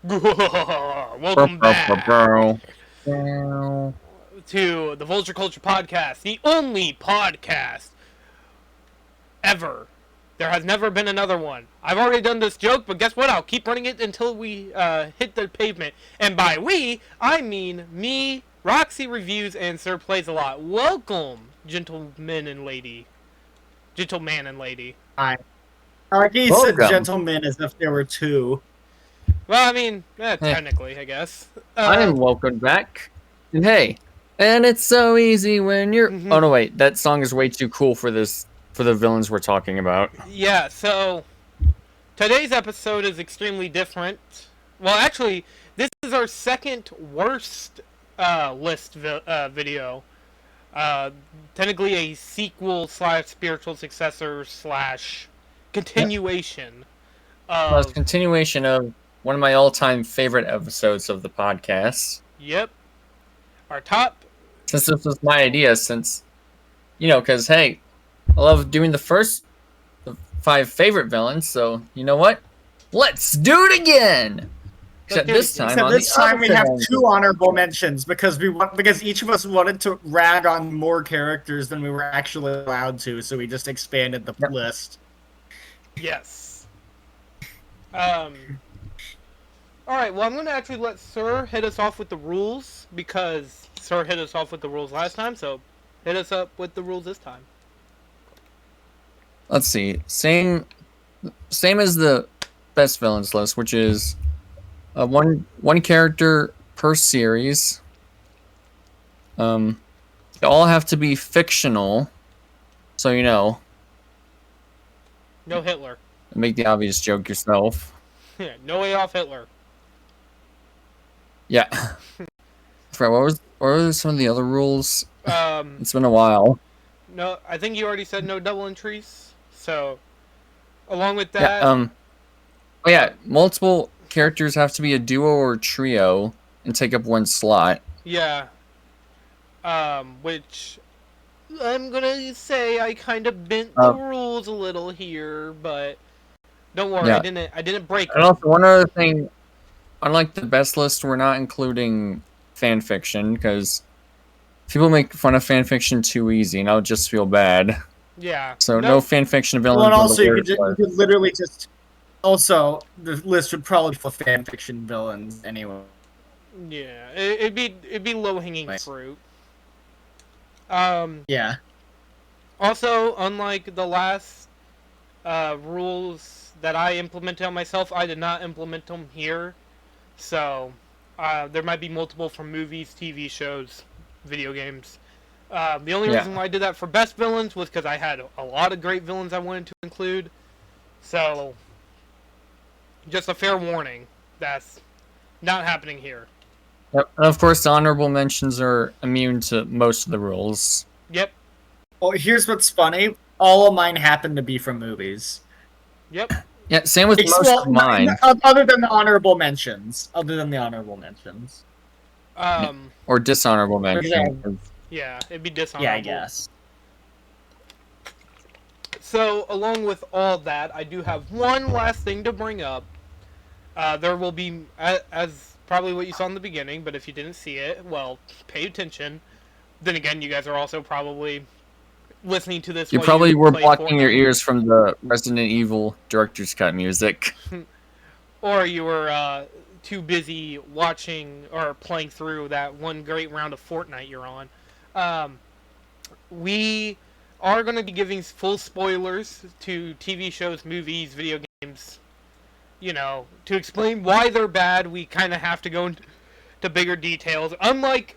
Welcome back to the Vulture Culture Podcast, the only podcast ever. There has never been another one. I've already done this joke, but guess what? I'll keep running it until we hit the pavement. And by we, I mean me, RoxyReviews, and Sirplayalot. Welcome, gentleman and lady. Gentleman and lady. Hi. I like he said gentlemen as if there were two. Well, I mean, technically, I guess. I am welcome back. And hey, and it's so easy when you're... Oh, no, wait. That song is way too cool for this, for the villains we're talking about. Yeah, so today's episode is extremely different. Well, actually, this is our second worst list video. Technically a sequel / spiritual successor / continuation. Continuation of one of my all-time favorite episodes of the podcast. Yep. Our top... Since this was my idea, because, hey, I love doing the 5 favorite villains, so, you know what? Let's do it again! Except this time we have 2 honorable mentions, because each of us wanted to rag on more characters than we were actually allowed to, so we just expanded the list. Yes. Alright, well, I'm going to actually let Sir hit us off with the rules, because Sir hit us off with the rules last time, so hit us up with the rules this time. Let's see. Same as the best villains list, which is one character per series. They all have to be fictional, so you know. No Hitler. Make the obvious joke yourself. Yeah, no way off Hitler. Yeah. What were some of the other rules? It's been a while. No, I think you already said no double entries. So, along with that... multiple characters have to be a duo or trio and take up 1 slot. Yeah. Which... I'm gonna say I kind of bent the rules a little here, but... Don't worry, I didn't break it. And also, one other thing... Unlike the best list, we're not including fan fiction, because people make fun of fan fiction too easy, and I'll just feel bad. Yeah. So no fan fiction villains. Well, and also you could literally just... Also, the list would probably be for fan fiction villains anyway. Yeah, it'd be low-hanging fruit. Yeah. Also, unlike the last rules that I implemented on myself, I did not implement them here. So, there might be multiple from movies, TV shows, video games. The only reason why I did that for best villains was because I had a lot of great villains I wanted to include. So, just a fair warning, that's not happening here. Yep. And of course, the honorable mentions are immune to most of the rules. Yep. Well, here's what's funny. All of mine happen to be from movies. Yep. Yeah, same with most of mine. Other than the honorable mentions. Or dishonorable mentions. Yeah, it'd be dishonorable. Yeah, I guess. So, along with all that, I do have one last thing to bring up. There will be, as probably what you saw in the beginning, but if you didn't see it, well, pay attention. Then again, you guys are also probably listening to this. You probably were blocking your ears from the Resident Evil director's cut music. Or you were too busy watching or playing through that one great round of Fortnite you're on. We are going to be giving full spoilers to TV shows, movies, video games. You know, to explain why they're bad, we kind of have to go into bigger details. Unlike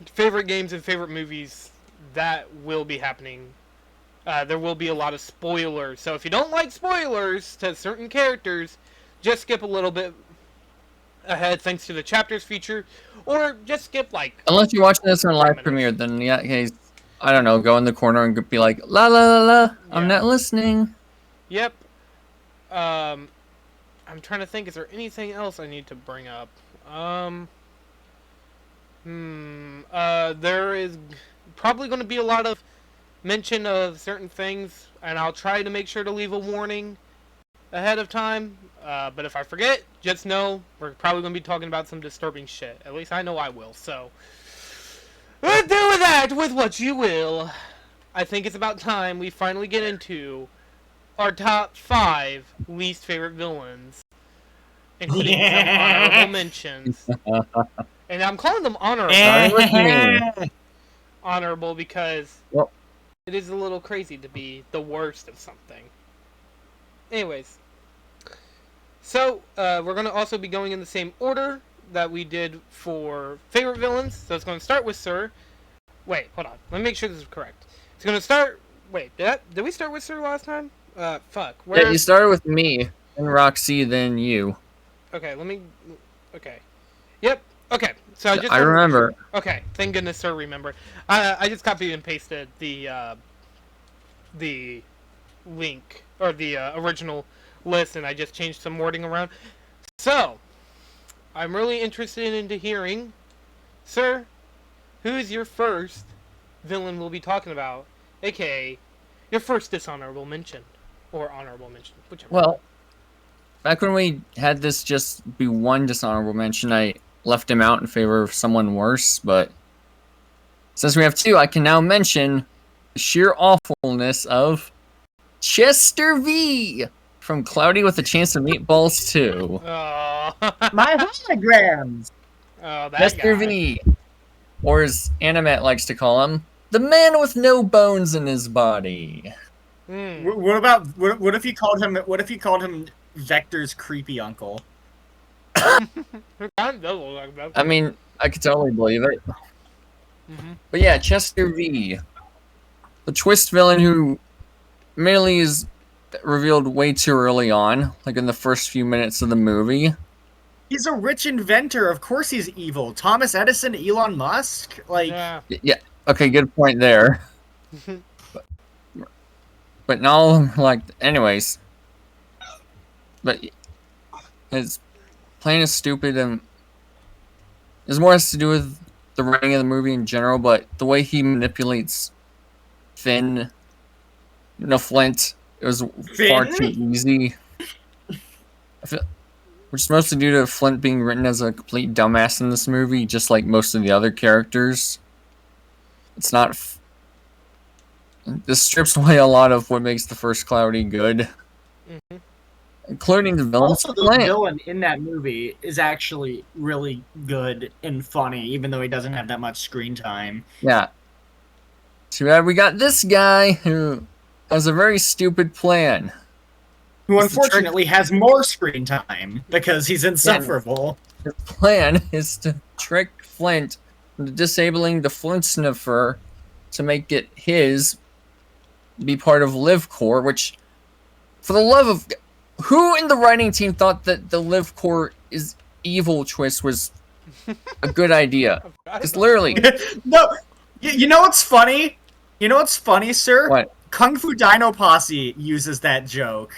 favorite games and favorite movies, that will be happening. There will be a lot of spoilers. So if you don't like spoilers to certain characters, just skip a little bit ahead thanks to the chapters feature. Or just skip like... Unless you're watching this on live premiere, then yeah, okay, I don't know, go in the corner and be like, la la la la, I'm not listening. Yep. I'm trying to think, is there anything else I need to bring up? There is probably going to be a lot of mention of certain things, and I'll try to make sure to leave a warning ahead of time. But if I forget, just know we're probably going to be talking about some disturbing shit. At least I know I will. So, do with that with what you will. I think it's about time we finally get into our top 5 least favorite villains, including some honorable mentions. And I'm calling them honorable. Honorable because it is a little crazy to be the worst of something. Anyways, so we're going to also be going in the same order that we did for favorite villains. So it's going to start with Sir. Wait, hold on. Let me make sure this is correct. It's going to start... Wait, did we start with Sir last time? Fuck. Yeah, you started with me, and Roxy, then you. Okay, let me... Okay. Yep. Okay. So I remember. Okay. Thank goodness Sir remembered. I just copied and pasted the link, or the original list, and I just changed some wording around. So, I'm really interested into hearing, Sir, who is your first villain we'll be talking about, aka your first dishonorable mention, or honorable mention, whichever. Well, back when we had this just be one dishonorable mention, I left him out in favor of someone worse, but since we have 2, I can now mention the sheer awfulness of Chester V from Cloudy with a Chance of Meatballs 2. My holograms. Oh, that Chester guy. V, or as Animat likes to call him, the man with no bones in his body. What about what if you called him? What if you called him Vector's creepy uncle? I mean, I could totally believe it. But yeah, Chester V, the twist villain who merely is revealed way too early on, like in the first few minutes of the movie. He's a rich inventor. Of course he's evil. Thomas Edison, Elon Musk. Like, yeah. Okay, good point there. But no, like, anyways. But his plan is stupid, and it more has to do with the writing of the movie in general, but the way he manipulates Flint, it was far too easy. Which is mostly due to Flint being written as a complete dumbass in this movie, just like most of the other characters. It's not... This strips away a lot of what makes the first Cloudy good. Including the villain. Also, the villain in that movie is actually really good and funny, even though he doesn't have that much screen time. Yeah. Too bad we got this guy who has a very stupid plan. Who unfortunately has more screen time because he's insufferable. His plan is to trick Flint into disabling the Flint Sniffer to make it his be part of Live Corps, which, for the love of... Who in the writing team thought that the Live Corps is evil twist was a good idea? Because literally... No, you know what's funny? You know what's funny, sir? What? Kung Fu Dino Posse uses that joke.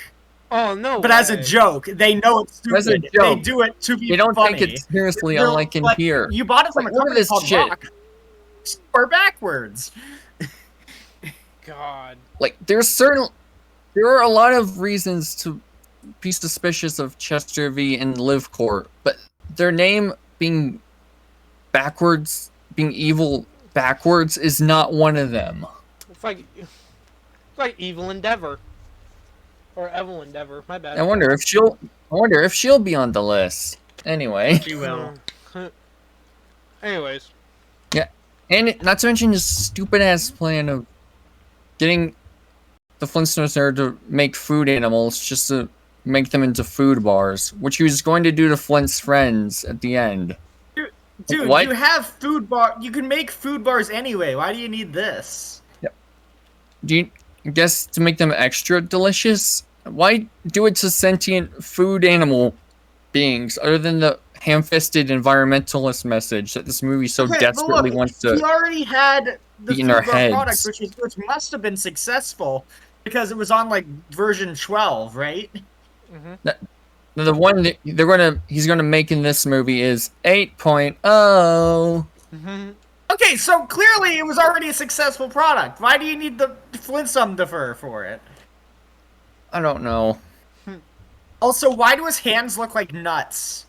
Oh, no But way. as a joke, they know it's stupid. As a joke. They do it to be funny. They don't take it seriously, unlike in here. You bought it from a Look at company this called shit. Rock. Or backwards. God. Like, there are a lot of reasons to be suspicious of Chester V and Live Corps, but their name being backwards, being evil backwards, is not one of them. It's like Evil Endeavor. Or Evil Endeavor, my bad. I wonder if she'll be on the list. Anyway. She will. Anyways. Yeah. And not to mention his stupid ass plan of getting the Flintstones there to make food animals just to make them into food bars, which he was going to do to Flint's friends at the end. Dude, What? you have food bar. You can make food bars anyway. Why do you need this? Do you guess to make them extra delicious? Why do it to sentient food animal beings other than the ham-fisted environmentalist message that this movie so Okay, desperately but look, wants to he already had the be in food our bar heads? product, which must have been successful because it was on like version 12, right? The one that he's gonna make in this movie is 8.0. Okay, so clearly it was already a successful product. Why do you need the Flintstone defer for it? I don't know. Also, why do his hands look like nuts?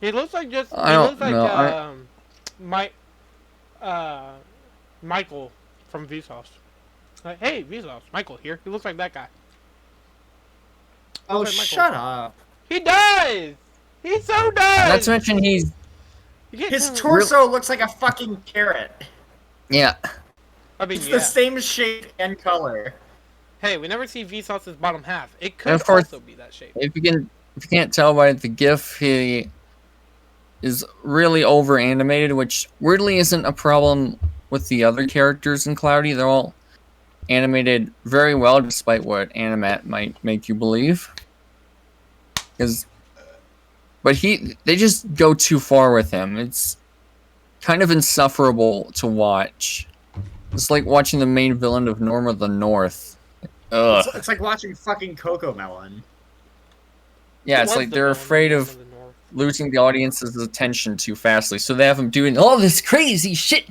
He looks like just. I He don't looks like know. Mike, Michael from Vsauce. Like, hey, Vsauce, Michael here. He looks like that guy. Oh, Looks like Michael. shut up. He does. He so Not does. to mention he's You can't His tell me- torso looks like a fucking carrot. yeah. I mean, It's yeah. the same shape and color. Hey, we never see Vsauce's bottom half. It And could of course, also be that shape. If you can't tell by the GIF, he is really over animated, which weirdly isn't a problem with the other characters in Cloudy. They're all animated very well, despite what Animat might make you believe. But they just go too far with him. It's kind of insufferable to watch. It's like watching the main villain of Norma the North. Ugh. It's like watching fucking Coco Melon. Yeah, It it's was like the they're villain afraid of of the North. losing the audience's attention too fastly, so they have him doing all this crazy shit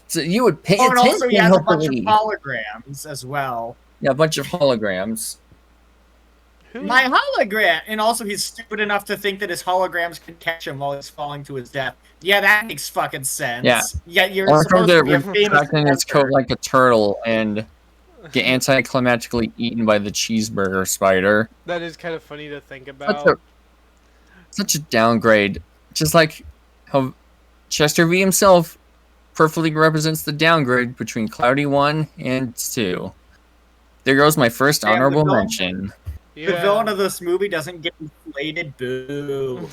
so you would pay Oh, and attention. also he has a bunch of hopefully. holograms as well. Yeah, a bunch of holograms. Who? My hologram! And also he's stupid enough to think that his holograms can catch him while he's falling to his death. Yeah, that makes fucking sense. Yeah. Yet you're Or from supposed to the be a famous retracting his coat inventor. like a turtle and get anticlimactically eaten by the cheeseburger spider. That is kind of funny to think about. Such a downgrade. Just like how Chester V himself perfectly represents the downgrade between Cloudy 1 and 2. There goes my first Damn, the honorable villain. mention. The villain of this movie doesn't get inflated. Boo.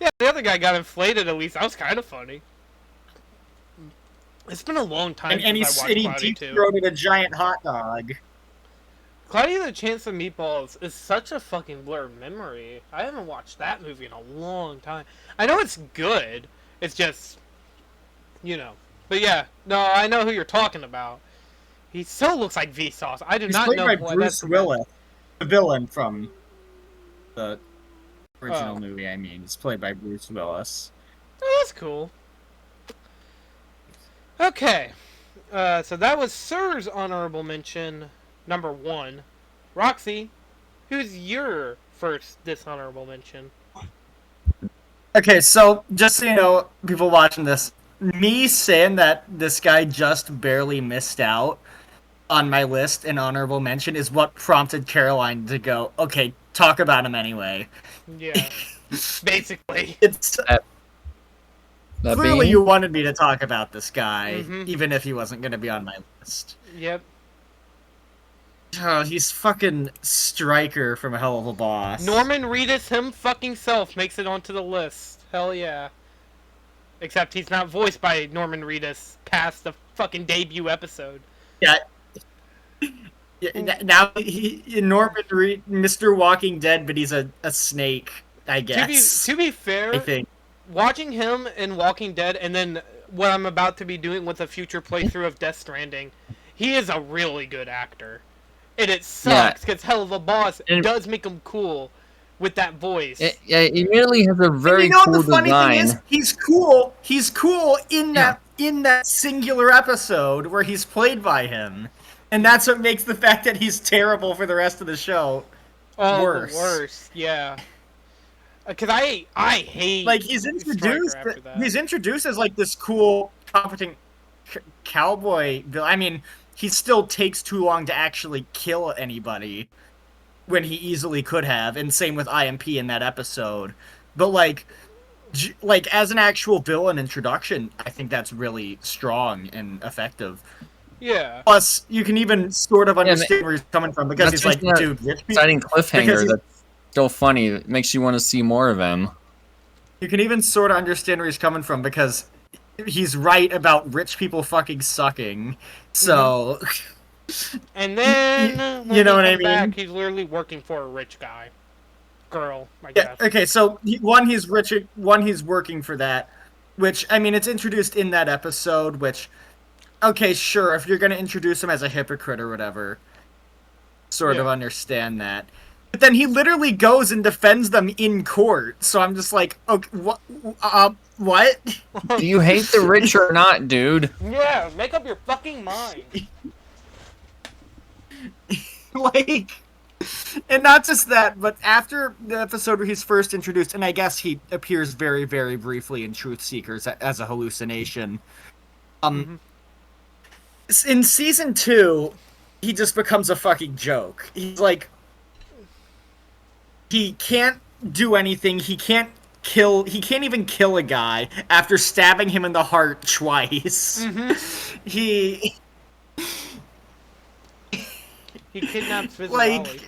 Yeah, the other guy got inflated at least. That was kind of funny. It's been a long time And since I he watched Cloudy deep 2. throated a giant hot dog. Cloudy the Chance of Meatballs is such a fucking blurred memory. I haven't watched that movie in a long time. I know it's good. It's just, But yeah, no, I know who you're talking about. He so looks like Vsauce. I do He's not played know by why Bruce that's Willis, the villain from the original Oh. movie. I mean, it's played by Bruce Willis. Oh, that's cool. Okay, so that was Sir's honorable mention number 1. Roxy, who's your first dishonorable mention? Okay, so just so you know, people watching this, me saying that this guy just barely missed out on my list in honorable mention is what prompted Caroline to go, okay, talk about him anyway. Yeah, basically. It's That clearly being, you wanted me to talk about this guy, Mhm. even if he wasn't going to be on my list. Yep. Oh, he's fucking Stryker from A Hell of a Boss. Norman Reedus him fucking self makes it onto the list. Hell yeah. Except he's not voiced by Norman Reedus past the fucking debut episode. Yeah. Now Norman Reed, Mr. Walking Dead, but he's a snake, I guess. To be fair, I think. watching him in Walking Dead and then what I'm about to be doing with a future playthrough of Death Stranding, he is a really good actor. And it sucks because Hell of a Boss does make him cool with that voice. he merely has a very And you know cool what the funny design. thing is? He's cool. He's cool in that singular episode where he's played by him. And that's what makes the fact that he's terrible for the rest of the show worse. Worse, yeah. Because I hate Like he's introduced. Stryker after that. He's introduced as like this cool, competent cowboy. I mean, he still takes too long to actually kill anybody when he easily could have, and same with IMP in that episode. But like as an actual villain introduction, I think that's really strong and effective. Yeah. Plus, you can even sort of understand where he's coming from because he's like, dude, rich people. Exciting cliffhanger he's- that's still funny. It makes you want to see more of him. You can even sort of understand where he's coming from because he's right about rich people fucking sucking. So, And then, you know what I comes back, mean? he's literally working for a rich guy. Girl, I yeah, guess. okay, so he's rich, one he's working for that, which, I mean, it's introduced in that episode, which, okay, sure, if you're going to introduce him as a hypocrite or whatever, sort of understand that. But then he literally goes and defends them in court, so I'm just like, okay, what? Do you hate the rich or not, dude? Yeah, make up your fucking mind. Like, And not just that, but after the episode where he's first introduced, and I guess he appears very, very briefly in Truth Seekers as a hallucination. Mm-hmm. In season 2, he just becomes a fucking joke. He's like, he can't do anything. He can't even kill a guy after stabbing him in the heart twice. Mm-hmm. He kidnaps Visuali.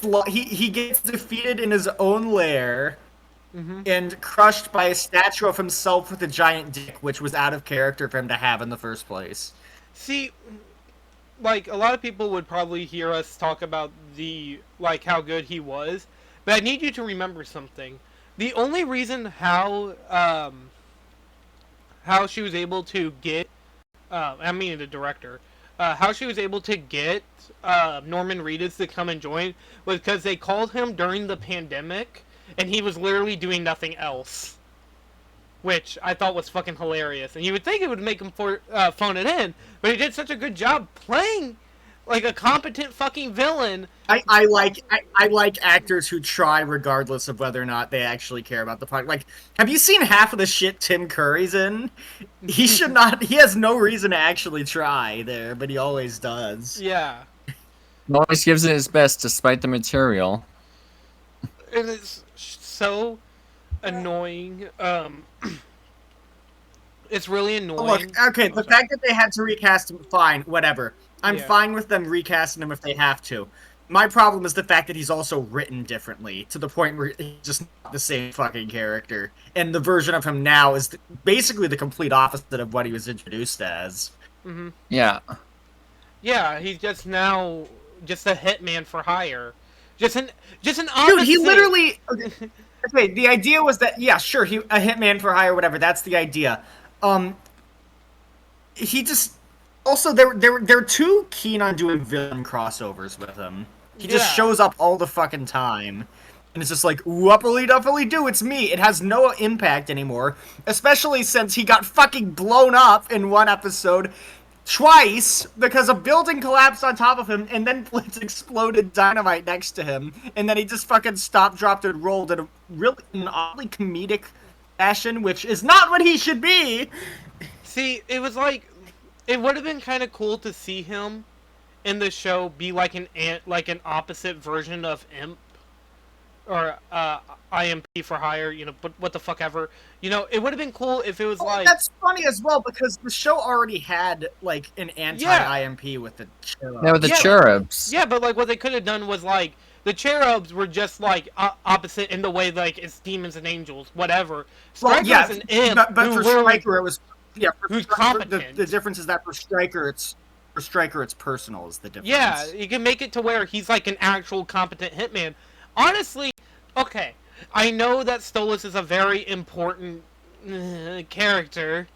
like he gets defeated in his own lair. Mm-hmm. And crushed by a statue of himself with a giant dick, which was out of character for him to have in the first place. See, like, a lot of people would probably hear us talk about how good he was, but I need you to remember something. The only reason how she was able to get, the director, how she was able to get Norman Reedus to come and join was because they called him during the pandemic, and he was literally doing nothing else. Which I thought was fucking hilarious. And you would think it would make him phone it in, but he did such a good job playing like a competent fucking villain. I like actors who try regardless of whether or not they actually care about the product. Like, have you seen half of the shit Tim Curry's in? He should not. He has no reason to actually try there, but he always does. Yeah. He always gives it his best despite the material. And it's so annoying. It's really annoying. Look, okay, the fact that they had to recast him, fine, whatever. I'm fine with them recasting him if they have to. My problem is the fact that he's also written differently, to the point where he's just not the same fucking character. And the version of him now is basically the complete opposite of what he was introduced as. Mm-hmm. Yeah. Yeah, he's just now just a hitman for hire. Just an opposite. Dude, he literally... Okay, the idea was that, yeah, sure, a hitman for hire, whatever, that's the idea. He just... Also, they're too keen on doing villain crossovers with him. He just shows up all the fucking time. And it's just like, whoopily duffily do, it's me. It has no impact anymore. Especially since he got fucking blown up in one episode twice because a building collapsed on top of him and then exploded dynamite next to him. And then he just fucking stopped, dropped, and rolled in an oddly comedic fashion, which is not what he should be. See, it was like... It would have been kind of cool to see him in the show be like an opposite version of Imp or IMP for hire, but what the fuck ever. It would have been cool if it was like... That's funny as well, because the show already had, like, an anti-IMP with the cherubs. Yeah, with the cherubs. Yeah, but, like, what they could have done was, like, the cherubs were just, like, opposite in the way, like, it's demons and angels, whatever. Striker's an imp. But for Striker, it was... Yeah, who's competent. The difference is that for Striker, it's personal is the difference. Yeah, you can make it to where he's like an actual competent hitman. Honestly, okay, I know that Stolas is a very important character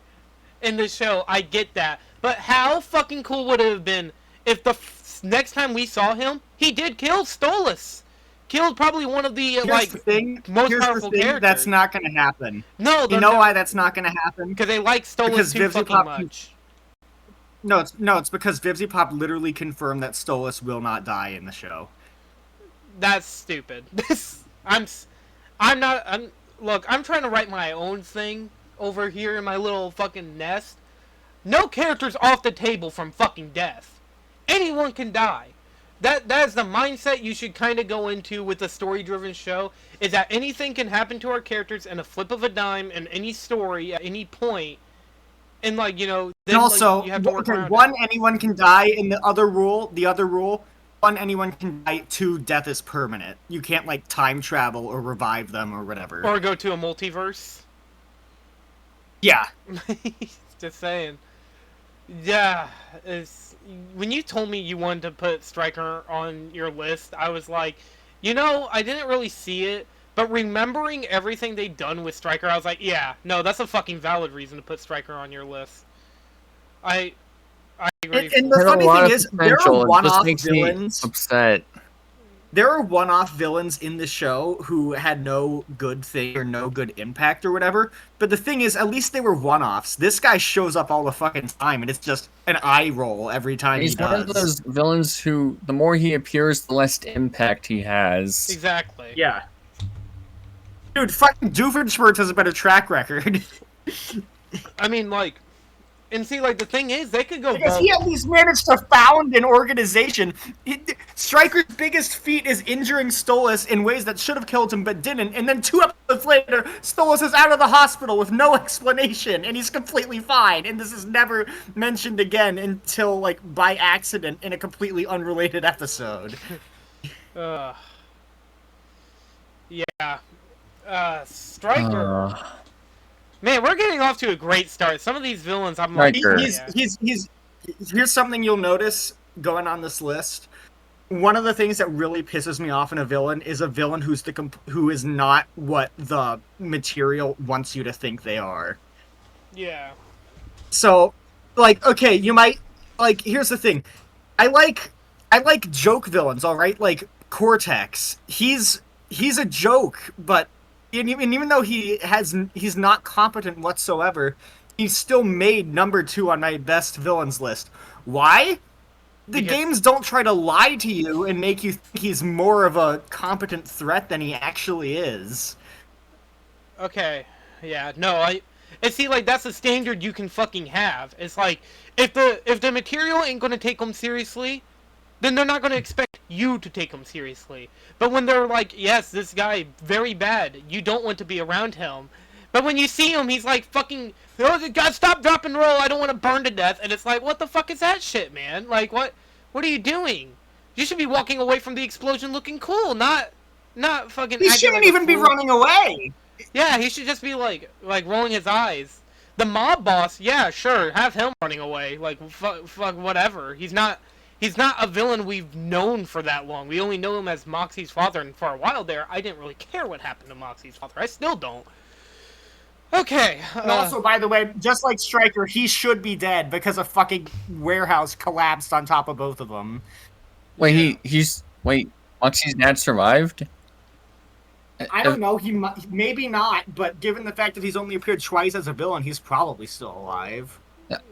in the show. I get that. But how fucking cool would it have been if the next time we saw him, he did kill Stolas? Killed probably one of the most powerful characters. That's not going to happen. No, you know why that's not going to happen? Because they like Stolas too fucking much. No, it's because Vivziepop literally confirmed that Stolas will not die in the show. That's stupid. Look, I'm trying to write my own thing over here in my little fucking nest. No character's off the table from fucking death. Anyone can die. That is the mindset you should kind of go into with a story-driven show, is that anything can happen to our characters in a flip of a dime in any story at any point. And, like, then, and also, you have to work around one, anyone can die, and the other rule, one, anyone can die, two, death is permanent. You can't, like, time travel or revive them or whatever. Or go to a multiverse. Yeah. Just saying. Yeah, when you told me you wanted to put Stryker on your list, I was like, I didn't really see it, but remembering everything they've done with Stryker, I was like, yeah, no, that's a fucking valid reason to put Stryker on your list. I agree. And the funny thing is, there are one-off villains. Upset. there are one-off villains in the show who had no good thing or no good impact or whatever, but the thing is, at least they were one-offs. This guy shows up all the fucking time, and it's just an eye roll every time he He's one of does. those villains who, the more he appears, the less impact he has. Exactly. Yeah. Dude, fucking Doofenshmirtz has a better track record. I mean, like, and see, like, the thing is, they could go Because both. he at least managed to found an organization. Stryker's biggest feat is injuring Stolas in ways that should have killed him but didn't, and then 2 episodes later, Stolas is out of the hospital with no explanation, and he's completely fine, and this is never mentioned again until, like, by accident in a completely unrelated episode. Yeah. Stryker. Man, we're getting off to a great start. Some of these villains, I'm like, Stryker. Here's something you'll notice going on this list. One of the things that really pisses me off in a villain is a villain who is not what the material wants you to think they are. Yeah. So, like, okay, you might like. Here's the thing, I like joke villains. All right, like Cortex. He's a joke, but and even though he's not competent whatsoever, he's still made number 2 on my best villains list. Why? The games don't try to lie to you and make you think he's more of a competent threat than he actually is. Okay. Yeah. No, and see, like, that's a standard you can fucking have. It's like, if the material ain't gonna take them seriously, then they're not gonna expect you to take them seriously. But when they're like, yes, this guy, very bad, you don't want to be around him. But when you see him, he's like, fucking, oh, God, stop, drop, and roll, I don't want to burn to death. And it's like, what the fuck is that shit, man? Like, what are you doing? You should be walking away from the explosion looking cool, not fucking... He shouldn't even be running away! Yeah, he should just be, like rolling his eyes. The mob boss, yeah, sure, have him running away. Like, fuck, whatever. He's not a villain we've known for that long. We only know him as Moxie's father, and for a while there, I didn't really care what happened to Moxie's father. I still don't. Okay. And also, by the way, just like Stryker, he should be dead because a fucking warehouse collapsed on top of both of them. Wait, wait, Moxie's dad survived? I don't know, maybe not, but given the fact that he's only appeared twice as a villain, he's probably still alive.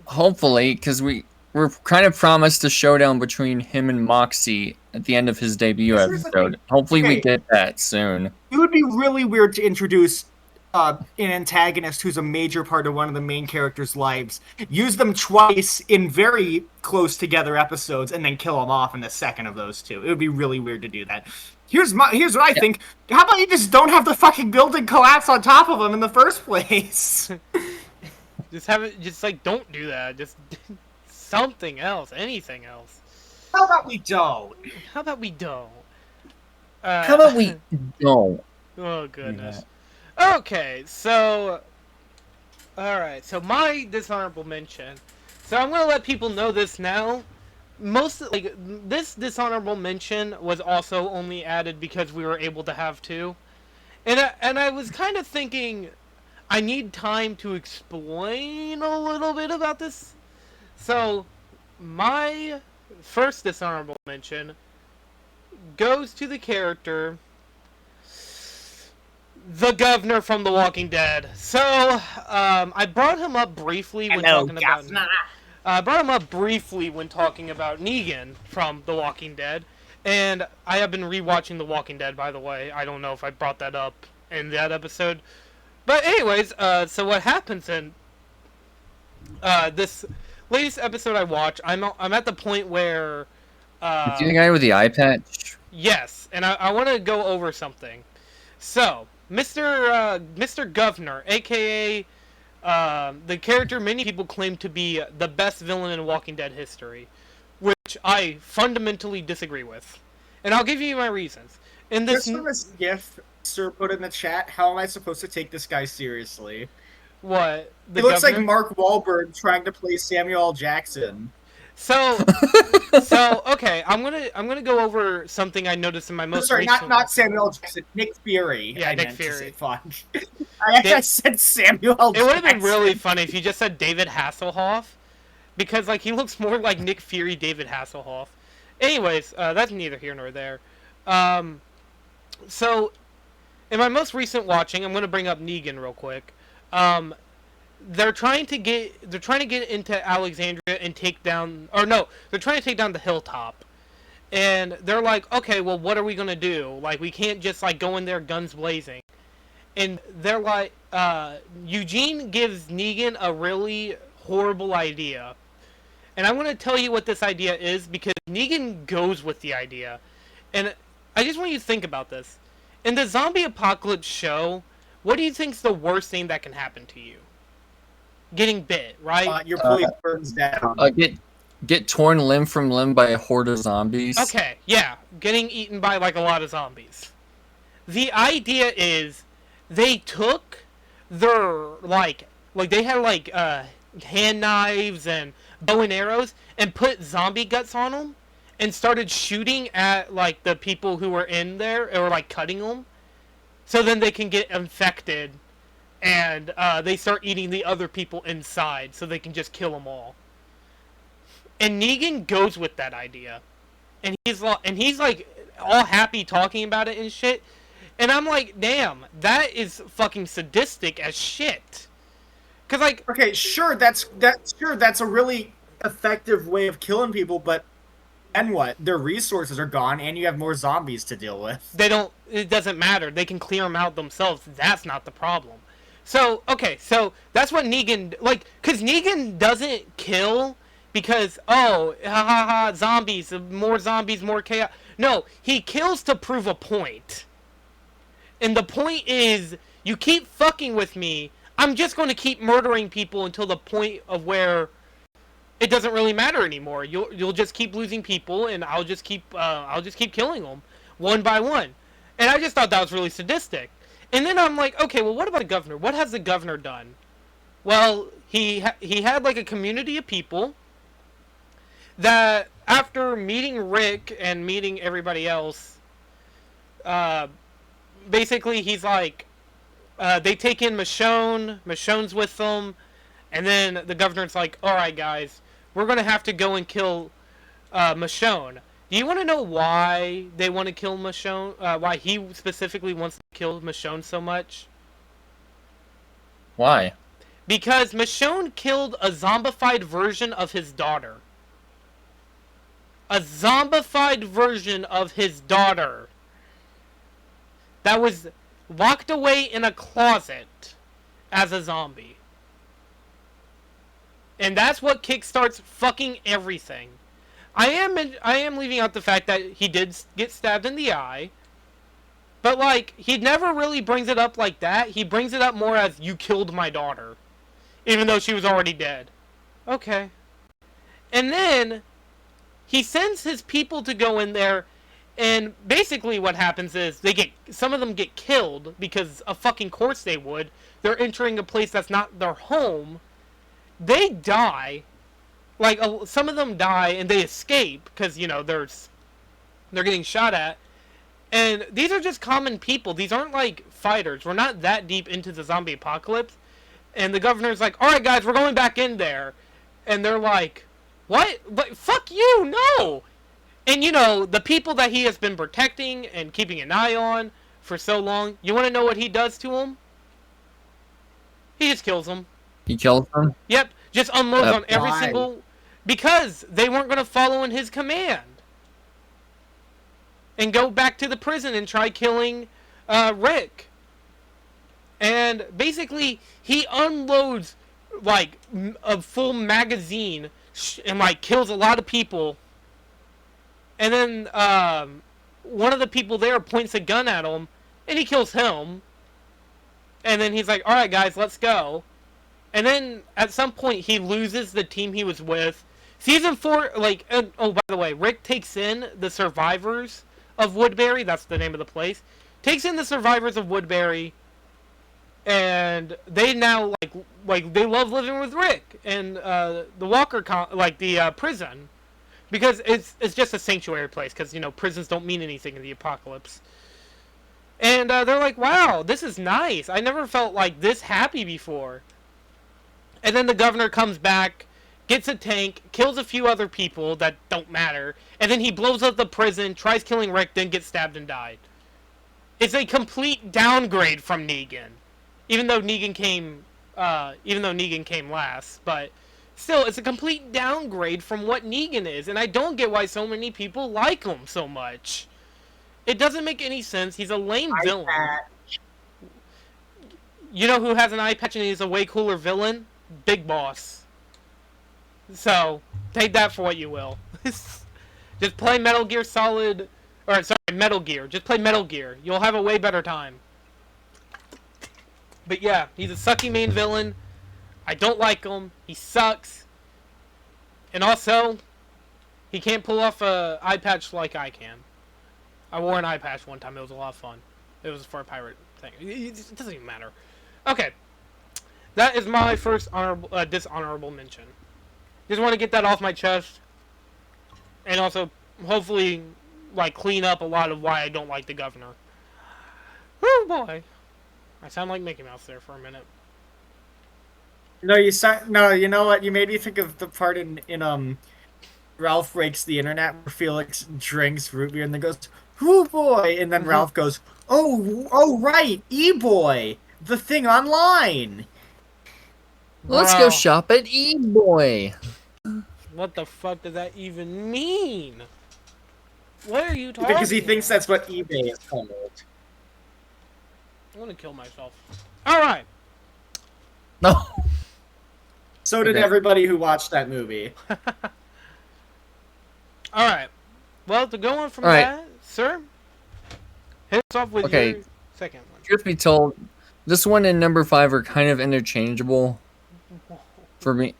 Hopefully, because we're kind of promised a showdown between him and Moxie at the end of his debut episode. Hopefully we get that soon. It would be really weird to introduce an antagonist who's a major part of one of the main characters' lives, use them twice in very close together episodes, and then kill them off in the second of those two. It would be really weird to do that. Here's what I think. How about you just don't have the fucking building collapse on top of them in the first place? Just have it. Just like, don't do that. Just something else. Anything else. How about we don't? How about we don't? How about we don't? Oh goodness. Yeah. Okay, so. All right. So my dishonorable mention. So I'm gonna let people know this now. This dishonorable mention was also only added because we were able to have 2, and I was kind of thinking I need time to explain a little bit about this. So my first dishonorable mention goes to the character the governor from The Walking Dead. So I brought him up briefly when talking about. I brought him up briefly when talking about Negan from The Walking Dead, and I have been rewatching The Walking Dead, by the way. I don't know if I brought that up in that episode. But anyways, so what happens in this latest episode I watched, I'm at the point where... Is he the guy with the eye patch? Yes, and I want to go over something. So, Mr. Governor, a.k.a. The character many people claim to be the best villain in Walking Dead history, which I fundamentally disagree with. And I'll give you my reasons. Just from this GIF Sir put in the chat, how am I supposed to take this guy seriously? What? He looks like Mark Wahlberg trying to play Samuel L. Jackson. So okay, I'm gonna go over something I noticed in my most recent... not Samuel L. Jackson, Nick Fury. Yeah, Nick Fury. Fuck. I said Samuel L. Jackson. It would have been really funny if you just said David Hasselhoff, because like he looks more like Nick Fury, David Hasselhoff. Anyways, that's neither here nor there. So in my most recent watching, I'm going to bring up Negan real quick. They're trying to get into Alexandria and take down, or no, they're trying to take down the hilltop. And they're like, okay, well, what are we gonna do? Like, we can't just like go in there guns blazing. And they're like, Eugene gives Negan a really horrible idea. And I'm gonna tell you what this idea is because Negan goes with the idea. And I just want you to think about this. In the zombie apocalypse show, what do you think's the worst thing that can happen to you? Getting bit, right? Your place burns down. Get torn limb from limb by a horde of zombies. Okay, yeah, getting eaten by like a lot of zombies. The idea is they took their like they had like hand knives and bow and arrows and put zombie guts on them and started shooting at like the people who were in there or like cutting them, so then they can get infected and they start eating the other people inside so they can just kill them all. And Negan goes with that idea, and he's like all happy talking about it and shit. And I'm like, damn, that is fucking sadistic as shit. Cause like, okay, sure, that's a really effective way of killing people, but and what? Their resources are gone, and you have more zombies to deal with. It doesn't matter. They can clear them out themselves. That's not the problem. So okay, so that's what Negan like, cause Negan doesn't kill. Because, zombies, more chaos. No, he kills to prove a point. And the point is, you keep fucking with me, I'm just going to keep murdering people until the point of where it doesn't really matter anymore. You'll just keep losing people, and I'll just keep killing them one by one. And I just thought that was really sadistic. And then I'm like, okay, well, what about the governor? What has the governor done? Well, he had like a community of people that after meeting Rick and meeting everybody else, basically he's like, they take in Michonne's with them, and then the governor's like, alright guys, we're gonna have to go and kill Michonne. Do you want to know why they want to kill Michonne? Why he specifically wants to kill Michonne so much? Why? Because Michonne killed a zombified version of his daughter. A zombified version of his daughter that was locked away in a closet as a zombie. And that's what kickstarts fucking everything. I am leaving out the fact that he did get stabbed in the eye. But like, he never really brings it up like that. He brings it up more as, you killed my daughter. Even though she was already dead. Okay. And then he sends his people to go in there, and basically what happens is some of them get killed because of fucking course they would. They're entering a place that's not their home. They die. Like, some of them die and they escape because, you know, they're getting shot at. And these are just common people. These aren't like fighters. We're not that deep into the zombie apocalypse. And the governor's like, alright guys, we're going back in there. And they're like, what? But fuck you, no! And you know, the people that he has been protecting and keeping an eye on for so long, you want to know what he does to them? He just kills them. He kills them? Yep, just unloads on every Why? single... Because they weren't going to follow in his command. And go back to the prison and try killing Rick. And basically, he unloads like a full magazine and like kills a lot of people. And then one of the people there points a gun at him, and he kills him. And then he's like, "All right, guys, let's go." And then at some point, he loses the team he was with. Season 4, like, oh, by the way, Rick takes in the survivors of Woodbury. That's the name of the place. Takes in the survivors of Woodbury. And they now like they love living with Rick and the Walker the prison, because it's just a sanctuary place, because you know prisons don't mean anything in the apocalypse. And they're like, wow, this is nice. I never felt like this happy before. And then the governor comes back gets a tank, kills a few other people that don't matter, and then he blows up the prison, tries killing Rick, then gets stabbed and died. It's a complete downgrade from Negan. Even though Negan came last, but still, it's a complete downgrade from what Negan is, and I don't get why so many people like him so much. It doesn't make any sense. He's a lame villain. You know who has an eye patch and he's a way cooler villain? Big Boss. So, take that for what you will. Just play Metal Gear Solid... Or, sorry, Metal Gear. Just play Metal Gear. You'll have a way better time. But yeah, he's a sucky main villain. I don't like him. He sucks. And also, he can't pull off a eye patch like I can. I wore an eye patch one time. It was a lot of fun. It was for a pirate thing. It doesn't even matter. Okay. That is my first dishonorable mention. Just want to get that off my chest. And also, hopefully, like, clean up a lot of why I don't like the governor. Oh boy. I sound like Mickey Mouse there for a minute. No, you know what? You made me think of the part in Ralph Breaks the Internet where Felix drinks root beer and then goes, "Hoo boy," and then Ralph goes, "Oh right, E-boy, the thing online." Let's go shop at E-boy. What the fuck does that even mean? What are you talking Because he thinks that's what eBay is called. I'm gonna kill myself. Alright. No. So did everybody who watched that movie. Alright. Well, to go on from that, sir, hit us off with your second one. Truth be told, this one and number 5 are kind of interchangeable for me.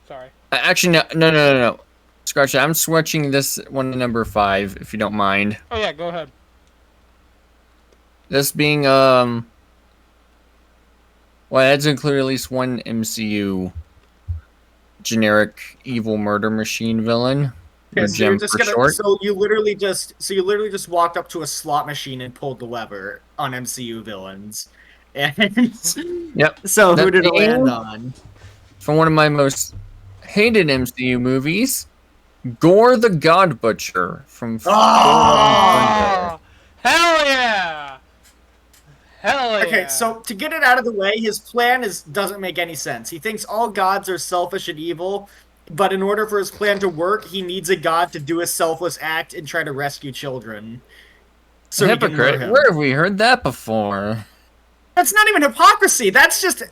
Sorry. Actually, no. Scratch it. I'm switching this one to number 5, if you don't mind. Oh yeah, go ahead. This being, well, it has to include at least one MCU generic evil murder machine villain. Okay, so Gem for short. So you literally just walked up to a slot machine and pulled the lever on MCU villains. And yep. So who did it land on? From one of my most hated MCU movies, Gore the God Butcher from Oh! Hell yeah! Hell yeah! Okay, so to get it out of the way, his plan doesn't make any sense. He thinks all gods are selfish and evil, but in order for his plan to work, he needs a god to do a selfless act and try to rescue children. So hypocrite. Where have we heard that before? That's not even hypocrisy. That's just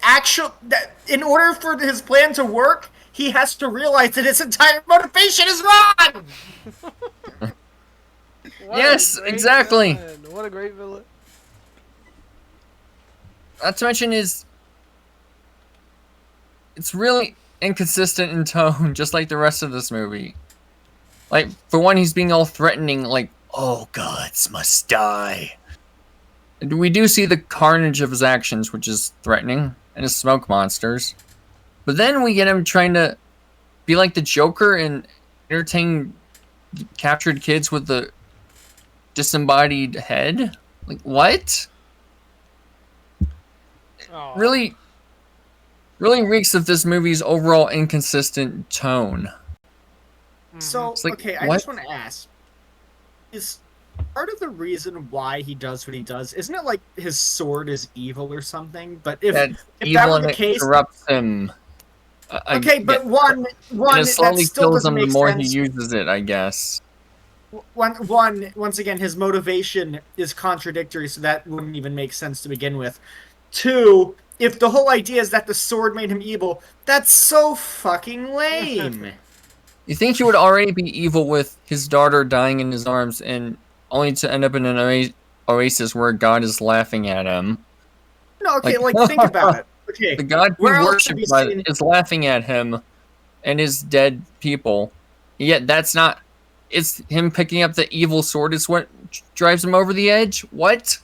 in order for his plan to work, he has to realize that his entire motivation is wrong! Yes, exactly. Villain. What a great villain. Not to mention it's really inconsistent in tone, just like the rest of this movie. Like, for one, he's being all threatening, like, "All gods must die." And we do see the carnage of his actions, which is threatening, and his smoke monsters. But then we get him trying to be like the Joker and entertain captured kids with the disembodied head. Like, what? Oh. Really reeks of this movie's overall inconsistent tone. So, like, okay, I just want to ask, is part of the reason why he does what he does, isn't it like his sword is evil or something? But if that were the case, corrupts him. Okay, but one it slowly kills him the more sense. he uses it, I guess. Once again, his motivation is contradictory, so that wouldn't even make sense to begin with. 2, if the whole idea is that the sword made him evil, that's so fucking lame. You think he would already be evil with his daughter dying in his arms and only to end up in an oasis where God is laughing at him? No, okay, like think about it. Okay, the God he worships is laughing at him and his dead people. Yet that's not... It's him picking up the evil sword is what drives him over the edge? What?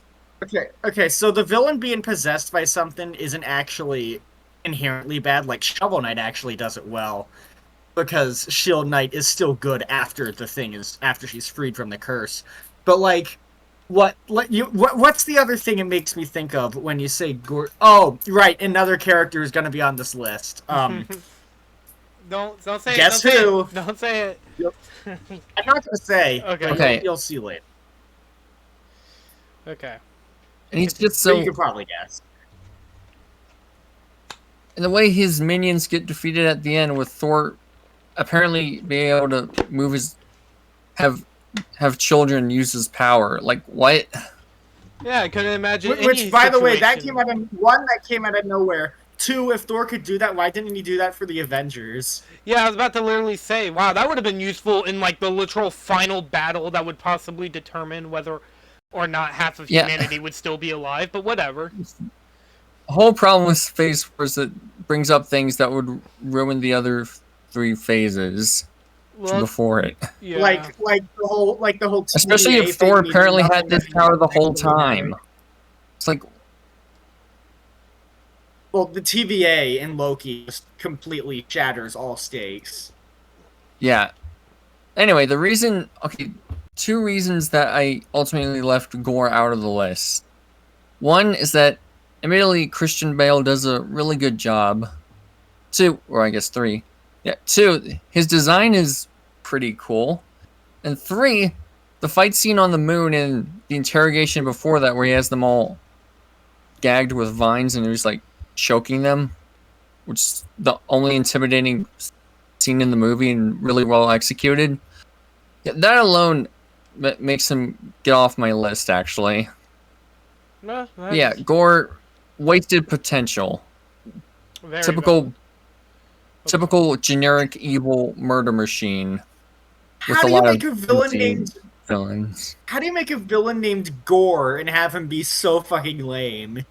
Okay, so the villain being possessed by something isn't actually inherently bad. Like, Shovel Knight actually does it well, because Shield Knight is still good after after she's freed from the curse. But like, what's the other thing it makes me think of when you say Gore? Oh, right, another character is going to be on this list. Don't say Guess it. who? Don't say it. I'm not gonna say. Okay. But Okay. You'll see later. Okay. And he's just So you so. could probably guess. And the way his minions get defeated at the end, with Thor apparently being able to move his. Have children use his power. Like, what? Yeah, I couldn't imagine Which, any by the way, that situation. came out of nowhere. 2, if Thor could do that, why didn't he do that for the Avengers? Yeah, I was about to literally say, wow, that would have been useful in like the literal final battle that would possibly determine whether or not half of Yeah. humanity would still be alive. But whatever. The whole problem with Phase 4 is it brings up things that would ruin the other 3 phases Well, before it. yeah. Like the whole TVA Especially if thing Thor means apparently nothing had this but power the whole actually matter. time. It's like, Well, the TVA in Loki just completely shatters all stakes. yeah. Anyway, okay, 2 reasons that I ultimately left Gore out of the list. One is that, admittedly, Christian Bale does a really good job. 2, or I guess 3. Yeah, 2, his design is pretty cool. And 3, the fight scene on the moon and the interrogation before that, where he has them all gagged with vines and he's like choking them, which is the only intimidating scene in the movie and really well executed. Yeah, that alone makes him get off my list, actually. No, Yeah, Gore, wasted potential. very Typical generic evil murder machine. With How a do you lot make of a villain fancy named villains. How do you make a villain named Gore and have him be so fucking lame?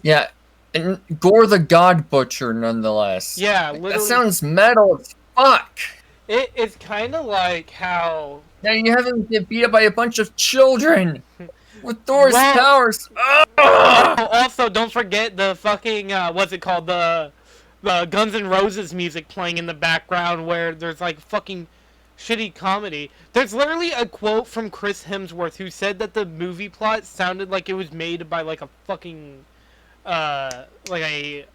Yeah, and Gore the God Butcher, nonetheless. Yeah, Like, literally. that sounds metal as fuck. It's kind of like how. Now you have him get beat up by a bunch of children with Thor's Well- powers. Ugh! Oh, also, don't forget the fucking what's it called, the Guns N' Roses music playing in the background, where there's like fucking shitty comedy. There's literally a quote from Chris Hemsworth who said that the movie plot sounded like it was made by like a fucking like a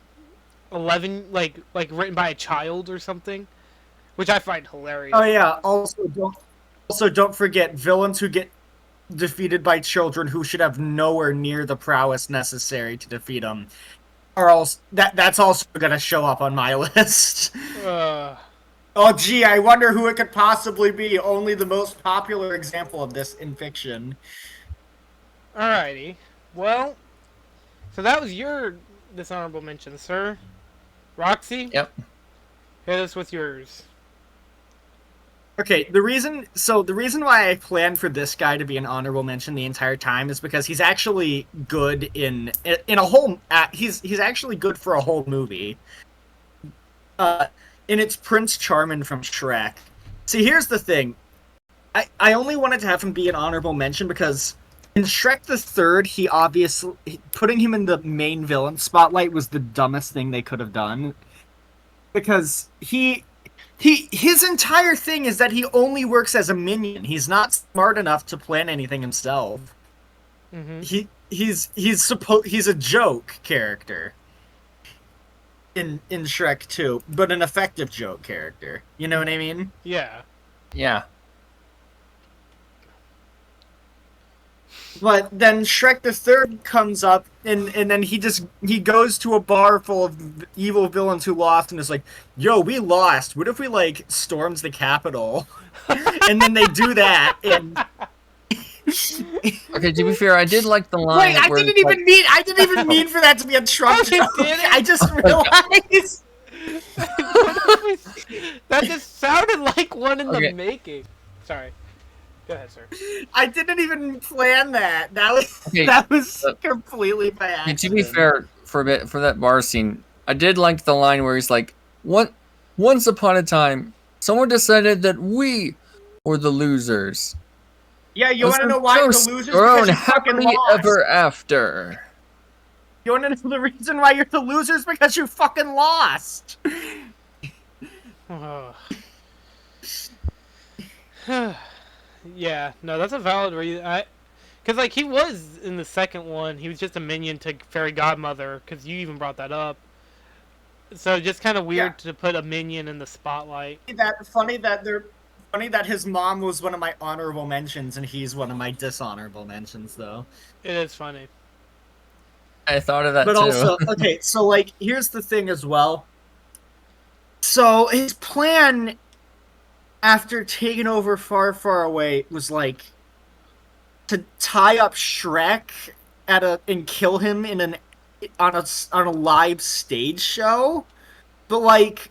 11 like written by a child or something, which I find hilarious. Oh yeah. Also don't forget villains who get defeated by children who should have nowhere near the prowess necessary to defeat them. Are also that's also gonna show up on my list. Oh gee, I wonder who it could possibly be. Only the most popular example of this in fiction. Alrighty. Well, so that was your dishonorable mention, sir. Roxy? Yep. Hit us with yours. Okay, the reason why I planned for this guy to be an honorable mention the entire time is because he's actually good in a whole. He's actually good for a whole movie. And it's Prince Charming from Shrek. See, here's the thing. I only wanted to have him be an honorable mention because in Shrek the Third, he obviously putting him in the main villain spotlight was the dumbest thing they could have done. Because his entire thing is that he only works as a minion. He's not smart enough to plan anything himself. Mm-hmm. He's a joke character in Shrek 2, but an effective joke character. You know what I mean? Yeah. Yeah. But then Shrek the Third comes up, and then he goes to a bar full of evil villains who lost, and is like, "Yo, we lost. What if we like storms the Capitol?" And then they do that, and Okay, to be fair, I did like the line. wait, I where didn't it's like- even mean for that to be a Trump Oh, you joke. didn't? I just realized. That just sounded like one in Okay. the making. Sorry. Go ahead, sir. I didn't even plan that. Okay, That was completely by Okay, accident. to be fair, for that bar scene, I did like the line where he's like, once upon a time, someone decided that we were the losers. Yeah, you want to know why you're the losers? Grown Because you fucking happily lost. ever after. You want to know the reason why you're the losers? Because you fucking lost. Oh. Yeah, no, that's a valid reason. Because like he was in the second one, he was just a minion to Fairy Godmother. Because you even brought that up. So just kind of weird to put a minion in the spotlight. Funny that his mom was one of my honorable mentions and he's one of my dishonorable mentions, though. It is funny. I thought of that But too. also, okay, so like, here's the thing as well. So his plan after taking over Far, Far Away was like to tie up Shrek and kill him on a live stage show. But like,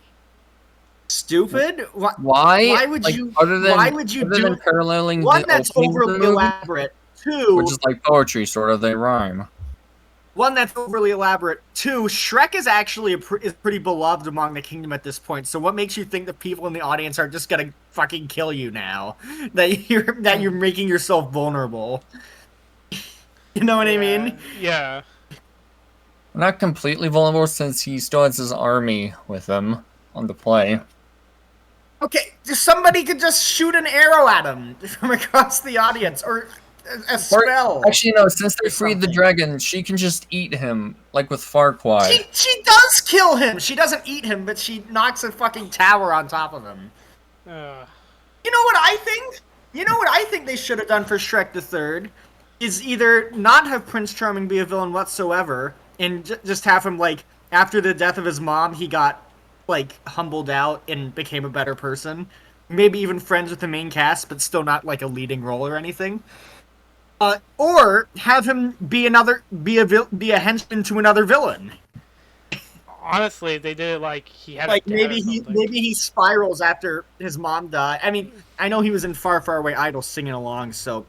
stupid. Why? Why would like, you? Other than, why would you other do than paralleling one the that's opening of the overly movie, elaborate? Two, which is like poetry, sort of. They rhyme. one that's overly elaborate. Two, Shrek is actually is pretty beloved among the kingdom at this point. So what makes you think the people in the audience are just gonna fucking kill you now? That you're making yourself vulnerable. You know what I mean? Yeah. Not completely vulnerable since he still has his army with him on the play. Okay, somebody could just shoot an arrow at him from across the audience, or a spell. Actually, no. Since they freed the something. dragon, she can just eat him, like with Farquaad. She does kill him. She doesn't eat him, but she knocks a fucking tower on top of him. You know what I think? You know what I think they should have done for Shrek the Third is either not have Prince Charming be a villain whatsoever, and just have him, like, after the death of his mom, he got, like, humbled out and became a better person. Maybe even friends with the main cast, but still not, like, a leading role or anything. Or have him be a henchman to another villain. Honestly, they did it like he had Like, a dad maybe or he spirals after his mom died. I mean, I know he was in Far, Far Away Idol singing along, so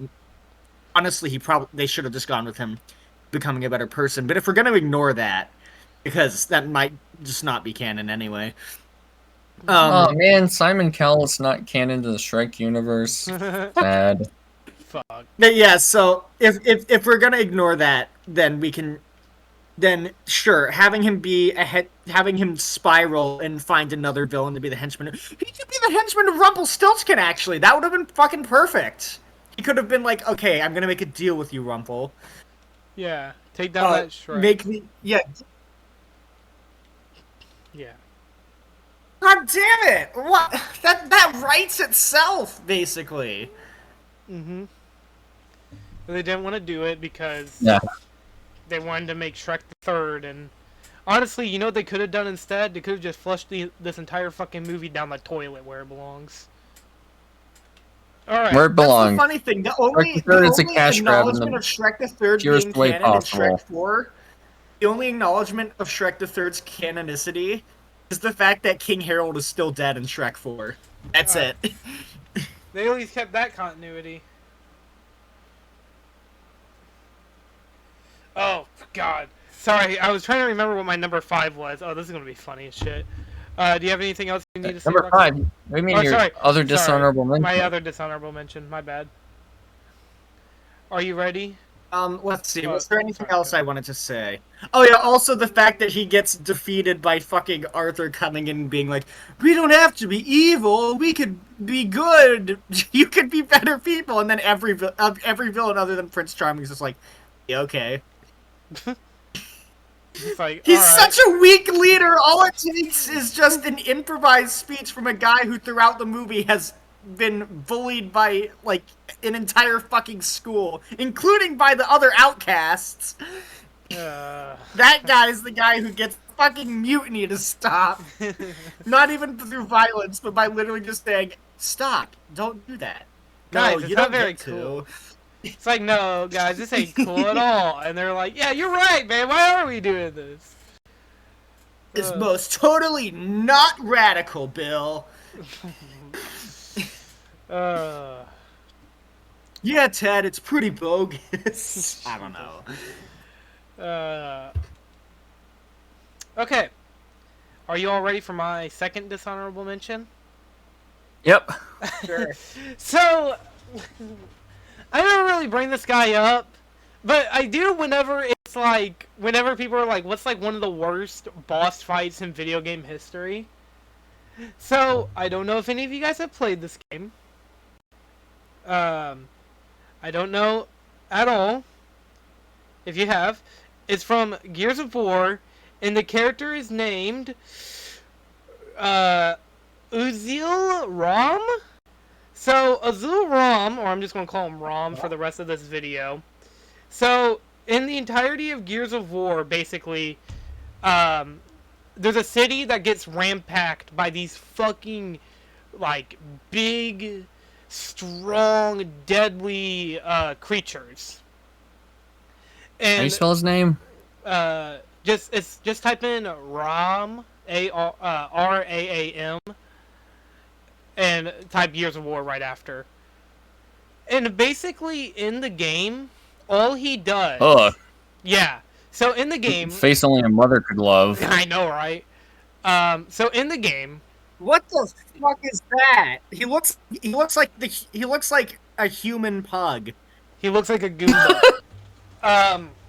honestly, they should have just gone with him becoming a better person. But if we're gonna ignore that, because that might just not be canon anyway. Oh man, Simon Cowell's not canon to the Shrek universe. Sad. Fuck. But yeah, so if we're gonna ignore that, then sure, having him spiral and find another villain to be the henchman. He could be the henchman of Rumpelstiltskin. Actually, that would have been fucking perfect. He could have been like, okay, I'm gonna make a deal with you, Rumple. Yeah, take down that Shrek. Make me, yeah. Yeah. God damn it! What? That writes itself, basically. Mm-hmm. But they didn't want to do it because they wanted to make Shrek the Third, and honestly, you know what they could have done instead? They could have just flushed this entire fucking movie down the toilet where it belongs. Alright. Where it belongs. That's the funny thing. The only acknowledgement of Shrek the Third being canon in Shrek 4, the only acknowledgement of Shrek the Third's canonicity is the fact that King Harold is still dead in Shrek 4. That's it. They at least kept that continuity. Oh, God. Sorry, I was trying to remember what my number 5 was. Oh, this is going to be funny as shit. Do you have anything else you need to say? Number 5. What do you mean your other dishonorable mention? My other dishonorable mention. My bad. Are you ready? Let's see. Was there anything else I wanted to say? Oh yeah, also the fact that he gets defeated by fucking Arthur coming in and being like, "We don't have to be evil. We could be good. You could be better people." And then every villain other than Prince Charming is just like, "Yeah, okay." Like, he's such a weak leader. All it takes is just an improvised speech from a guy who throughout the movie has been bullied by, like, an entire fucking school, including by the other outcasts. That guy's the guy who gets fucking mutiny to stop. Not even through violence, but by literally just saying, "Stop, don't do that." Guys, no, it's you not don't very get cool. to. It's like, no, guys, this ain't cool at all. And they're like, yeah, you're right, man. Why are we doing this? It's most totally not radical, Bill. Yeah, Ted, it's pretty bogus. I don't know. Okay. Are you all ready for my second dishonorable mention? Yep. Sure. So, I don't really bring this guy up, but I do whenever it's like, whenever people are like, what's like one of the worst boss fights in video game history? So, I don't know if any of you guys have played this game. I don't know at all if you have. It's from Gears of War, And the character is named Uzil Ram. So Azul Ram, or I'm just gonna call him Ram for the rest of this video. So in the entirety of Gears of War, basically, there's a city that gets rampacked by these fucking, like, big, strong, deadly creatures. And How do you spell his name? just type in Ram, Raam, and type Gears of War right after. And basically, in the game, all he does... Ugh. Yeah. So in the game... Face only a mother could love. I know, right? So in the game... What the fuck is that? He looks like a human pug. He looks like a Goomba.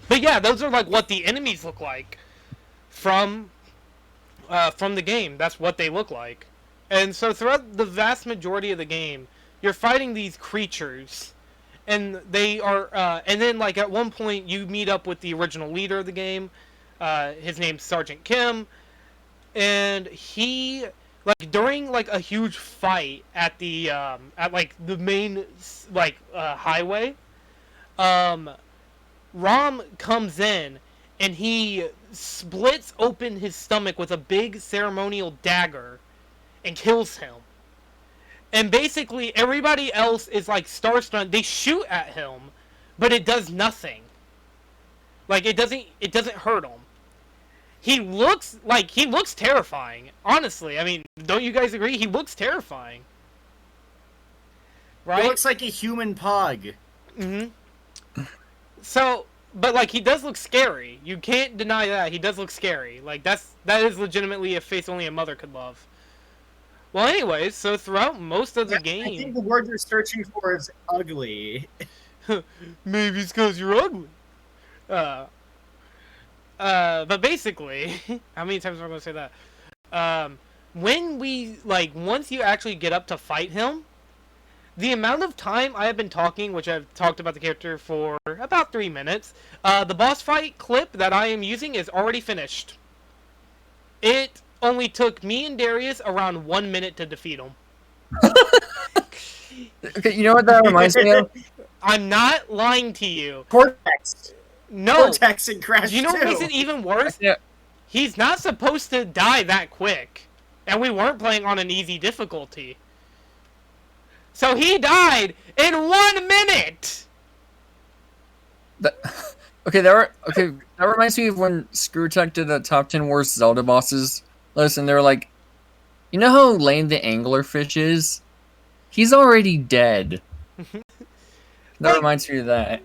But yeah, those are like what the enemies look like from the game. That's what they look like. And so throughout the vast majority of the game, you're fighting these creatures, and they are, and then like at one point you meet up with the original leader of the game. His name's Sergeant Kim, and he, like, during like a huge fight at the at like the main like highway, Rom comes in and he splits open his stomach with a big ceremonial dagger and kills him. And basically everybody else is like star-stunned. They shoot at him, but it does nothing. Like it doesn't hurt him. He looks terrifying. Honestly, I mean, don't you guys agree? He looks terrifying. Right? He looks like a human pug. Mm-hmm. So, but like he does look scary. You can't deny that. He does look scary. Like that is legitimately a face only a mother could love. Well, anyways, so throughout most of the game... I think the word you're searching for is ugly. Maybe it's because you're ugly. But basically... how many times am I going to say that? When we, like, once you actually get up to fight him, the amount of time I have been talking, which I've talked about the character for about 3 minutes, the boss fight clip that I am using is already finished. It only took me and Darius around 1 minute to defeat him. Okay, you know what that reminds me of? I'm not lying to you. Cortex. No. Cortex and Crash. Do you know what 2. makes it even worse? Yeah. He's not supposed to die that quick. And we weren't playing on an easy difficulty. So he died in 1 minute! That reminds me of when ScrewTech did a top 10 worst Zelda bosses list, and they were like, you know how lame the anglerfish is? He's already dead. That reminds me of that.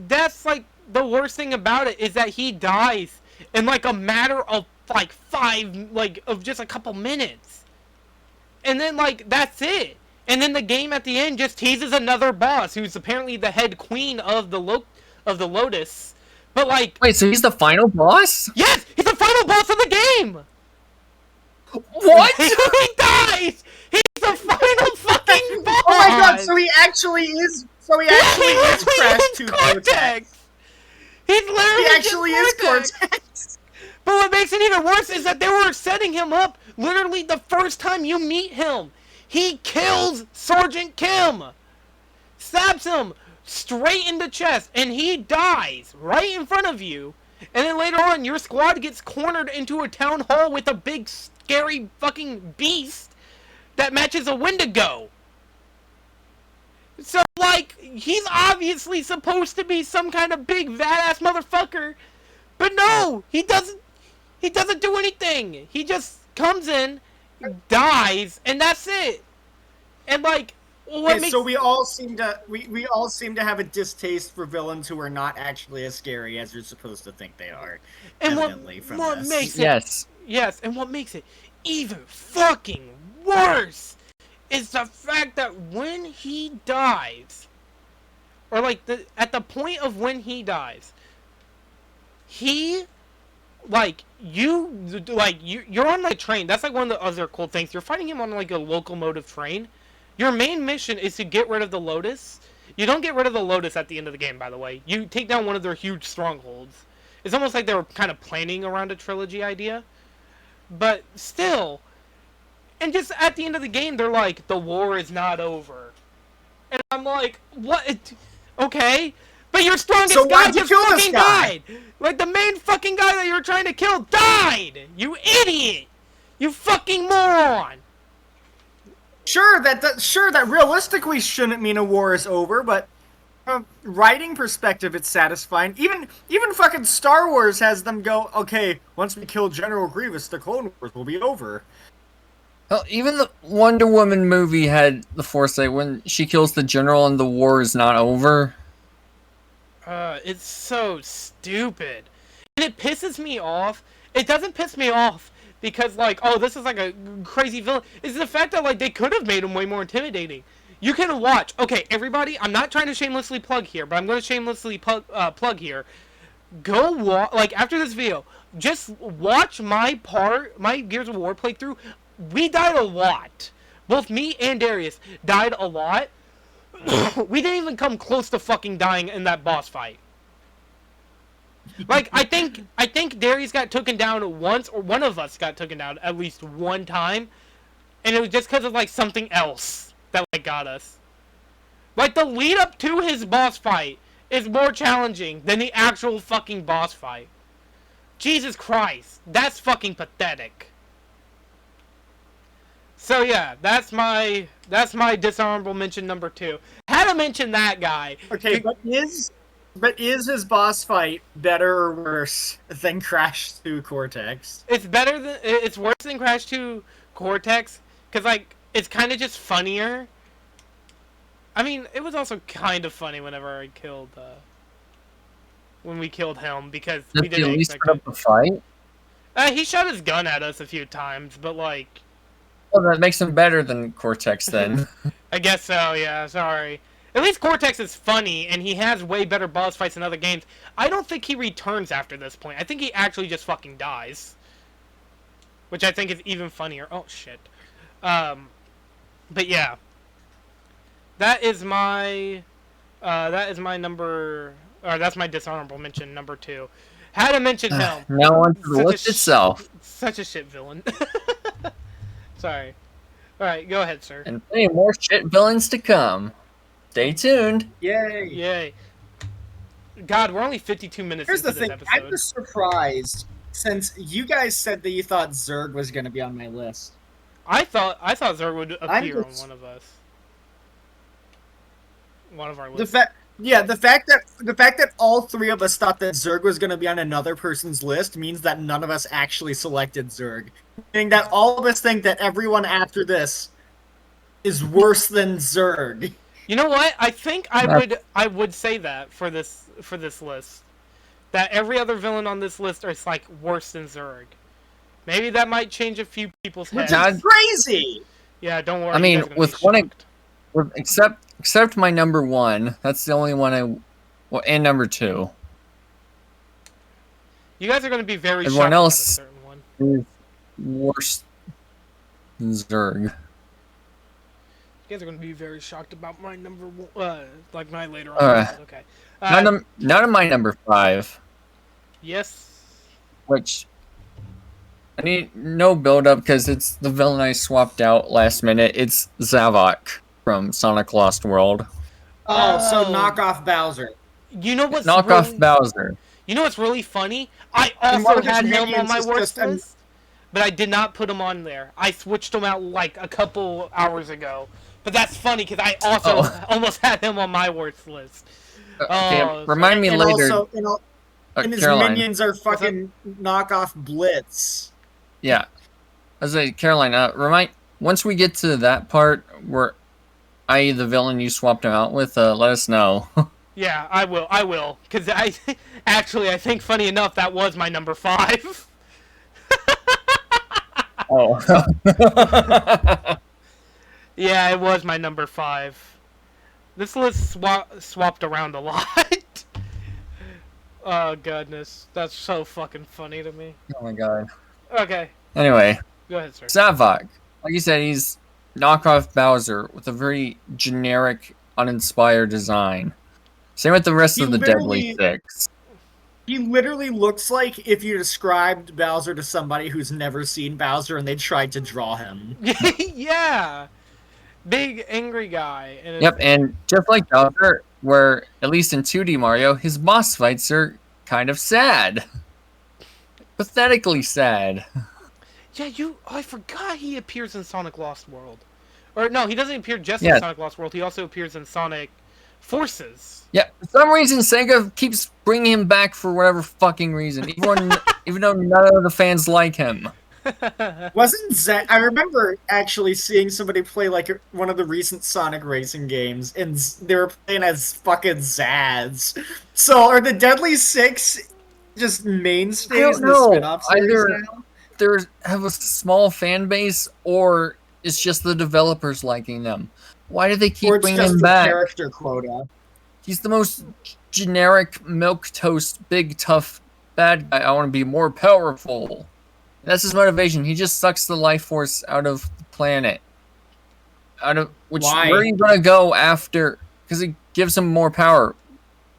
That's like the worst thing about it is that he dies in like a matter of like of just a couple minutes. And then like that's it. And then the game at the end just teases another boss who's apparently the head queen of the Lotus. But like, wait, so he's the final boss? yes, he's the final boss of the game. What? He dies. He's the final fucking boss. Oh my god! So he actually is. So he actually is Crash 2 Cortex. He's literally He actually is Cortex. But what makes it even worse is that they were setting him up literally the first time you meet him. He kills Sergeant Kim, stabs him straight in the chest, and he dies right in front of you. And then later on, your squad gets cornered into a town hall with a big, scary fucking beast that matches a Wendigo. So, like, he's obviously supposed to be some kind of big, badass motherfucker. But no, he doesn't do anything. He just comes in, dies, and that's it. And, like, what makes... So we all seem to have a distaste for villains who are not actually as scary as you're supposed to think they are. And what makes it... Yes, and what makes it even fucking worse is the fact that when he dies, or like at the point of when he dies, you're on the train. That's like one of the other cool things. You're fighting him on like a locomotive train. Your main mission is to get rid of the Lotus. You don't get rid of the Lotus at the end of the game, by the way. You take down one of their huge strongholds. It's almost like they were kind of planning around a trilogy idea. But still, and just at the end of the game, they're like, the war is not over. And I'm like, what? Okay. But your strongest So guy why'd you just kill this fucking guy? died! Like, the main fucking guy that you were trying to kill died! You idiot! You fucking moron! Sure, that realistically shouldn't mean a war is over, but from a writing perspective, it's satisfying. Even fucking Star Wars has them go, okay, once we kill General Grievous, the Clone Wars will be over. Well, even the Wonder Woman movie had the foresight when she kills the general and the war is not over. It's so stupid. And it pisses me off. It doesn't piss me off because, like, oh, this is like a crazy villain. It's the fact that, like, they could have made him way more intimidating. You can watch. Okay, everybody, I'm not trying to shamelessly plug here, but I'm going to shamelessly plug here. Go like, after this video, just watch my Gears of War playthrough. We died a lot. Both me and Darius died a lot. We didn't even come close to fucking dying in that boss fight. Like, I think Darius got taken down once, or one of us got taken down at least one time, and it was just because of, like, something else that, like, got us. Like, the lead up to his boss fight is more challenging than the actual fucking boss fight. Jesus Christ, that's fucking pathetic. So yeah, that's my dishonorable mention number 2. Had to mention that guy. Okay, but is his boss fight better or worse than Crash 2 Cortex? It's worse than Crash 2 Cortex, because, like, it's kind of just funnier. I mean, it was also kind of funny whenever I killed when we killed him, because we didn't expect put up a fight. He shot his gun at us a few times, but, like, Well, that makes him better than Cortex then. I guess so, yeah, sorry. At least Cortex is funny, and he has way better boss fights in other games. I don't think he returns after this point. I think he actually just fucking dies. Which I think is even funnier. Oh, shit. But yeah. That is my number... Or that's my dishonorable mention, number 2. Had to mention him. Now on to the list itself. Such a shit villain. Sorry. Alright, go ahead, sir. And plenty more shit villains to come. Stay tuned. Yay! Yay. God, we're only 52 minutes Here's into the this thing, episode. I was surprised, since you guys said that you thought Zurg was going to be on my list. I thought Zerg would appear on just- one of us. One of our The lists. fact that all 3 of us thought that Zurg was going to be on another person's list means that none of us actually selected Zurg. Meaning that all of us think that everyone after this is worse than Zurg. You know what? I think I would say that for this list. That every other villain on this list is, like, worse than Zerg. Maybe that might change a few people's Which heads. is crazy! Yeah, don't worry. I mean, you guys are gonna with be one shocked. except my number 1. That's the only one and number 2. You guys are going to be very Everyone shocked else- about a certain one. Is worse than Zerg. You guys are going to be very shocked about my number 1, like my later on. list. Okay. Not in my number 5, Yes. which I need no build up because it's the villain I swapped out last minute. It's Zavok from Sonic Lost World. Oh, so Oh. knockoff Bowser. You know what's Knockoff really, Bowser. You know what's really funny? I And one also of his had him on minions my is worst just an- list, but I did not put him on there. I switched him out like a couple hours ago. But that's funny because I also almost had him on my worst list. Okay, Oh, remind me and later. Also, and his Caroline. minions are fucking knockoff Blitz. Yeah. I was like, Caroline, once we get to that part where I.e. the villain you swapped him out with, let us know. Yeah, I will. Because I think, funny enough, that was my number 5. Oh. Yeah, it was my number 5. This list swapped around a lot. Oh, goodness. That's so fucking funny to me. Oh my god. Okay, Anyway, go ahead, sir. Zavok. Like you said, he's knockoff Bowser with a very generic, uninspired design. Same with the rest He of the Deadly literally- Six. He literally looks like if you described Bowser to somebody who's never seen Bowser and they tried to draw him. Yeah, big angry guy. And Yep, and just like Bowser, where at least in 2D Mario, his boss fights are kind of sad. Pathetically sad. yeah, I forgot he appears in Sonic Lost World. Or no, he doesn't appear just Yeah. in Sonic Lost World. He also appears in Sonic Forces. Yeah, for some reason Sega keeps bringing him back for whatever fucking reason, even though none of the fans like him. Wasn't Zed? I remember actually seeing somebody play like one of the recent Sonic racing games, and they were playing as fucking Zaz. So are the Deadly Six just mainstays in the spin-off series Either now? they have a small fan base, or it's just the developers liking them. Why do they keep Or it's bringing just him the back? character quota? He's the most generic milquetoast, big tough bad guy. I want to be more powerful. That's his motivation. He just sucks the life force out of the planet. Why? Where are you gonna go after? Because it gives him more power.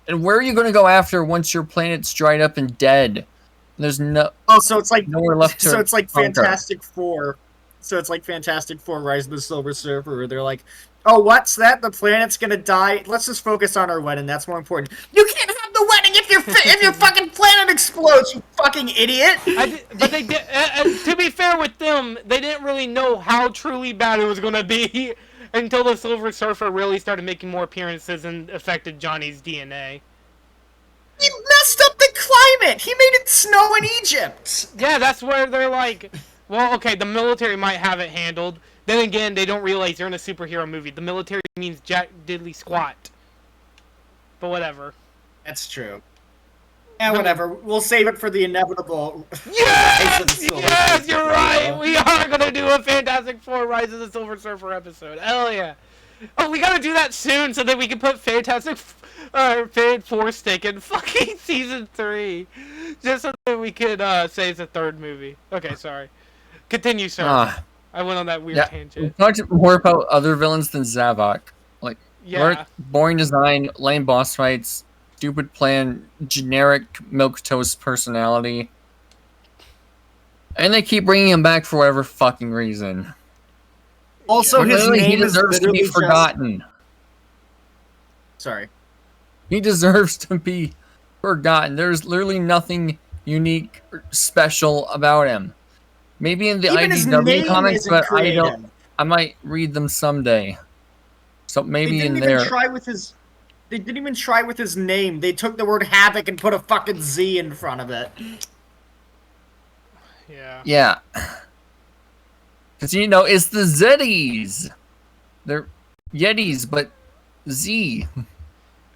And where are you gonna go after once your planet's dried up and dead? There's no. Oh, so it's like nowhere left to So it's like conquer. Fantastic Four. So it's like Fantastic Four: Rise of the Silver Surfer. Where they're like, "Oh, what's that? The planet's gonna die. Let's just focus on our wedding. That's more important." You can't have the wedding if your fucking planet explodes. You fucking idiot. But they did. To be fair with them, they didn't really know how truly bad it was gonna be until the Silver Surfer really started making more appearances and affected Johnny's DNA. He messed up the climate. He made it snow in Egypt. Yeah, that's where they're like, well, okay, the military might have it handled. Then again, they don't realize they're in a superhero movie. The military means jack diddly squat. But whatever. That's true. Yeah, whatever. We'll save it for the inevitable. Yes! Rise of the Silver Yes, Surfer. you're right! We are gonna do a Fantastic Four Rise of the Silver Surfer episode. Hell yeah. Oh, we gotta do that soon so that we can put Fan Four Stick in fucking season 3. Just so that we could say it's a third movie. Okay, sorry. Continue, sir. I went on that weird We tangent. talked more about other villains than Zavok. Like, Yeah. boring design, lame boss fights, stupid plan, generic milquetoast personality. And they keep bringing him back for whatever fucking reason. Also, his Literally, he name is deserves to literally be just... forgotten. Sorry. He deserves to be forgotten. There's literally nothing unique or special about him. Maybe in the Even his IDW name comics, isn't but creative. I might read them someday. So maybe They in didn't there. even try with his. They didn't even try with his name. They took the word havoc and put a fucking Z in front of it. Yeah. Yeah. Because, it's the Zeddies. They're Yetis, but Z.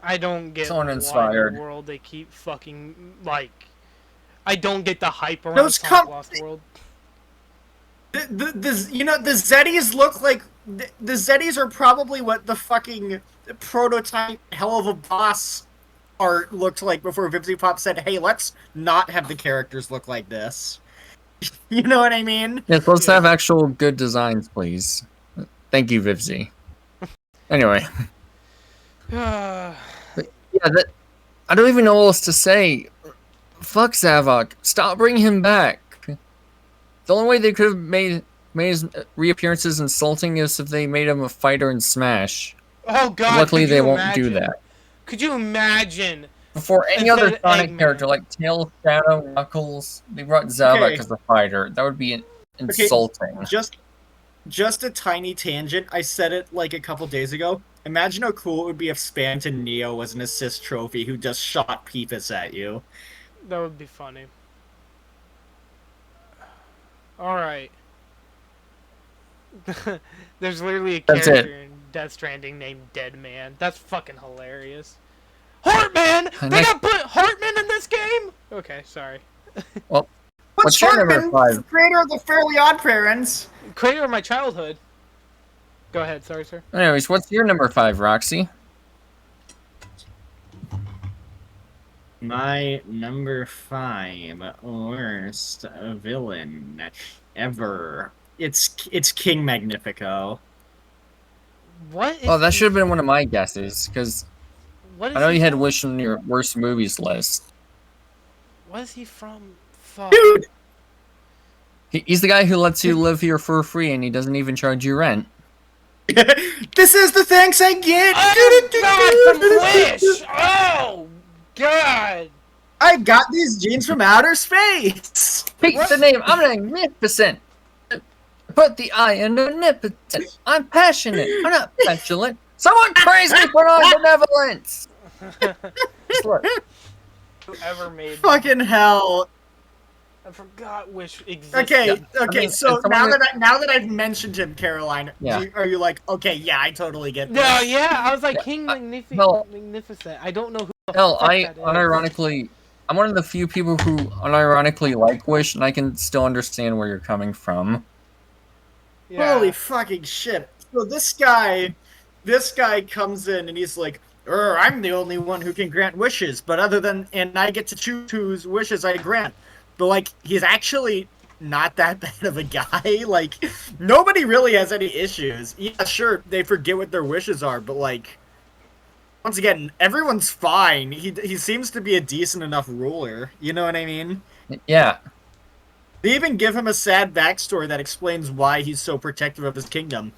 I don't get Someone why in inspired. the world they keep fucking, like... I don't get the hype around Those Sonic Lost World. The Zeddies look like the Zeddies are probably what the fucking prototype Hell of a Boss art looked like before Vipsy Pop said, "Hey, let's not have the characters look like this." You know what I mean? Yes, let's have actual good designs, please. Thank you, Vivzy. Anyway. Uh, Yeah, I don't even know what else to say. Fuck Zavok. Stop bringing him back. The only way they could have made his reappearances insulting is if they made him a fighter in Smash. oh god, Luckily, could they you won't do imagine? that. Could you imagine? Before any Instead other of Sonic Eggman. character, like Tails, Shadow, Knuckles, they brought Zavok Okay. as a fighter. That would be insulting. Just a tiny tangent. I said it like a couple days ago. Imagine how cool it would be if Spanton Neo was an assist trophy who just shot Peepus at you. That would be funny. Alright. There's literally a That's character in Death Stranding named Dead Man. That's fucking hilarious. Heartman! They got put Heartman in this game? Okay, sorry. Well, what's your number Hartman, 5? creator of the Fairly Odd Parents? Creator of my childhood. Go ahead, sorry, sir. Anyways, what's your number 5, Roxy? My number 5 worst villain ever. It's King Magnifico. What is Oh, that should have been one of my guesses, because what is I know he you had doing? Wish on your worst movies list. Was he from? Fuck. Dude! He's the guy who lets you live here for free, and he doesn't even charge you rent. This is the thanks I get! Oh, God, from Wish! Oh, God! I got these jeans from outer space! Pick the name. I'm magnificent. Put the I in omnipotent. I'm passionate. I'm not petulant. Someone praise me for my benevolence. Look. Whoever made Fucking hell. I forgot Wish existed. Okay, Yeah. okay, I mean, so and someone now that I've mentioned him, Caroline, Yeah. are you like, okay, yeah, I totally get this? No, yeah, I was like King hell. Magnificent. I don't know who the Hell, fuck I that is. unironically, I'm one of the few people who unironically like Wish, and I can still understand where you're coming from. Yeah. Holy fucking shit. So this guy comes in and he's like, I'm the only one who can grant wishes, but and I get to choose whose wishes I grant. But, like, he's actually not that bad of a guy. Like, nobody really has any issues. Yeah, sure, they forget what their wishes are, but, like, once again, everyone's fine. He seems to be a decent enough ruler. You know what I mean? Yeah. They even give him a sad backstory that explains why he's so protective of his kingdom.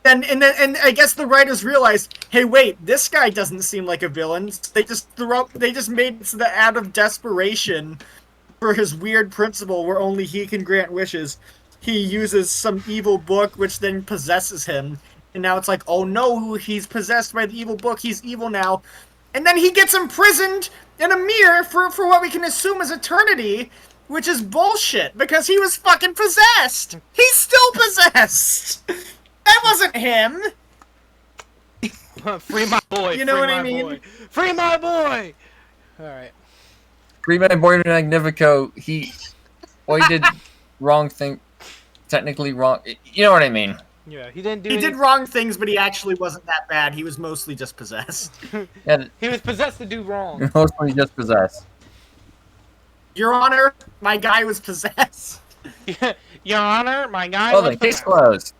And I guess the writers realized, hey, wait, this guy doesn't seem like a villain. They just made it so that out of desperation for his weird principle where only he can grant wishes, he uses some evil book which then possesses him. And now it's like, oh no, he's possessed by the evil book, he's evil now. And then he gets imprisoned in a mirror for what we can assume is eternity, which is bullshit, because he was fucking possessed! He's still possessed! That wasn't him! Free my boy. You know free what I my mean? Boy. Free my boy! Alright. Free my boy Magnifico, he did wrong thing, technically wrong. You know what I mean? Yeah, he didn't do He did wrong things, but he actually wasn't that bad. He was mostly just possessed. Yeah, He was possessed to do wrong. you're mostly just possessed. Your Honor, my guy was possessed. Your Honor, my guy Oh, was the case possessed.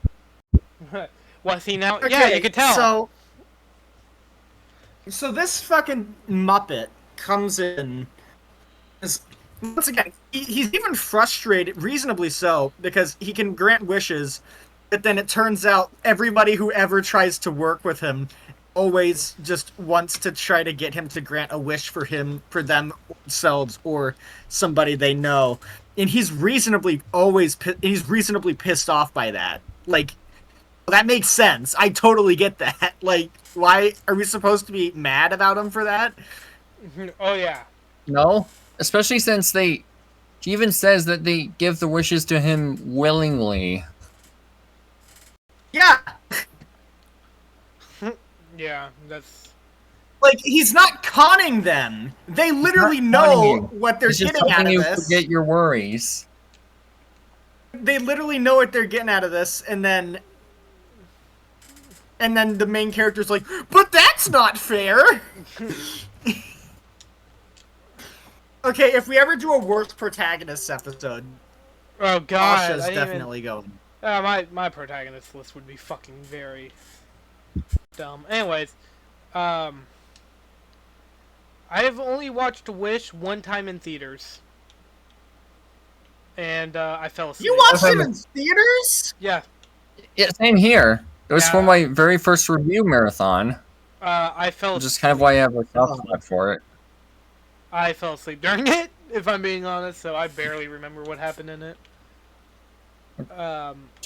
closed. Was he now? Okay, Yeah, you could tell. So this fucking Muppet comes in. Once again, he's even frustrated, reasonably so, because he can grant wishes, but then it turns out everybody who ever tries to work with him always just wants to try to get him to grant a wish for themselves or somebody they know. And he's reasonably pissed off by that. Like, that makes sense. I totally get that. Like, why are we supposed to be mad about him for that? Oh, yeah. No, especially since he even says that they give the wishes to him willingly. Yeah. Yeah, that's... Like, he's not conning them. They literally know what they're It's just getting out helping of you this. forget your worries. They literally know what they're getting out of this, and then the main character's like, but that's not fair! Okay, if we ever do a worst protagonists episode, Oh, God. Asha's I didn't definitely going. my protagonist list would be fucking very dumb. Anyways, I have only watched Wish one time in theaters. And, I fell asleep. You watched it in theaters? Yeah. Yeah, same here. It was for Yeah. my very first review marathon, I fell which asleep. is kind of why I have a soft spot for it. I fell asleep during it, if I'm being honest, so I barely remember what happened in it.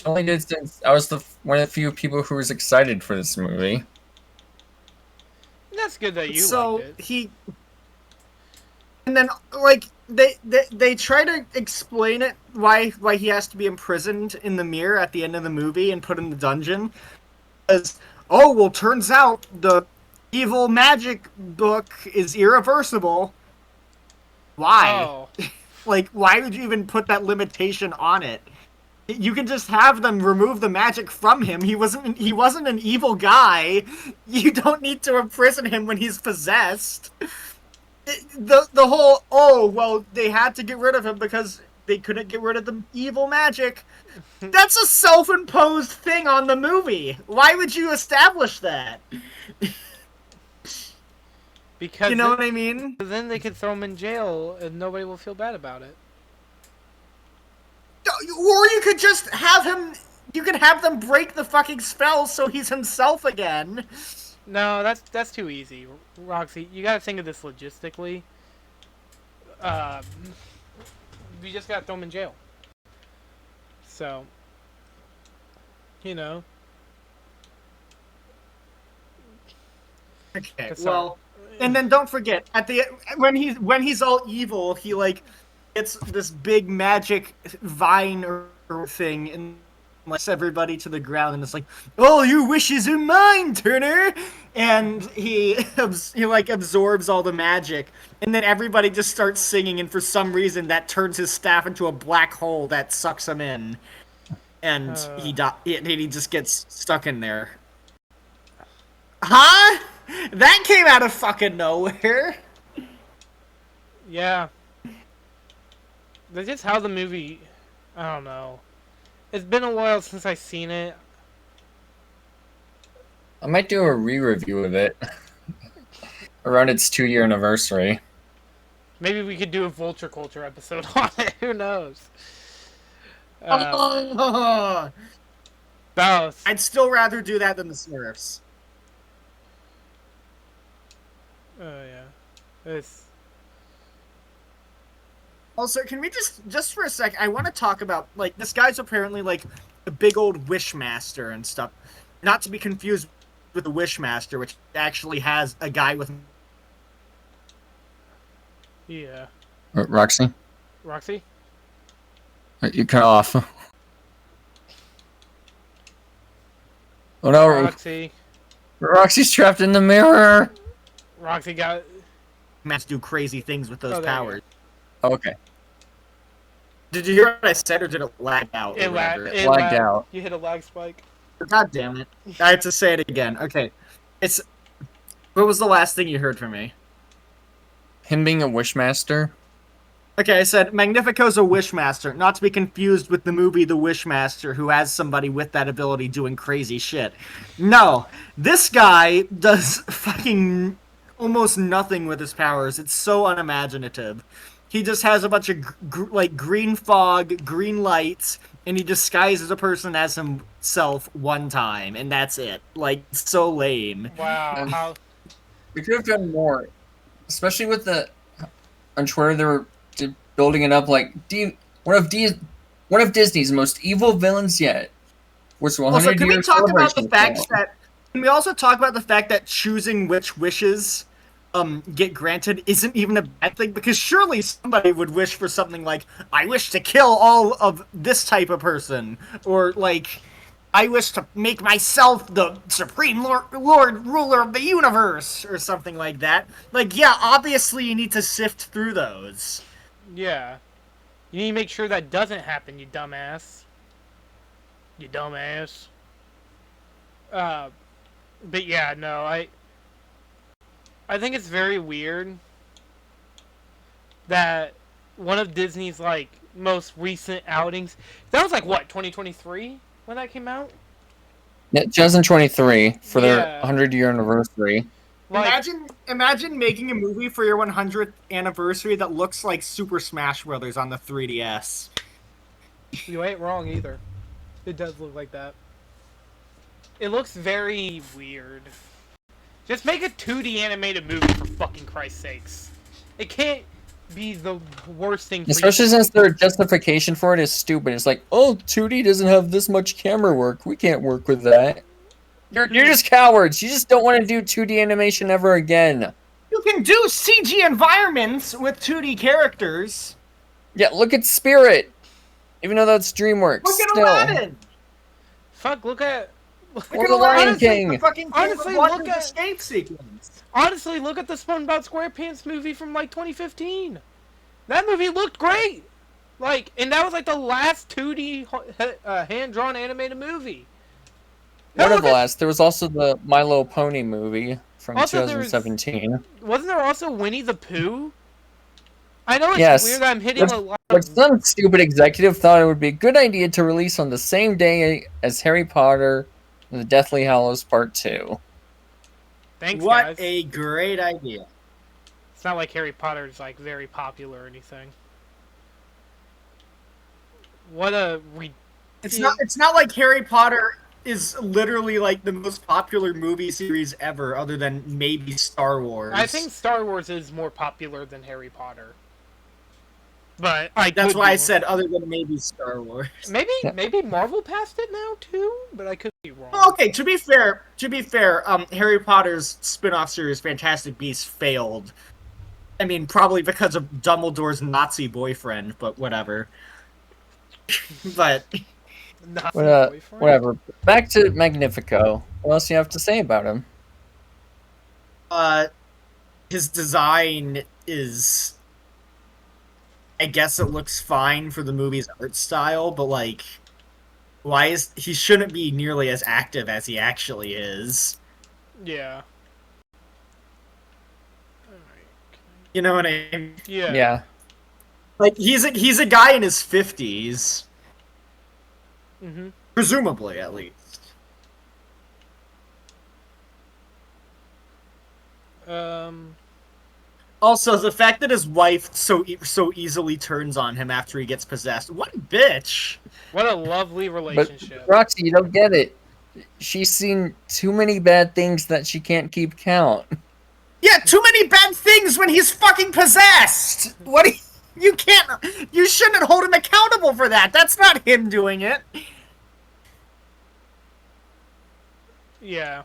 Only did since I was one of the few people who was excited for this movie. That's good that you So liked it. he, and then like they try to explain it why he has to be imprisoned in the mirror at the end of the movie and put in the dungeon, as turns out the evil magic book is irreversible. Why? Oh. Like, why would you even put that limitation on it? You can just have them remove the magic from him. He wasn't an evil guy. You don't need to imprison him when he's possessed. The whole, they had to get rid of him because they couldn't get rid of the evil magic. That's a self-imposed thing on the movie. Why would you establish that? Because You know what I mean? then they could throw him in jail and nobody will feel bad about it. Or you could just have him. You could have them break the fucking spell so he's himself again. No, that's too easy, Roxy. You gotta think of this logistically. You just gotta throw him in jail. So, you know. Okay. Well, and then don't forget when he's all evil, he like gets this big magic vine or thing and lets everybody to the ground, and it's like, "All your wishes are mine, Turner." And he like absorbs all the magic, and then everybody just starts singing, and for some reason that turns his staff into a black hole that sucks him in, and he just gets stuck in there. Huh? That came out of fucking nowhere. Yeah. That's just how the movie... I don't know. It's been a while since I've seen it. I might do a re-review of it around its 2-year anniversary. Maybe we could do a Vulture Culture episode on it. Who knows? Both. I'd still rather do that than the Smurfs. Oh, yeah. It's... Also, can we just for a sec, I want to talk about, like, this guy's apparently, like, a big old Wishmaster and stuff. Not to be confused with the Wishmaster, which actually has a guy with... Yeah. Roxy? Roxy? You cut off. Oh no, Roxy. Roxy's trapped in the mirror! Roxy got... Mats do crazy things with those powers. Okay. Did you hear what I said, or did it lag out? It lagged out. You hit a lag spike. God damn it. I have to say it again. Okay. What was the last thing you heard from me? Him being a Wishmaster? Okay, I said, Magnifico's a Wishmaster, not to be confused with the movie The Wishmaster, who has somebody with that ability doing crazy shit. No, this guy does fucking almost nothing with his powers. It's so unimaginative. He just has a bunch of like green fog, green lights, and he disguises a person as himself one time, and that's it. Like, so lame. Wow. How... We could have done more, especially with the on Twitter. They were building it up like one of Disney's most evil villains yet. Which 100 Also, can we years talk about the celebration fact film. that? Can we also talk about the fact that choosing which wishes get granted isn't even a bad thing? Because surely somebody would wish for something like, I wish to kill all of this type of person, or like, I wish to make myself the supreme lord ruler of the universe, or something like that. Like, yeah, obviously you need to sift through those. Yeah. You need to make sure that doesn't happen, you dumbass. You dumbass. But yeah, no, I think it's very weird that one of Disney's, like, most recent outings... That was, like, what, 2023 when that came out? Yeah, 2023 for their Yeah. 100-year anniversary. Like, Imagine making a movie for your 100th anniversary that looks like Super Smash Bros. On the 3DS. you ain't wrong either. It does look like that. It looks very weird. Just make a 2D animated movie, for fucking Christ's sakes. It can't be the worst thing for Especially since their justification for it is stupid. It's like, oh, 2D doesn't have this much camera work. We can't work with that. You're just cowards. You just don't want to do 2D animation ever again. You can do CG environments with 2D characters. Yeah, look at Spirit. Even though that's DreamWorks. Look at still. Aladdin. Fuck, look at... Or the Lion King. The fucking Honestly, look look at at- escape sequence. Honestly, look at the SpongeBob SquarePants movie from, like, 2015. That movie looked great! Like, and that was, like, the last 2D hand-drawn animated movie. One Now of the look at- last. There was also the My Little Pony movie from Also, there was- 2017. Wasn't there also Winnie the Pooh? I know it's Yes. weird that I'm hitting a lot But of... some stupid executive thought it would be a good idea to release on the same day as Harry Potter and the Deathly Hallows Part 2. Thanks, What guys. a great idea. It's not like Harry Potter is like very popular or anything. What a It's not like Harry Potter is literally like the most popular movie series ever, other than maybe Star Wars. I think Star Wars is more popular than Harry Potter. But that's why I said other than maybe Star Wars. Maybe Marvel passed it now too, but I could be wrong. Well, okay, to be fair, Harry Potter's spin-off series Fantastic Beasts failed. I mean, probably because of Dumbledore's Nazi boyfriend, but whatever. But whatever. Back to Magnifico. What else do you have to say about him? His design is, I guess it looks fine for the movie's art style, but like, he shouldn't be nearly as active as he actually is. Yeah. You know what I mean? Yeah. Yeah. Like, he's a guy in his 50s. Mm-hmm. Presumably, at least. Also, the fact that his wife so easily turns on him after he gets possessed. What a bitch! What a lovely relationship. But, Roxy, you don't get it. She's seen too many bad things that she can't keep count. Yeah, too many bad things when he's fucking possessed! You shouldn't hold him accountable for that! That's not him doing it! Yeah.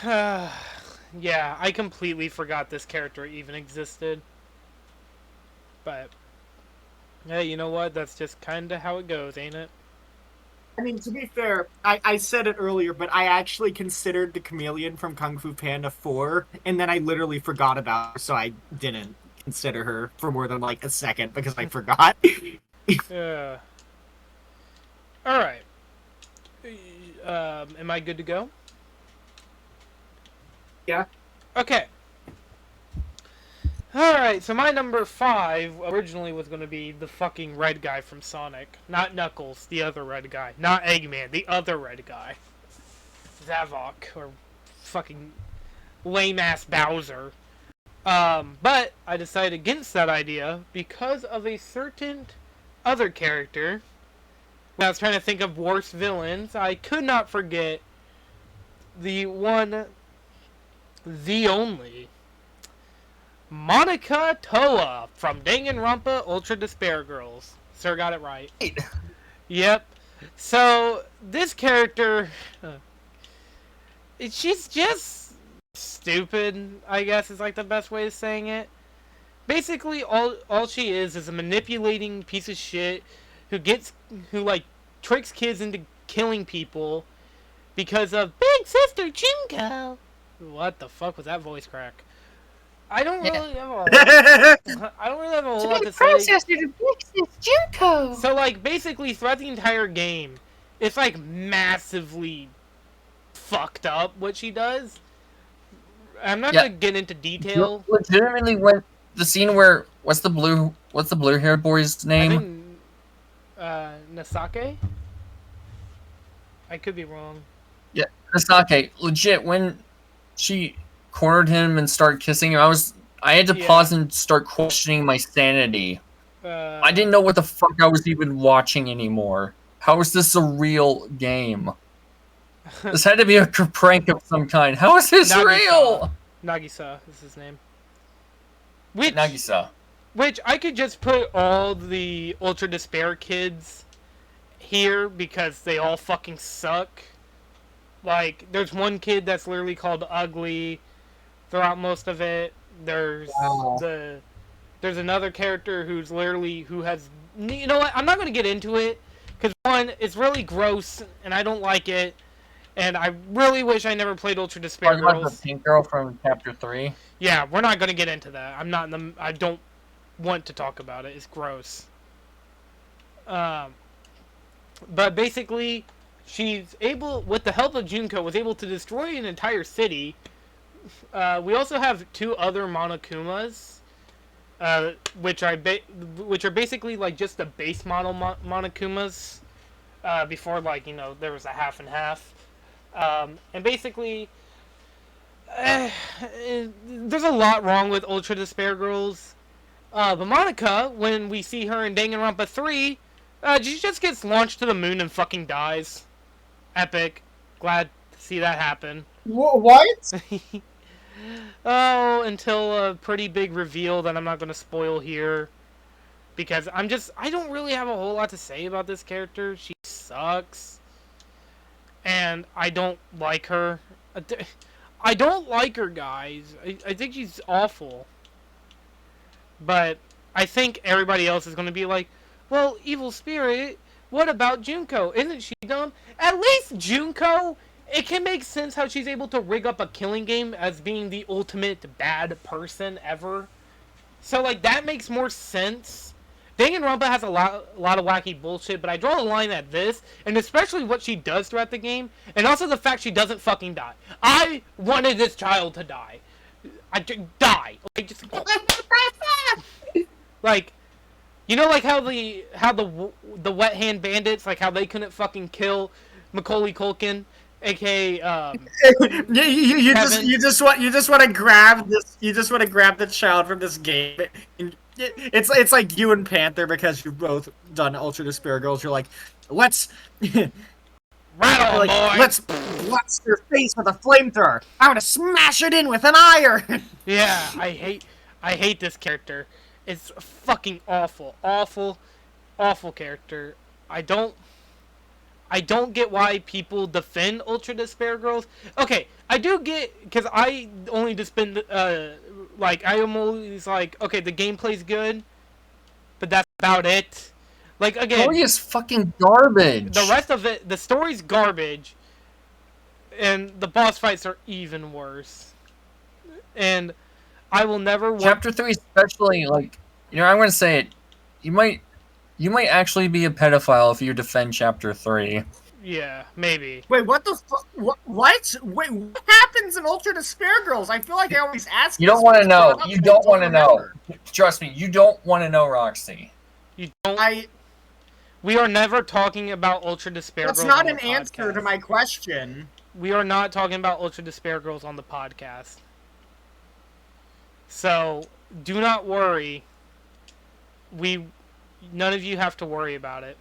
Yeah, I completely forgot this character even existed. But, hey, you know what? That's just kinda how it goes, ain't it? I mean, to be fair, I said it earlier, but I actually considered the chameleon from Kung Fu Panda 4, and then I literally forgot about her, so I didn't consider her for more than, like, a second, because I forgot. Yeah. Alright. Am I good to go? Yeah. Okay. Alright, so my number 5 originally was going to be the fucking red guy from Sonic. Not Knuckles, the other red guy. Not Eggman, the other red guy. Zavok, or fucking lame-ass Bowser. But I decided against that idea because of a certain other character. When I was trying to think of worse villains, I could not forget the one, the only, Monica Toa from Danganronpa Ultra Despair Girls. Sir got it right. Yep. So, this character, she's just stupid, I guess is like the best way of saying it. Basically, all she is a manipulating piece of shit who like tricks kids into killing people because of Big Sister Junko. What the fuck was that voice crack? I don't really have a whole lot to say. Junko. So like basically throughout the entire game, it's like massively fucked up what she does. I'm not gonna get into detail. Legitimately, when the scene where what's the blue haired boy's name? I think, Nasake? I could be wrong. Yeah, Nasake. Legit, when she cornered him and started kissing him, I had to pause and start questioning my sanity. I didn't know what the fuck I was even watching anymore. How is this a real game? This had to be a prank of some kind. How is this real? Nagisa is his name. Nagisa. Which I could just put all the Ultra Despair kids here because they all fucking suck. Like, there's one kid that's literally called Ugly throughout most of it. There's there's another character who has, you know what, I'm not going to get into it because one, it's really gross and I don't like it, and I really wish I never played Ultra Despair Girls. Like the pink girl from chapter 3? Yeah, we're not going to get into that. I don't want to talk about it. It's gross. But basically, she's able, with the help of Junko, was able to destroy an entire city. We also have 2 other Monokumas, which are basically like just the base model Monokumas. Before, like, you know, there was a half and half. And basically, there's a lot wrong with Ultra Despair Girls. But Monica, when we see her in Danganronpa 3, she just gets launched to the moon and fucking dies. Epic. Glad to see that happen. What? Oh, until a pretty big reveal that I'm not going to spoil here. Because I don't really have a whole lot to say about this character. She sucks. And I don't like her. I don't like her, guys. I think she's awful. But I think everybody else is going to be like, well, Evil Spirit, what about Junko? Isn't she dumb? At least Junko, it can make sense how she's able to rig up a killing game as being the ultimate bad person ever. So, like, that makes more sense. Danganronpa has a lot of wacky bullshit, but I draw the line at this, and especially what she does throughout the game, and also the fact she doesn't fucking die. I wanted this child to die. Die. Okay, just like, you know, like how the Wet Hand Bandits, like how they couldn't fucking kill Macaulay Culkin, aka you just want to grab the child from this game. It's like you and Panther, because you've both done Ultra Despair Girls. You're like, let's rattle, boy. Let's blast your face with a flamethrower. I'm gonna smash it in with an iron. Yeah, I hate this character. It's fucking awful, awful character. I don't get why people defend Ultra Despair Girls. Okay, I do get, because I only defend, like, I am always like, okay, the gameplay's good, but that's about it. Like, again, The story is fucking garbage. the rest of it, the story's garbage, and the boss fights are even worse. And I will never want... Chapter 3 especially, like, you know, I'm gonna say it. You might actually be a pedophile if you defend Chapter 3. Yeah, maybe. Wait, what the fuck? What? Wait, what happens in Ultra Despair Girls? I feel like I always ask. You don't want to know. You don't want to know. Trust me, you don't want to know, Roxy. You don't... We are never talking about Ultra Despair Girls. That's not on an the answer podcast. to my question. We are not talking about Ultra Despair Girls on the podcast. So, do not worry. None of you have to worry about it.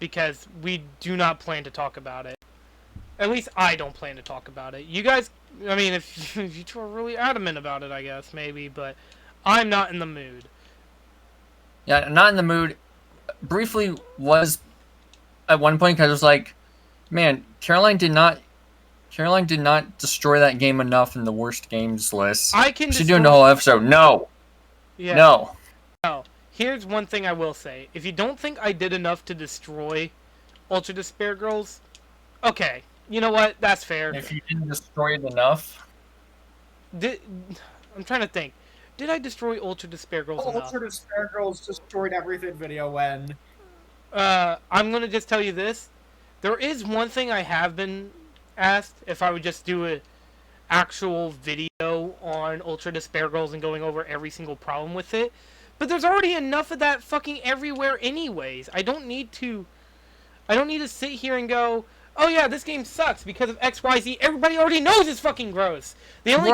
Because we do not plan to talk about it. At least I don't plan to talk about it. You guys, I mean, if you two are really adamant about it, I guess, maybe, but I'm not in the mood. Yeah, not in the mood. Briefly was at one point because I was like, man, Caroline did not destroy that game enough in the worst games list. She's doing the whole episode. No. Yeah. No. No. Here's one thing I will say. If you don't think I did enough to destroy Ultra Despair Girls, okay. You know what? That's fair. If you didn't destroy it enough. I'm trying to think. Did I destroy Ultra Despair Girls enough? Ultra Despair Girls destroyed everything video when... I'm going to just tell you this. There is one thing I have been asked if I would just do an actual video on Ultra Despair Girls and going over every single problem with it. But there's already enough of that fucking everywhere anyways. I don't need to sit here and go, oh yeah, this game sucks because of XYZ. Everybody already knows it's fucking gross. The only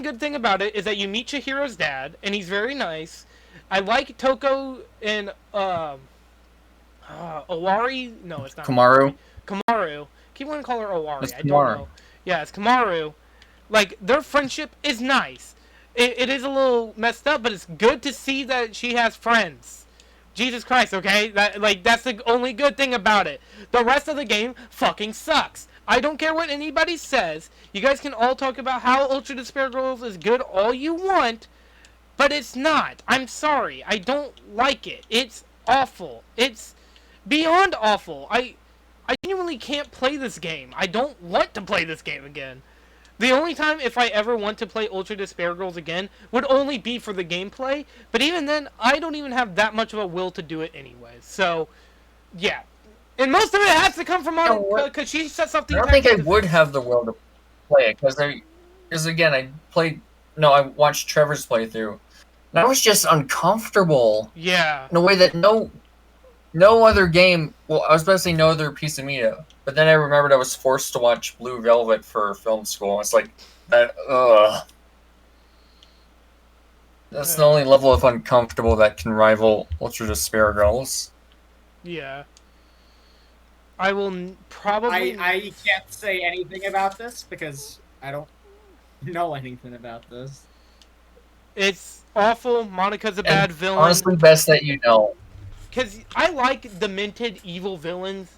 good thing about it is that you meet Chihiro's dad, and he's very nice. I like Toko and Owari. No, it's not Kamaru. Kamaru. Keep wanting to call her Owari. It's I don't Kamaru. know. Yeah, it's Kamaru. Like, their friendship is nice. It is a little messed up, but it's good to see that she has friends. Jesus Christ, okay? That's the only good thing about it. The rest of the game fucking sucks. I don't care what anybody says. You guys can all talk about how Ultra Despair Girls is good all you want, but it's not. I'm sorry. I don't like it. It's awful. It's beyond awful. I genuinely can't play this game. I don't want to play this game again. The only time if I ever want to play Ultra Despair Girls again would only be for the gameplay, but even then, I don't even have that much of a will to do it anyway. So, yeah. And most of it has to come from Monica, because she sets up the I don't think I would have the will to play it, because again, I watched Trevor's playthrough, and I was just uncomfortable. Yeah. In a way that no other game, well, I was about to say no other piece of media, But then I remembered I was forced to watch Blue Velvet for film school. It's like, ugh. That's the only level of uncomfortable that can rival Ultra Despair Girls. Yeah. I will probably... I can't say anything about this because I don't know anything about this. It's awful. Monica's a bad villain. Honestly, best that you know. Because I like demented evil villains,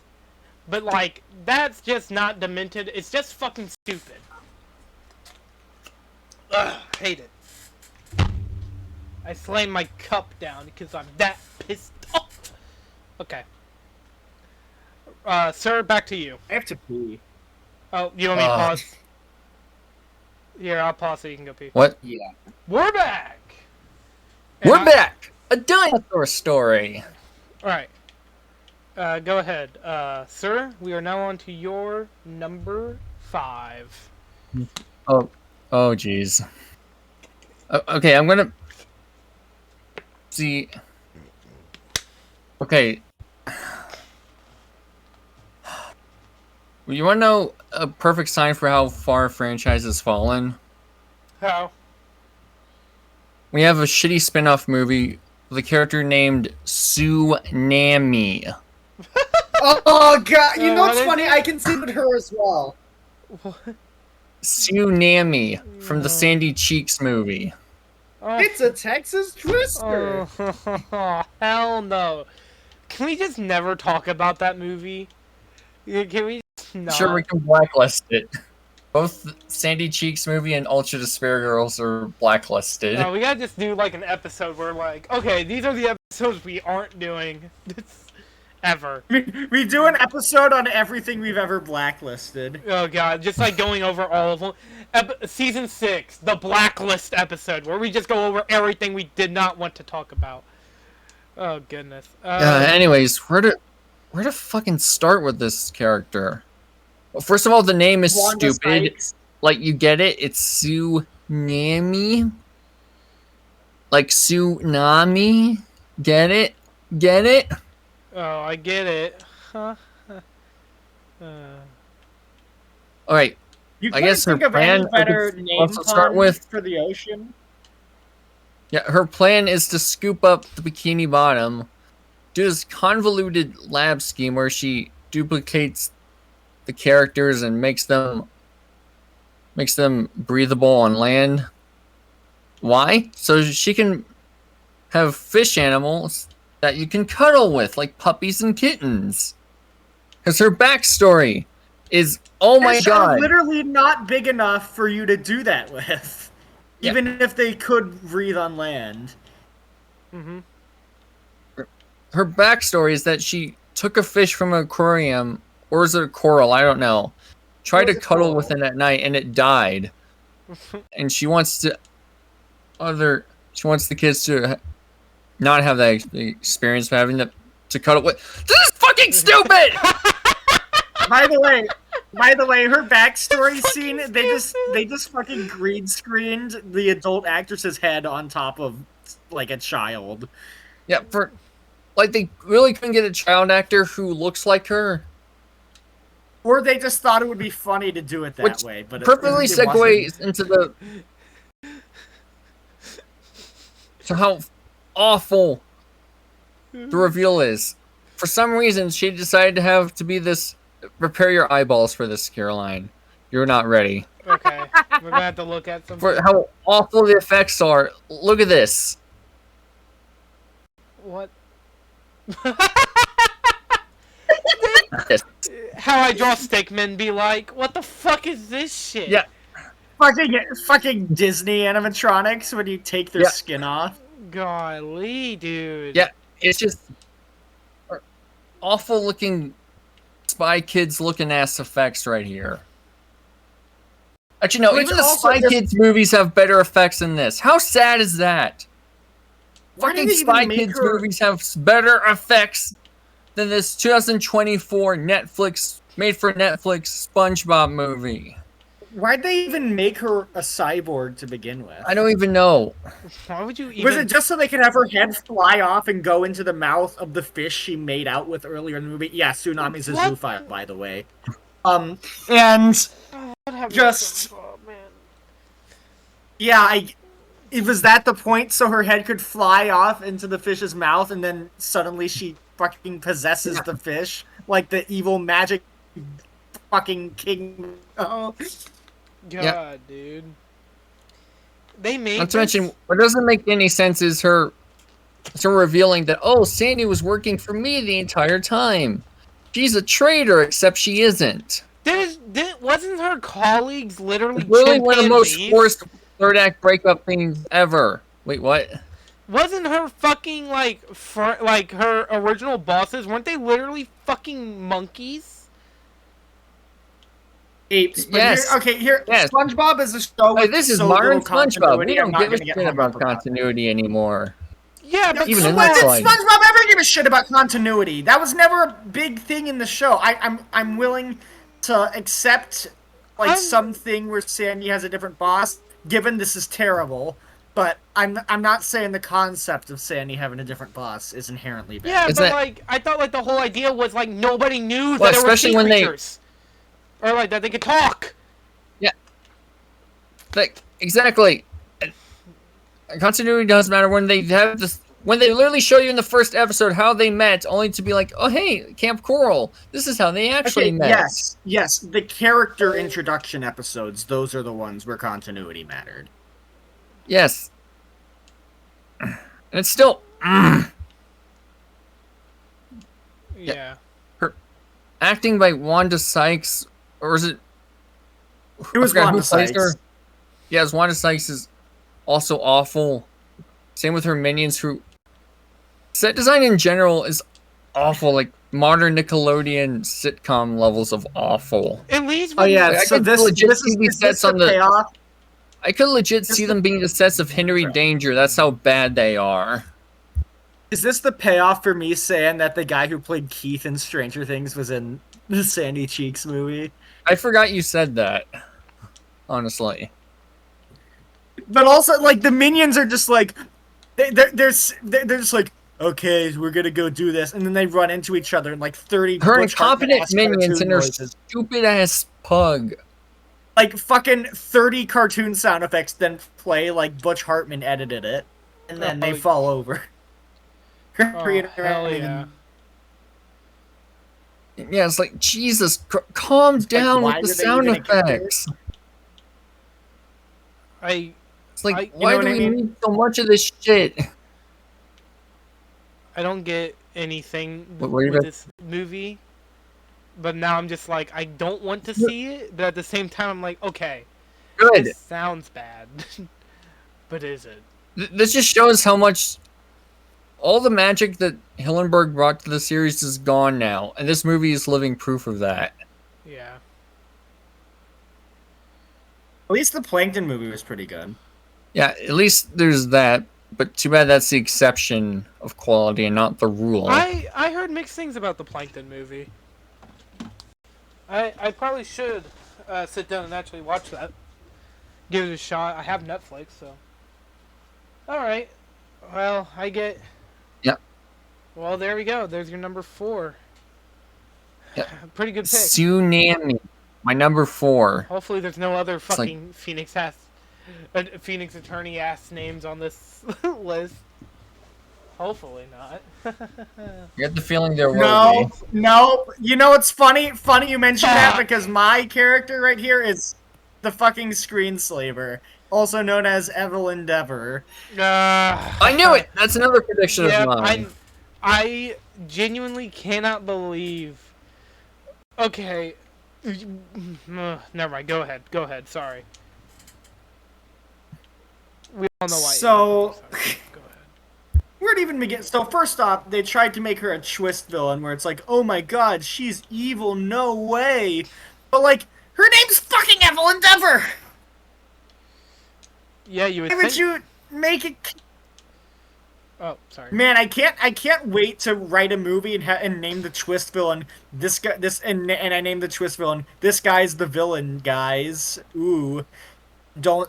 but, like, that's just not demented. It's just fucking stupid. Ugh, hate it. I slammed my cup down because I'm that pissed off. Okay. Sir, back to you. I have to pee. Oh, you want me to pause? Here, I'll pause so you can go pee. What? Yeah. We're back! We're back! A dinosaur story! Alright. Go ahead. Sir, we are now on to your number 5. Oh, jeez. Okay, I'm gonna... See... Okay. You wanna know a perfect sign for how far a franchise has fallen? How? We have a shitty spin-off movie with a character named Tsunami. Oh god, you know what's what funny? is I considered her as well. What? Tsunami from the Sandy Cheeks movie. Oh, It's a Texas Twister. oh, hell no. Can we just never talk about that movie? Can we just not? Sure, we can blacklist it. Both Sandy Cheeks movie and Ultra Despair Girls are blacklisted. We gotta just do like an episode where like, okay, these are the episodes we aren't doing. Ever. We do an episode on everything we've ever blacklisted. Oh god, just like going over all of them. Season 6, the blacklist episode, where we just go over everything we did not want to talk about. Oh goodness. Anyways, where to fucking start with this character? Well, first of all, the name is Wanda stupid. Sykes. Like, you get it? It's Tsunami. Like tsunami. Get it? Get it? Oh, I get it. Huh? Alright. You I couldn't guess her think of plan- any better I could name also start pun with- for the ocean. Yeah, her plan is to scoop up the Bikini Bottom, do this convoluted lab scheme where she duplicates the characters and makes them breathable on land. Why? So she can have fish animals that you can cuddle with, like puppies and kittens. Because her backstory is, oh my Fish are god. literally not big enough for you to do that with. Yeah. Even if they could breathe on land. Mm-hmm. Her backstory is that she took a fish from an aquarium, or is it a coral? I don't know. Tried to was a cuddle coral. with it at night, and it died. And she wants the kids to not have that experience of having to cuddle with. This is fucking stupid. By the way, her backstory scene, they just fucking green screened the adult actress's head on top of like a child. Yeah, they really couldn't get a child actor who looks like her. Or they just thought it would be funny to do it that Which way, but perfectly it wasn't. segues into how awful the reveal is. For some reason, she decided to be this. Prepare your eyeballs for this, Caroline. You're not ready. Okay, we're gonna have to look at some. For how awful the effects are. Look at this. What? Yes. How I draw stickmen be like, what the fuck is this shit? Yeah. Fucking Disney animatronics when you take their Yeah. skin off. Golly, dude. Yeah, it's just awful looking Spy Kids looking ass effects right here. Actually, no, Which even the also Spy just- Kids movies have better effects than this. How sad is that? Why did Fucking they even Spy make Kids her- movies have better effects than this 2024 Netflix made for Netflix SpongeBob movie. Why'd they even make her a cyborg to begin with? I don't even know. Why would you even? Was it just so they could have her head fly off and go into the mouth of the fish she made out with earlier in the movie? Yeah, Tsunami's a What? zoophile, by the way. And just Oh, man. yeah, was that the point? So her head could fly off into the fish's mouth, and then suddenly she fucking possesses the fish like the evil magic fucking king. Oh. God, dude. They made. Not to mention, what doesn't make any sense is her revealing that, oh, Sandy was working for me the entire time. She's a traitor, except she isn't. Wasn't her colleagues literally One of the most chimpanzees? forced third act breakup things ever. Wait, what? Wasn't her fucking like her original bosses? Weren't they literally fucking monkeys? Apes. But Yes. Here. Yes. SpongeBob is a show. Hey, this is so modern little SpongeBob. continuity, We I'm don't not give a gonna get shit hung about up about it. continuity anymore. Yeah, but Even in When this did life. SpongeBob ever give a shit about continuity? That was never a big thing in the show. I'm willing to accept something where Sandy has a different boss, given this is terrible. But I'm not saying the concept of Sandy having a different boss is inherently bad. yeah, Is but that- like I thought like the whole idea was like nobody knew Well, that there were especially sea when they- creatures, or like that they could talk. Like, exactly. Continuity doesn't matter when they have this. When they literally show you in the first episode how they met, only to be like, oh, hey, Camp Coral. This is how they actually met. Yes. The character introduction episodes, those are the ones where continuity mattered. Yes. And it's still. Yeah. Acting by Wanda Sykes, or is it? It was I forgot Wanda who plays Sykes. her. Yeah, Wanda Sykes is also awful. Same with her minions, who set design in general is awful, like modern Nickelodeon sitcom levels of awful. At least. Oh yeah, I so could this legit is see these this sets on the- payoff. I could legit see them being the sets of Henry Danger. That's how bad they are. Is this the payoff for me saying that the guy who played Keith in Stranger Things was in the Sandy Cheeks movie? I forgot you said that. Honestly. But also, like, the minions are just like, they're just like, okay, we're gonna go do this, and then they run into each other and like 30 Her Butch Hartman incompetent ass minions cartoon and her noises. stupid ass pug. Like fucking 30 cartoon sound effects, then play like Butch Hartman edited it, and then they Oh, fall over. Oh, hell yeah. Yeah, it's like, Jesus, calm down why with the were they sound even a effects. It's like, you why know do what I we mean? need so much of this shit? I don't get anything What were you with about- this movie, but now I'm just like I don't want to see it, but at the same time I'm like, okay, Good. this sounds bad, but is it? This just shows how much all the magic that Hillenburg brought to the series is gone now, and this movie is living proof of that. Yeah. At least the Plankton movie was pretty good. Yeah, at least there's that, but too bad that's the exception of quality and not the rule. I heard mixed things about the Plankton movie. I probably should sit down and actually watch that. Give it a shot. I have Netflix, so. Alright. Well, I get... Yep. Well, there we go. There's your number 4. Yep. Pretty good pick. Tsunami, my number 4. Hopefully there's no other like- fucking Phoenix Attorney ass names on this list. Hopefully not. I get the feeling there will No, be. no. You know what's funny? Funny you mention that Fuck. because my character right here is the fucking screenslaver, also known as Evelyn Dever. I knew it! That's another prediction Yeah, of mine. I genuinely cannot believe. Okay. Never mind. Go ahead. Sorry. We all know why. So- Sorry. Go ahead. Where'd it even begin? So first off, they tried to make her a twist villain, where it's like, oh my god, she's evil, no way. But like, her name's fucking Evelyn Dever. Yeah, you would Why would think. you make it? Oh, sorry. Man, I can't wait to write a movie and name the twist villain this guy and I name the twist villain this guy's the villain, guys. Ooh, don't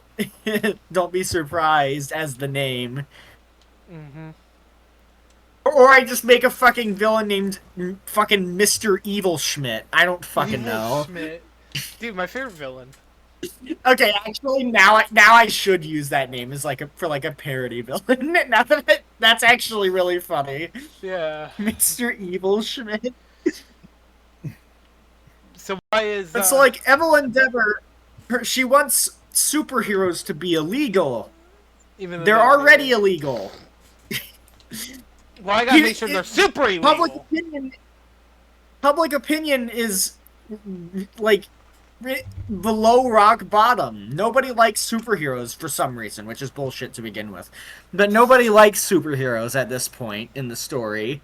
don't be surprised as the name. Mm-hmm. Or I just make a fucking villain named fucking Mr. Evil Schmidt. I don't fucking Evil know. Schmidt. Dude, my favorite villain. Okay, actually, now I should use that name as like a parody villain. Now that's actually really funny. Yeah. Mr. Evil Schmidt. So why is But so like Evelyn Dever, she wants superheroes to be illegal. even though They're already illegal. Well, I gotta make sure they're super illegal. Public opinion is like below rock bottom. Nobody likes superheroes for some reason, which is bullshit to begin with. But nobody likes superheroes at this point in the story.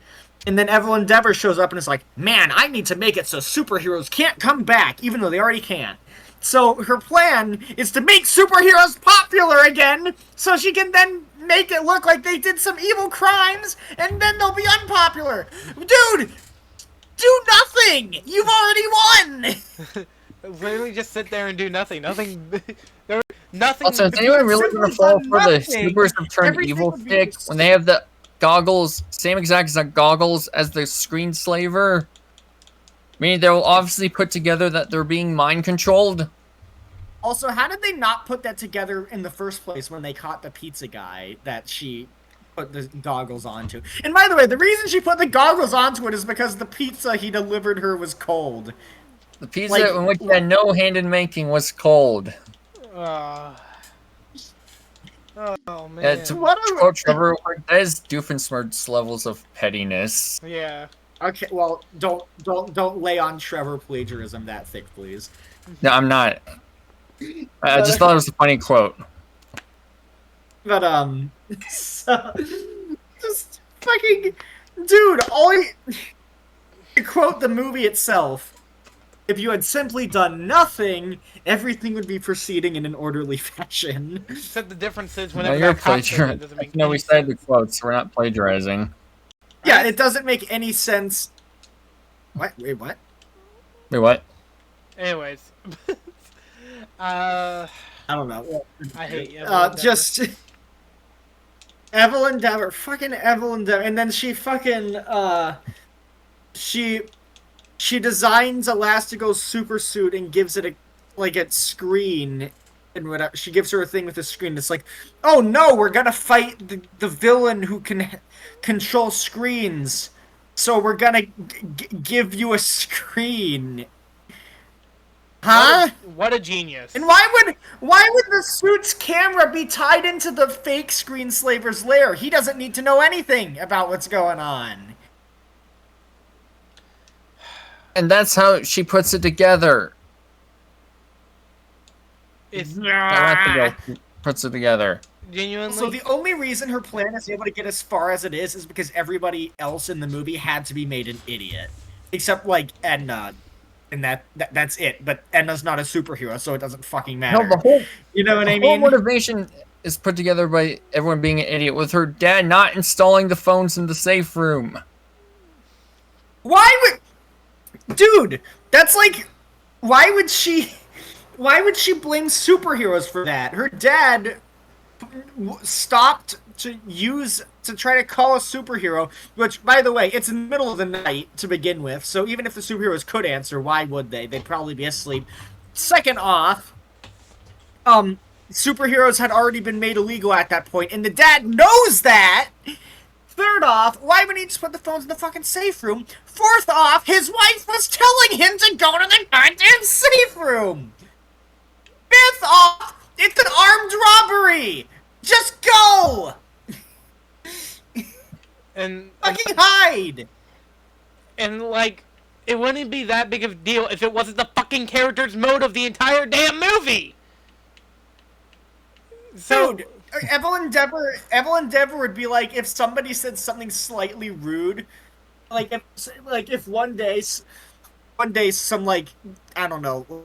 And then Evelyn Dever shows up and is like, man, I need to make it so superheroes can't come back, even though they already can. So her plan is to make superheroes popular again, so she can then make it look like they did some evil crimes, and then they'll be unpopular. Dude, do nothing! You've already won! Literally just sit there and do nothing. Nothing. Nothing. Also, is anyone really going to fall for the supers have turned Everything evil would be stick when they have the goggles, same exact goggles as the screenslaver? Meaning they'll obviously put together that they're being mind controlled. Also, how did they not put that together in the first place when they caught the pizza guy that she put the goggles onto? And by the way, the reason she put the goggles onto it is because the pizza he delivered her was cold. The pizza in which he had no hand in making was cold. Oh man. Yeah, to quote Trevor, that is Doofenshmirtz levels of pettiness. Yeah. Okay, well, don't lay on Trevor plagiarism that thick, please. No, I'm not. I just thought it was a funny quote. But so, just fucking dude, to quote the movie itself, if you had simply done nothing, everything would be proceeding in an orderly fashion. Except the difference is No, whenever you're that cop says it, plagiarizing. it doesn't make No, any we cited the sense. quotes, so we're not plagiarizing. Yeah, it doesn't make any sense. What? Wait, what? Wait, what? Anyways. I don't know. I hate you. Just Evelyn Dever, fucking Evelyn Dever, and then she fucking she designs Elastigirl's super suit and gives it a screen and whatever. She gives her a thing with a screen. It's like, oh no, we're gonna fight the villain who can control screens. So we're gonna give you a screen. Huh? What a genius. And why would the suit's camera be tied into the fake screenslaver's lair? He doesn't need to know anything about what's going on. And that's how she puts it together. It's Puts it together. genuinely. So the only reason her plan is able to get as far as it is because everybody else in the movie had to be made an idiot. Except, like, Edna. And that's it. But Edna's not a superhero, so it doesn't fucking matter. No, you know what I the whole mean? motivation is put together by everyone being an idiot, with her dad not installing the phones in the safe room. Why would... Dude, that's like... Why would she blame superheroes for that? Her dad stopped to try to call a superhero, which, by the way, it's in the middle of the night to begin with, so even if the superheroes could answer, why would they? They'd probably be asleep. Second off, superheroes had already been made illegal at that point, and the dad knows that! Third off, why would he just put the phones in the fucking safe room? Fourth off, his wife was telling him to go to the goddamn safe room! Fifth off, it's an armed robbery! Just go! And Fucking hide! And like, it wouldn't be that big of a deal if it wasn't the fucking character's mode of the entire damn movie. So, Dude, Evelyn Dever would be like, if somebody said something slightly rude, like if one day some, like, I don't know,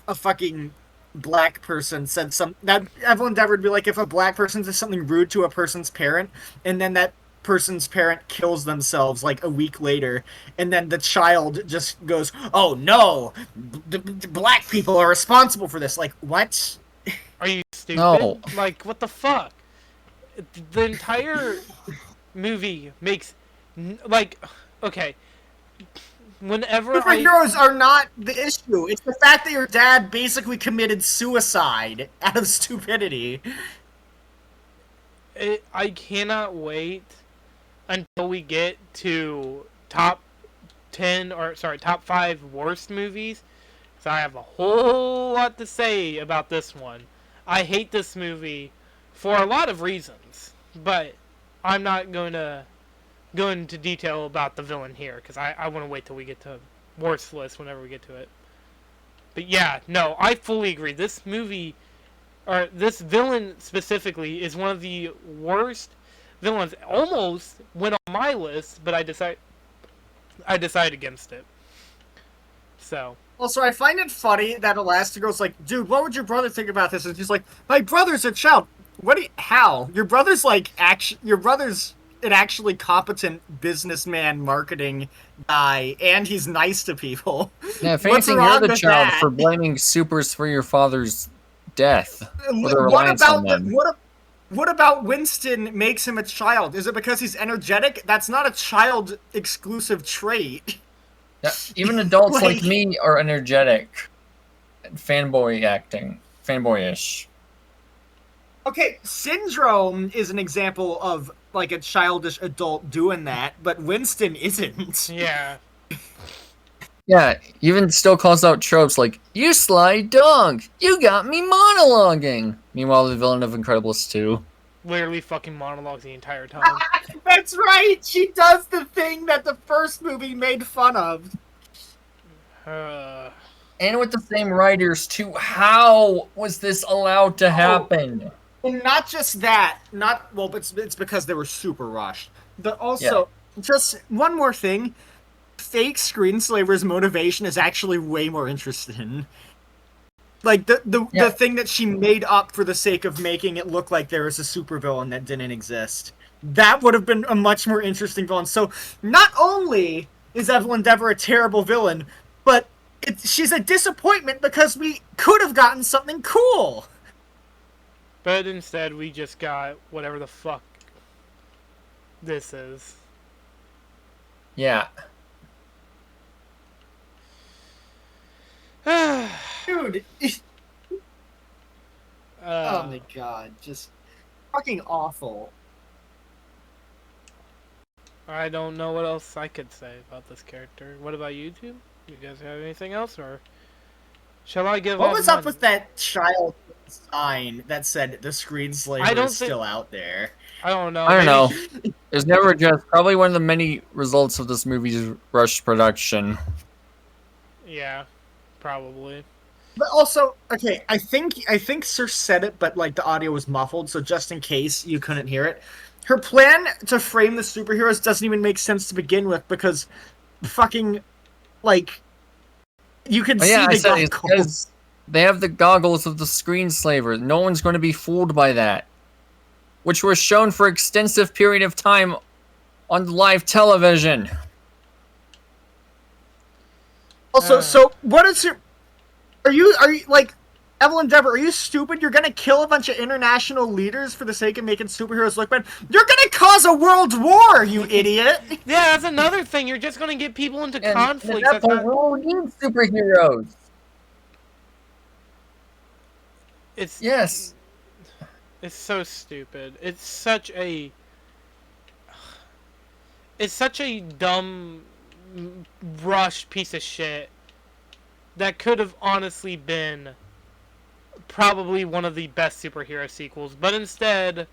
a fucking black person said that Evelyn Dever would be like if a black person says something rude to a person's parent, and then that person's parent kills themselves like a week later, and then the child just goes, "Oh no, black people are responsible for this." Like, what? Are you stupid? No. Like, what the fuck? The entire movie makes like, okay. Whenever Superheroes are not the issue. It's the fact that your dad basically committed suicide out of stupidity. I cannot wait until we get to top 5 worst movies. So I have a whole lot to say about this one. I hate this movie for a lot of reasons, but I'm not going to go into detail about the villain here, because I want to wait till we get to worst list whenever we get to it. But yeah, no, I fully agree. This movie, or this villain specifically, is one of the worst villains. Almost went on my list, but I decided against it. So. Also, I find it funny that Elastigirl's like, dude, what would your brother think about this? And she's like, my brother's a child. How? Your brother's an actually competent businessman marketing guy, and he's nice to people. Yeah, if What's anything, wrong you're the with child that? for blaming supers for your father's death. Or the What reliance on about them. what about Winston makes him a child? Is it because he's energetic? That's not a child exclusive trait. Yeah, even adults like Like- me are energetic. Fanboyish. Okay, Syndrome is an example of like a childish adult doing that, but Winston isn't. Yeah. Yeah, even still calls out tropes like, you sly dog, you got me monologuing. Meanwhile, the villain of Incredibles 2. Literally fucking monologues the entire time. That's right. She does the thing that the first movie made fun of. And with the same writers, too. How was this allowed to happen? And not just that, it's because they were super rushed. But also, just one more thing, fake screenslaver's motivation is actually way more interesting. Like, the thing that she made up for the sake of making it look like there was a supervillain that didn't exist. That would have been a much more interesting villain. So, not only is Evelyn Dever a terrible villain, but she's a disappointment because we could have gotten something cool. But instead, we just got whatever the fuck this is. Yeah. Dude. Oh my god, just fucking awful. I don't know what else I could say about this character. What about you two? You guys have anything else, or shall I give What up was mine? up with that child sign that said the screenslaver is still out there? I don't know. I don't know. Maybe- It was never addressed. Probably one of the many results of this movie's rushed production. Yeah, probably. But also, okay, I think Sir said it, but like the audio was muffled, so just in case you couldn't hear it, her plan to frame the superheroes doesn't even make sense to begin with because fucking like you can see I the said it's goggles. because they have the goggles of the screenslaver. No one's going to be fooled by that. Which were shown for extensive period of time on live television. Also, so what is your? Are you like Evelyn Dever? Are you stupid? You're gonna kill a bunch of international leaders for the sake of making superheroes look bad? You're gonna cause a world war, you idiot! Yeah, that's another thing. You're just gonna get people into And conflict. at That's that point, not... we all need superheroes. It's Yes. It's so stupid. It's such a dumb, rushed piece of shit that could have honestly been probably one of the best superhero sequels, but instead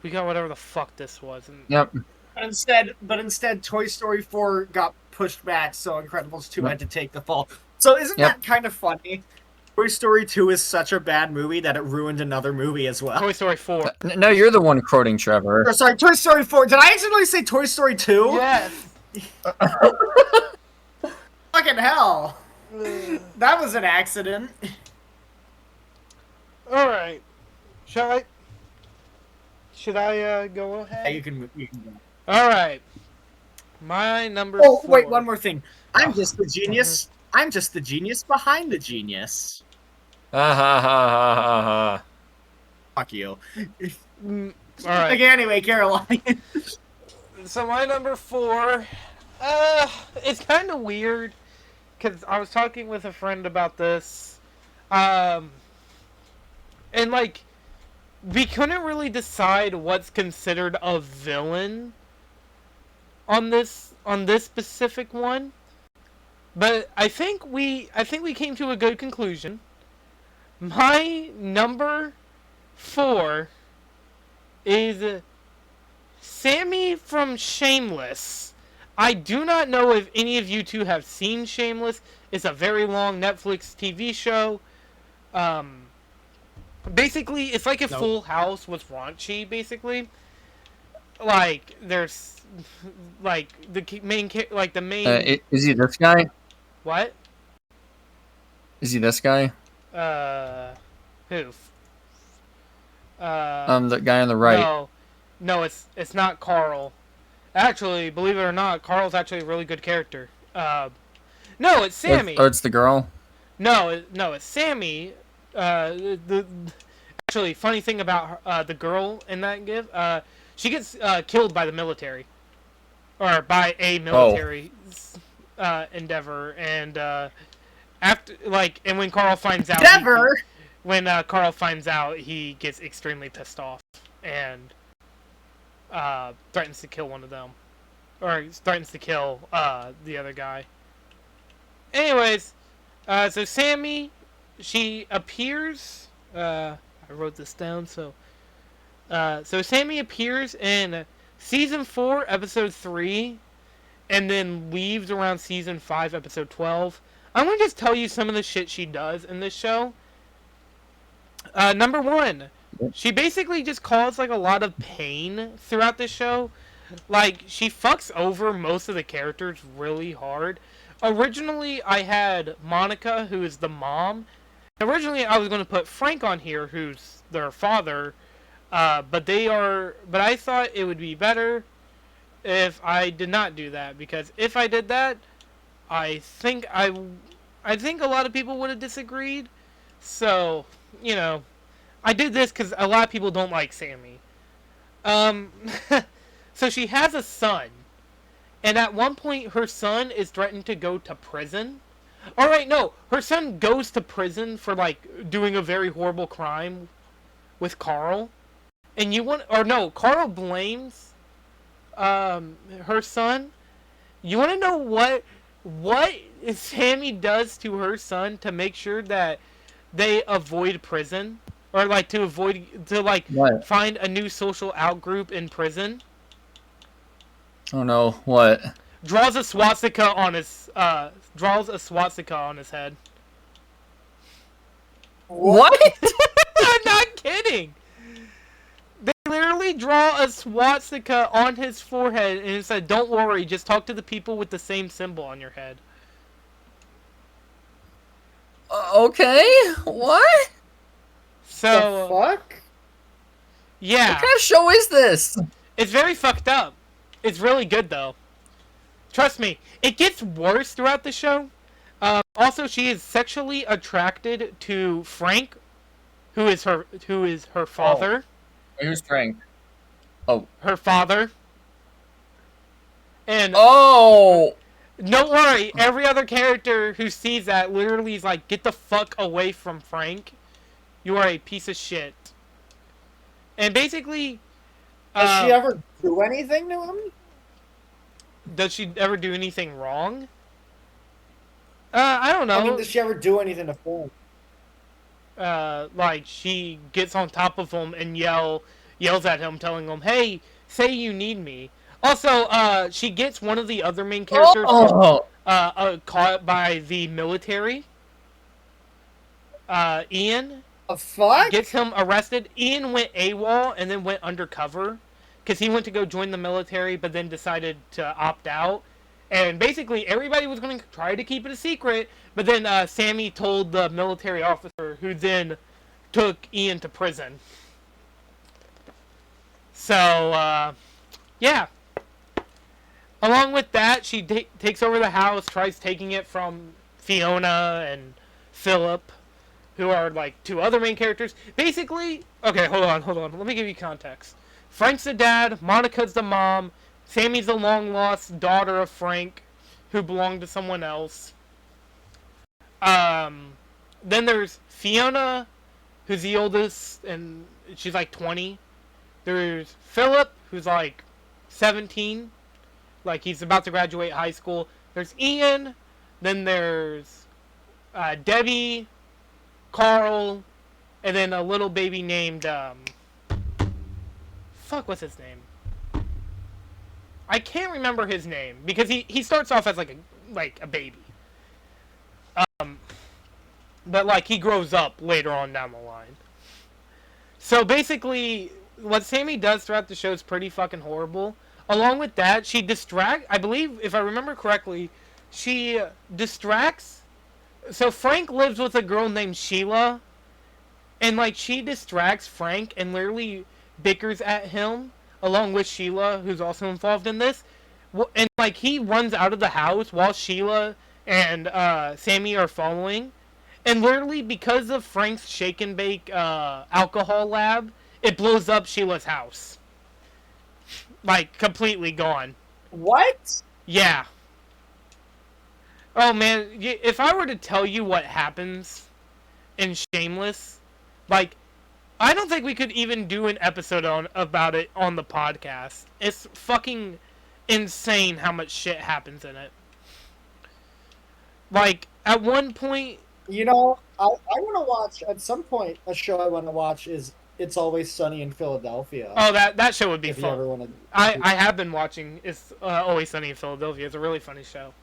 we got whatever the fuck this was. And Yep. But instead, Toy Story 4 got pushed back, so Incredibles 2 had to take the fall. So isn't that kind of funny? Toy Story 2 is such a bad movie that it ruined another movie as well. Toy Story 4. No, you're the one quoting Trevor. Or, sorry, Toy Story 4. Did I accidentally say Toy Story 2? Yes. Fucking hell. That was an accident. All right. Should I go Yeah, ahead? you can go. All right. My number Oh, 4. wait, one more thing. I'm Oh. just the genius. I'm just the genius behind the genius. Ha ha ha ha ha ha. Fuck you. All right. Okay, anyway, Caroline. So my number 4, it's kind of weird because I was talking with a friend about this, and like we couldn't really decide what's considered a villain on this specific one, but I think we came to a good conclusion. My number 4 is Sammy from Shameless. I do not know if any of you two have seen Shameless. It's a very long Netflix TV show. Basically, it's like a Nope. Full House with raunchy, basically. Like, there's, like, the main, like, the main... Is he this guy? What? Is he this guy? Who? The guy on the right. No, it's not Carl. Actually, believe it or not, Carl's actually a really good character. No, it's Sammy. Oh, it's the girl. No, it's Sammy. Actually, funny thing about her, the girl in that GIF, she gets killed by the military, or by a military endeavor, and after and when Carl finds out, Carl finds out, he gets extremely pissed off and threatens to kill one of them, or threatens to kill the other guy. Anyways, so Sammy, she appears. I wrote this down. So Sammy appears in season 4, episode 3, and then leaves around season 5, episode 12. I'm gonna just tell you some of the shit she does in this show. Number 1, she basically just caused like a lot of pain throughout the show. Like, she fucks over most of the characters really hard. Originally, I had Monica, who is the mom. Originally, I was going to put Frank on here, who's their father. But I thought it would be better if I did not do that, because if I did that, I think a lot of people would have disagreed. So, you know, I did this because a lot of people don't like Sammy. So she has a son. And at one point, her son is threatened to go to prison. Alright, no. Her son goes to prison for, like, doing a very horrible crime with Carl. And Carl blames her son. You want to know what Sammy does to her son to make sure that they avoid prison? Or, like, to What? find a new social outgroup in prison? Oh no, what? Draws a swastika on his head. What? I'm not kidding. They literally draw a swastika on his forehead and it said, "Don't worry, just talk to the people with the same symbol on your head." Okay, what? So, The fuck? yeah, What kind of show is this? it's very fucked up. It's really good though. Trust me, it gets worse throughout the show. Also, she is sexually attracted to Frank, who is her father. Who's Frank? Oh. Her father. And Oh! don't worry, every other character who sees that literally is like, "Get the fuck away from Frank. You are a piece of shit." And basically, Does she ever do anything to him? does she ever do anything wrong? I don't know. I mean, does she ever do anything to Frank? Like, she gets on top of him and yells at him, telling him, "Hey, say you need me." Also, she gets one of the other main characters caught by the military. Ian The fuck? gets him arrested. Ian went AWOL and then went undercover because he went to go join the military, but then decided to opt out. And basically, everybody was going to try to keep it a secret, but then Sammy told the military officer, who then took Ian to prison. So, yeah. Along with that, she takes over the house, tries taking it from Fiona and Philip, who are like two other main characters. Basically, okay, hold on. Let me give you context. Frank's the dad, Monica's the mom, Sammy's the long-lost daughter of Frank, who belonged to someone else. Then there's Fiona, who's the oldest, and she's like 20. There's Philip, who's like 17, like he's about to graduate high school. There's Ian, then there's Debbie, Carl, and then a little baby named, what's his name? I can't remember his name, because he starts off as like a baby. But like he grows up later on down the line. So basically, what Sammy does throughout the show is pretty fucking horrible. Along with that, I believe, if I remember correctly, she distracts. So Frank lives with a girl named Sheila, and like she distracts Frank and literally bickers at him, along with Sheila, who's also involved in this. And like he runs out of the house while Sheila and Sammy are following. And literally, because of Frank's shake and bake alcohol lab, it blows up Sheila's house. Like, completely gone. What? Yeah. Oh, man. If I were to tell you what happens in Shameless, like, I don't think we could even do an episode about it on the podcast. It's fucking insane how much shit happens in it. Like, at one point... You know, I want to watch, at some point, a show I want to watch is It's Always Sunny in Philadelphia. Oh, that show would be if fun. You ever want to... I have been watching It's Always Sunny in Philadelphia. It's a really funny show.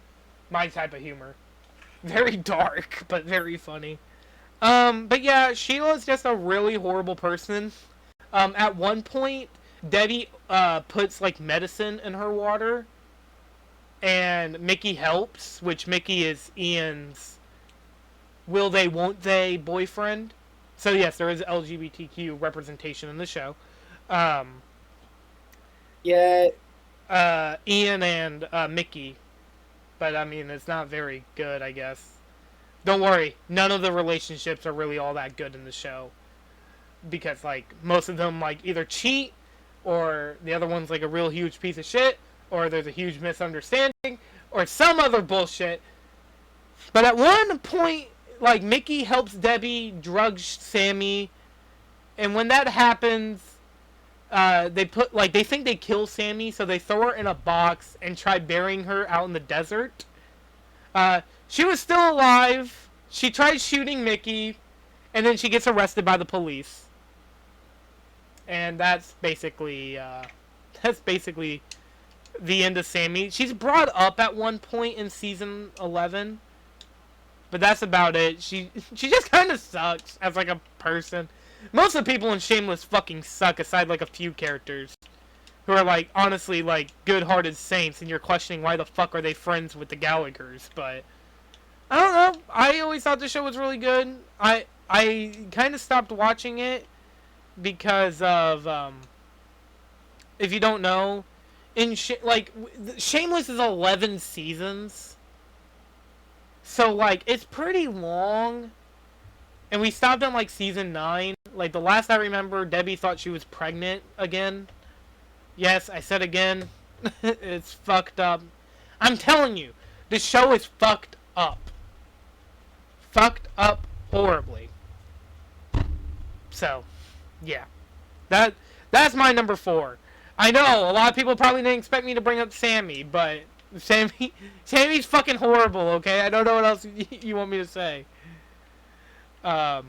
My type of humor. Very dark, but very funny. But yeah, Sheila's just a really horrible person. At one point, Debbie puts like medicine in her water, and Mickey helps, which Mickey is Ian's will they, won't they boyfriend. So yes, there is LGBTQ representation in the show. Yeah. Ian and Mickey. But I mean, it's not very good, I guess. Don't worry, none of the relationships are really all that good in the show. Because, like, most of them, like, either cheat, or the other one's, like, a real huge piece of shit, or there's a huge misunderstanding, or some other bullshit. But at one point, like, Mickey helps Debbie drug Sammy, and when that happens, they think they kill Sammy, so they throw her in a box and try burying her out in the desert. She was still alive. She tries shooting Mickey, and then she gets arrested by the police. And that's basically the end of Sammy. She's brought up at one point in season 11, but that's about it. She just kind of sucks as like a person. Most of the people in Shameless fucking suck, aside like a few characters who are like honestly like good-hearted saints, and you're questioning why the fuck are they friends with the Gallaghers. But I don't know. I always thought the show was really good. I kind of stopped watching it because of if you don't know, Shameless is 11 seasons. So, like, it's pretty long. And we stopped on, like, season 9. Like, the last I remember, Debbie thought she was pregnant again. Yes, I said again. It's fucked up. I'm telling you, this show is fucked up. Fucked up horribly. So, yeah. That's my number 4. I know, a lot of people probably didn't expect me to bring up Sammy, but... Sammy's fucking horrible, okay? I don't know what else you want me to say. I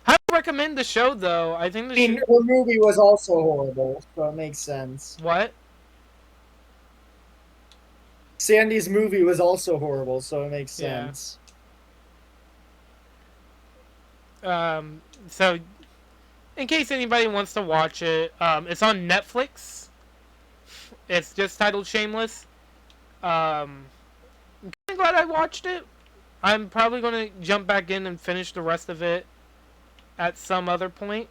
would recommend the show, though. I think her movie was also horrible, so it makes sense. What? Sandy's movie was also horrible, so it makes sense. So, in case anybody wants to watch it, it's on Netflix. It's just titled Shameless. I'm kind of glad I watched it. I'm probably going to jump back in and finish the rest of it at some other point.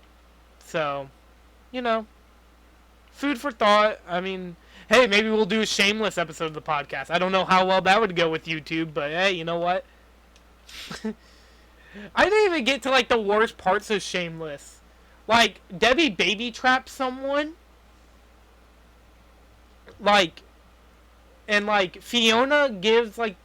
So, food for thought. I mean, hey, maybe we'll do a Shameless episode of the podcast. I don't know how well that would go with YouTube, but hey, you know what? I didn't even get to like the worst parts of Shameless. Like, Debbie baby traps someone. And Fiona gives like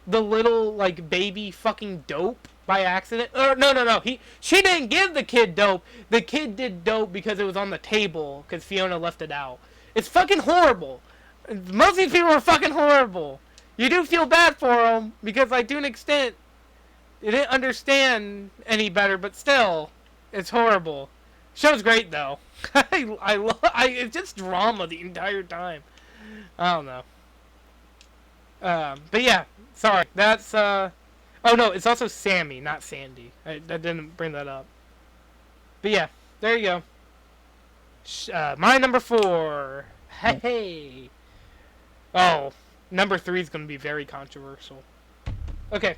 the little like baby fucking dope by accident. No. She didn't give the kid dope. The kid did dope because it was on the table because Fiona left it out. It's fucking horrible. Most of these people are fucking horrible. You do feel bad for them because, like, to an extent, they didn't understand any better, but still, it's horrible. Show's great though. It's just drama the entire time. I don't know. But yeah, sorry. That's oh no, it's also Sammy, not Sandy. I didn't bring that up. But yeah, there you go. My number 4. Hey. Oh, number 3 is gonna be very controversial. Okay.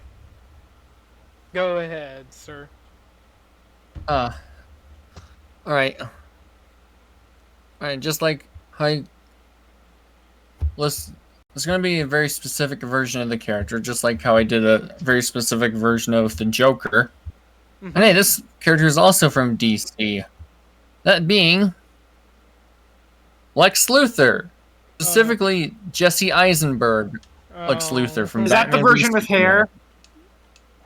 Go ahead, sir. Alright. Alright, just like how it's going to be a very specific version of the character, just like how I did a very specific version of the Joker. Mm-hmm. And hey, this character is also from DC. That being Lex Luthor. Specifically, Jesse Eisenberg Lex Luthor from Is Batman that the version v with Superman. hair?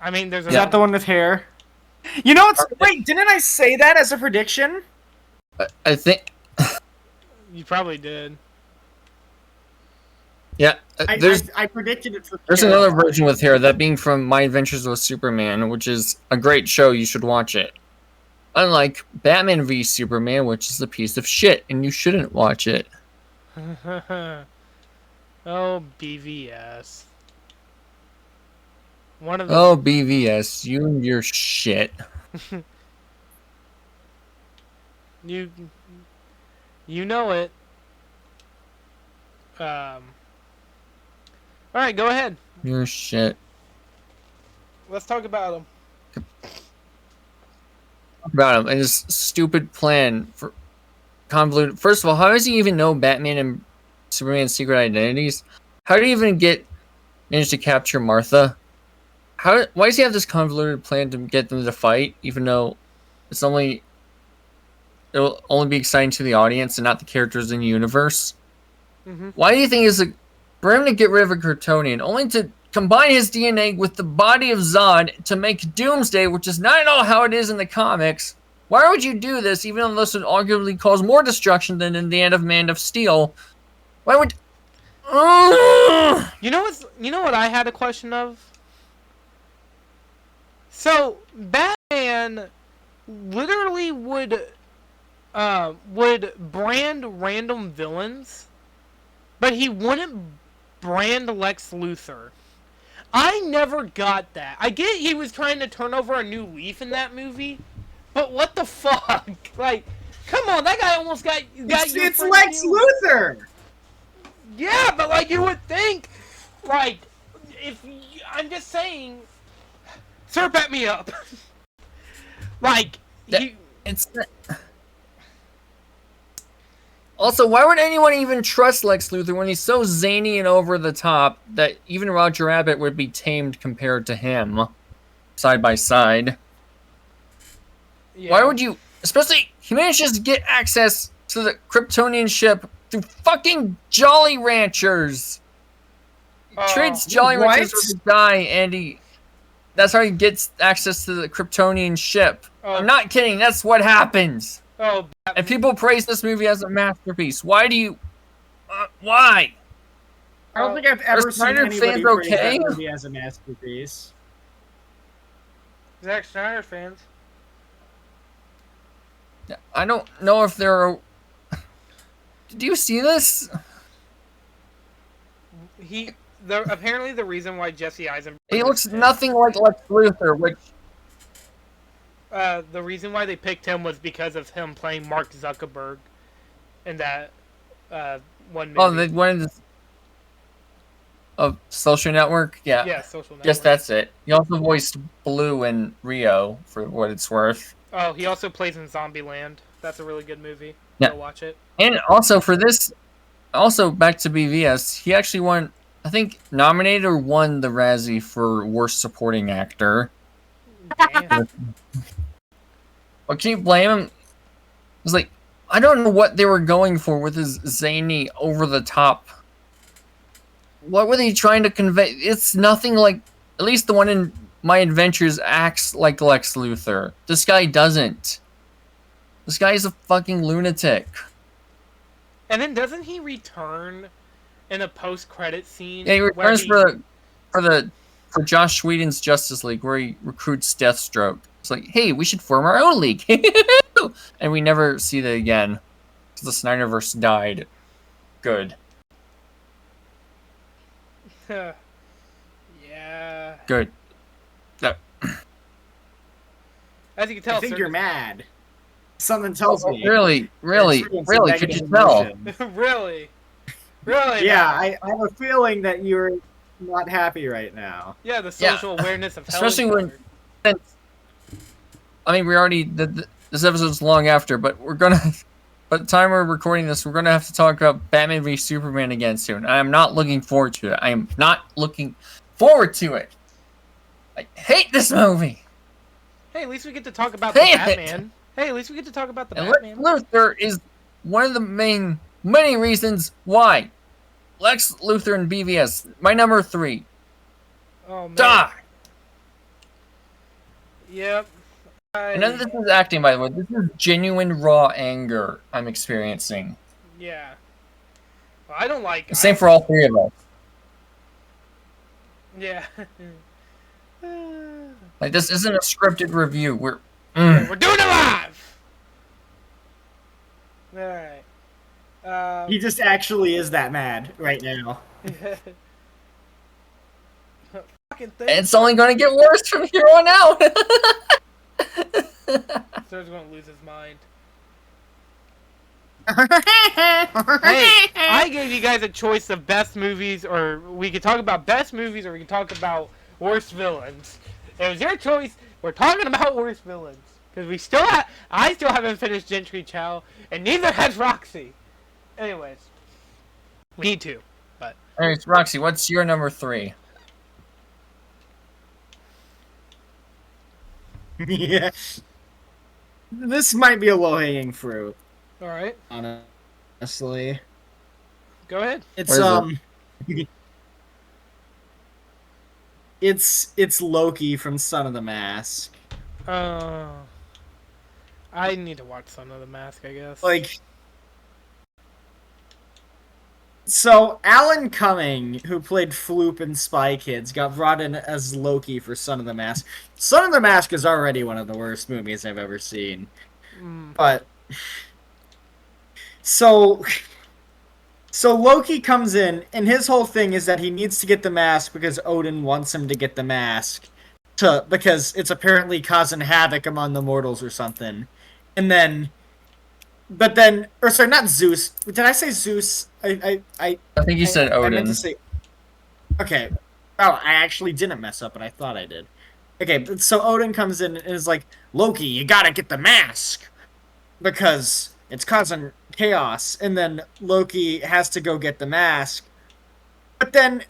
I mean, there's Is that the one with hair? You know what's... Wait, didn't I say that as a prediction? I think... You probably did. Yeah, I predicted it for there's hair. another version with hair, that being from My Adventures with Superman, which is a great show, you should watch it. Unlike Batman v Superman, which is a piece of shit, and you shouldn't watch it. Oh, BVS. One of the... Oh, BVS, you and your shit. You know it. Alright, go ahead. Your shit. Let's talk about him. About him and his stupid plan for convoluted. First of all, how does he even know Batman and Superman's secret identities? How did he even manage to capture Martha? Why does he have this convoluted plan to get them to fight, even though it'll only be exciting to the audience and not the characters in the universe? Mm-hmm. Why do you think it's for him to get rid of a Kryptonian, only to combine his DNA with the body of Zod to make Doomsday, which is not at all how it is in the comics? Why would you do this, even though this would arguably cause more destruction than in the end of Man of Steel? Why would... You know what I had a question of? So, Batman literally would brand random villains, but he wouldn't brand Lex Luthor. I never got that. I get he was trying to turn over a new leaf in that movie, but what the fuck? Like, come on, that guy almost got It's Lex Luthor! Yeah, but like you would think, like, I'm just saying, Sir, back me up. Like, Also, why would anyone even trust Lex Luthor when he's so zany and over the top that even Roger Rabbit would be tamed compared to him, side by side? yeah. Why would you... Especially, he manages to get access to the Kryptonian ship through fucking Jolly Ranchers. He trades Jolly what? Ranchers with a guy, and that's how he gets access to the Kryptonian ship. Oh. I'm not kidding, that's what happens. Oh, And people praise this movie as a masterpiece. Why do you... why? I don't think I've ever Are seen Snyder anybody fans praise okay? that movie as a masterpiece. Zack Snyder fans. I don't know if there are... Did you see this? Apparently the reason why Jesse Eisenberg... He looks nothing like Lex Luthor, which... the reason why they picked him was because of him playing Mark Zuckerberg in that one movie. Oh, they wanted to... Of Social Network? Yeah. Yeah, Social Network. Yes, that's it. He also voiced Blue in Rio, for what it's worth. Oh, he also plays in Zombieland. That's a really good movie. Yeah. Go watch it. And also for this, also back to BVS, he actually won, I think, nominated or won the Razzie for Worst Supporting Actor. Damn. Well, can you blame him? It's like, I don't know what they were going for with his zany, over-the-top. What were they trying to convey? It's nothing like, at least the one in My Adventures acts like Lex Luthor. This guy doesn't. This guy is a fucking lunatic. And then doesn't he return in a post-credit scene? Yeah, he where returns for Josh Whedon's Justice League, where he recruits Deathstroke. It's like, hey, we should form our own league. And we never see that again. Because the Snyderverse died. Good. Yeah. Good. As you can tell, I think you're mad. Something tells me. Really? Could you tell? Really? Really? Yeah, now? I have a feeling that you're not happy right now. Yeah, the social awareness of hell. Especially when... I mean, we already... This episode's long after, but we're gonna... By the time we're recording this, we're gonna have to talk about Batman v Superman again soon. I am not looking forward to it. I am not looking forward to it. I hate this movie. Hey, at least we get to talk about the Batman. Hey, at least we get to talk about the Batman. Lex Luthor is one of the many reasons why. Lex Luthor and BVS, my number 3. Oh man. Die. Yep. And none of this is acting, by the way. This is genuine raw anger I'm experiencing. Yeah. Well, I don't like. Same for all 3 of us. Yeah. Like, this isn't a scripted review. We're doing it live. All right. He just actually is that mad right now. Fucking thing. It's only going to get worse from here on out. Sir's going to lose his mind. Hey, I gave you guys a choice of best movies, or we could talk about best movies, or we could talk about worst villains. It was your choice. We're talking about worst villains because I still haven't finished Gentry Chow, and neither has Roxy. Anyways, we need to. But anyways, Roxy, what's your number 3? Yeah. This might be a low-hanging fruit. all right, Honestly. go ahead. It's it's Loki from Son of the Mask. I need to watch Son of the Mask, I guess. Like, so Alan Cumming, who played Floop in Spy Kids, got brought in as Loki for Son of the Mask. Son of the Mask is already one of the worst movies I've ever seen. But so Loki comes in, and his whole thing is that he needs to get the mask because Odin wants him to get the mask because it's apparently causing havoc among the mortals or something. And then, or sorry, not Zeus. Did I say Zeus? I think you said Odin. I meant to say. Okay. Oh, I actually didn't mess up, but I thought I did. Okay, so Odin comes in and is like, Loki, you gotta get the mask because it's causing chaos. And then Loki has to go get the mask. But then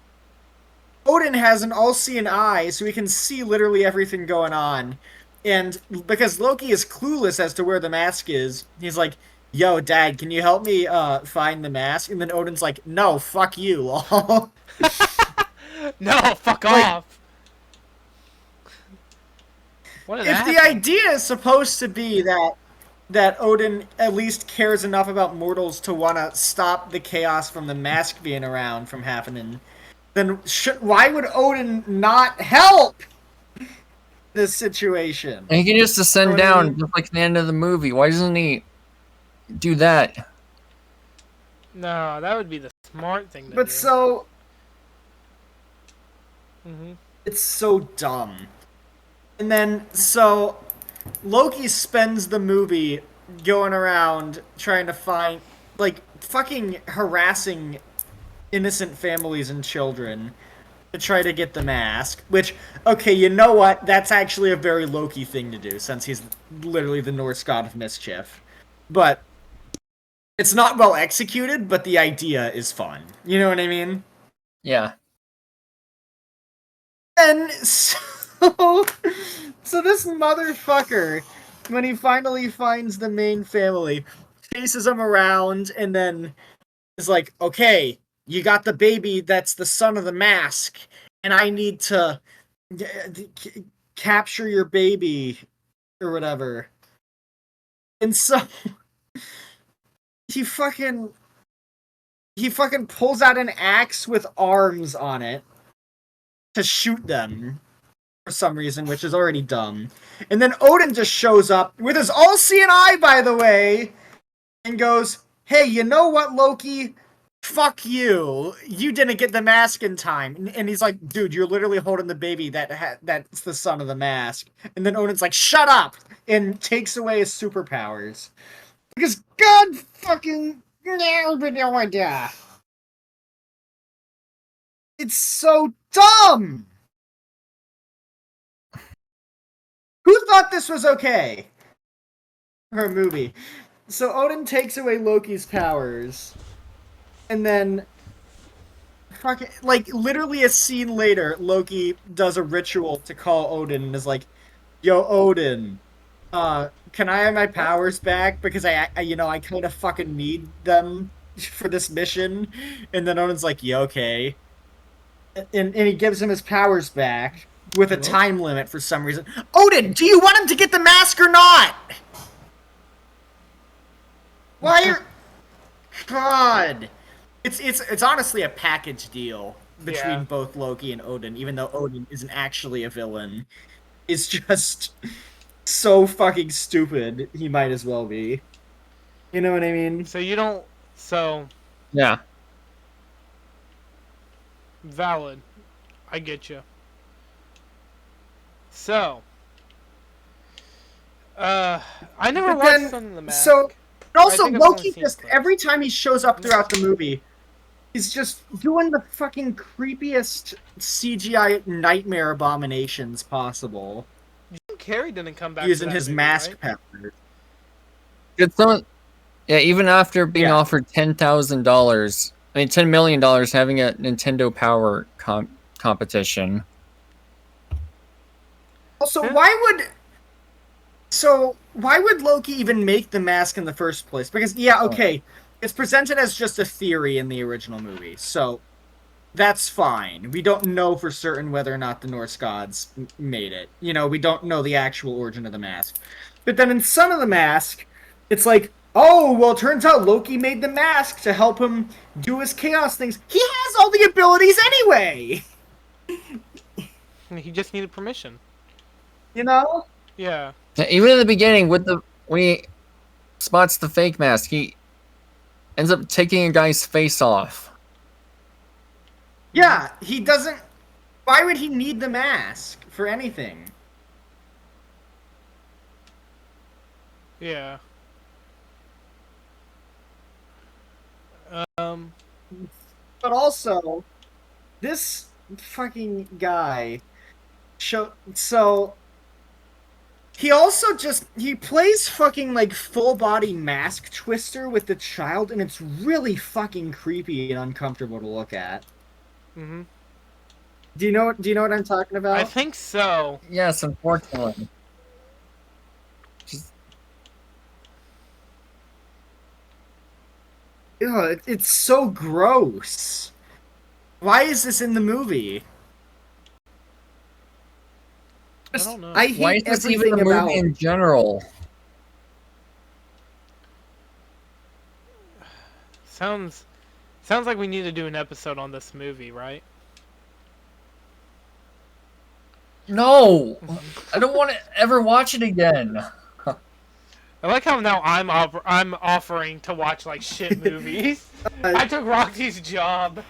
Odin has an all-seeing eye, so he can see literally everything going on. And because Loki is clueless as to where the mask is, he's like, yo, Dad, can you help me find the mask? And then Odin's like, no, fuck you, lol. No, fuck off. If the idea is supposed to be that Odin at least cares enough about mortals to want to stop the chaos from the mask being around from happening, then why would Odin not help this situation? And he can just descend down, just like the end of the movie. Why doesn't he do that? No, that would be the smart thing to do. But so... Mm-hmm. It's so dumb. And then, so, Loki spends the movie going around trying to find, like, fucking harassing innocent families and children. to try to get the mask. Which, okay, you know what? That's actually a very Loki thing to do, since he's literally the Norse god of mischief. But it's not well executed, but the idea is fun. You know what I mean? Yeah. And so this motherfucker, when he finally finds the main family, chases them around and then is like, okay, you got the baby that's the son of the mask, and I need to capture your baby or whatever. And so he fucking pulls out an axe with arms on it to shoot them for some reason, which is already dumb. And then Odin just shows up with his all-seeing eye, by the way, and goes, hey, you know what, Loki? Fuck you. You didn't get the mask in time. And he's like, dude, you're literally holding the baby that's the son of the mask. And then Odin's like, shut up! And takes away his superpowers. Because God fucking... It's so dumb! Who thought this was okay? For a movie. So Odin takes away Loki's powers. And then... fucking, like, literally a scene later, Loki does a ritual to call Odin and is like, yo, Odin, can I have my powers back? Because I kind of fucking need them for this mission. And then Odin's like, yeah, okay. And he gives him his powers back with a time limit for some reason. Odin, do you want him to get the mask or not? Why are... God. It's honestly a package deal between both Loki and Odin, even though Odin isn't actually a villain. It's just so fucking stupid, he might as well be. You know what I mean? So you don't... So... Yeah. Valid. I get you. So... I never watched Son of the Mask. So... And also, I think I've only Loki seen just, clips. every time he shows up throughout the movie, he's just doing the fucking creepiest CGI nightmare abominations possible. Jim Carrey didn't come back Using for that his movie, mask right? powers. Did someone? Yeah, even after being offered $10,000, I mean $10 million, having a Nintendo Power competition. Also, Yeah. why would Loki even make the mask in the first place? Because, okay, it's presented as just a theory in the original movie, so that's fine. We don't know for certain whether or not the Norse gods made it. You know, we don't know the actual origin of the mask. But then in Son of the Mask, it's like, oh, well, it turns out Loki made the mask to help him do his chaos things. He has all the abilities anyway! He just needed permission. You know? Yeah. Even in the beginning, when he spots the fake mask, he ends up taking a guy's face off. Yeah, he doesn't... Why would he need the mask for anything? Yeah. But also, this fucking guy... So... He also he plays fucking, like, full-body mask twister with the child, and it's really fucking creepy and uncomfortable to look at. Mm-hmm. Do you know what I'm talking about? I think so. Yes, unfortunately. Ew, it's so gross. Why is this in the movie? I don't know. I hate Why is this even everything a movie about... in general? Sounds like we need to do an episode on this movie, right? No! I don't want to ever watch it again. I like how now I'm offering to watch like shit movies. I took Roxy's job.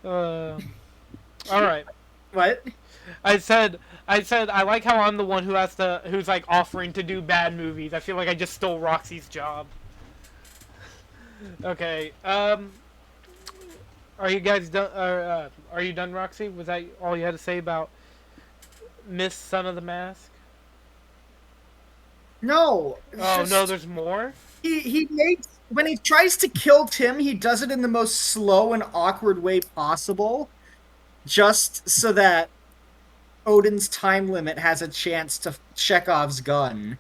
All right. What? I said I like how I'm the one who's like offering to do bad movies. I feel like I just stole Roxy's job. Okay. Are you guys done? Are you done, Roxy? Was that all you had to say about Miss Son of the Mask? No. Oh no, there's more. He makes when he tries to kill Tim, he does it in the most slow and awkward way possible, just so that Odin's time limit has a chance to Chekhov's gun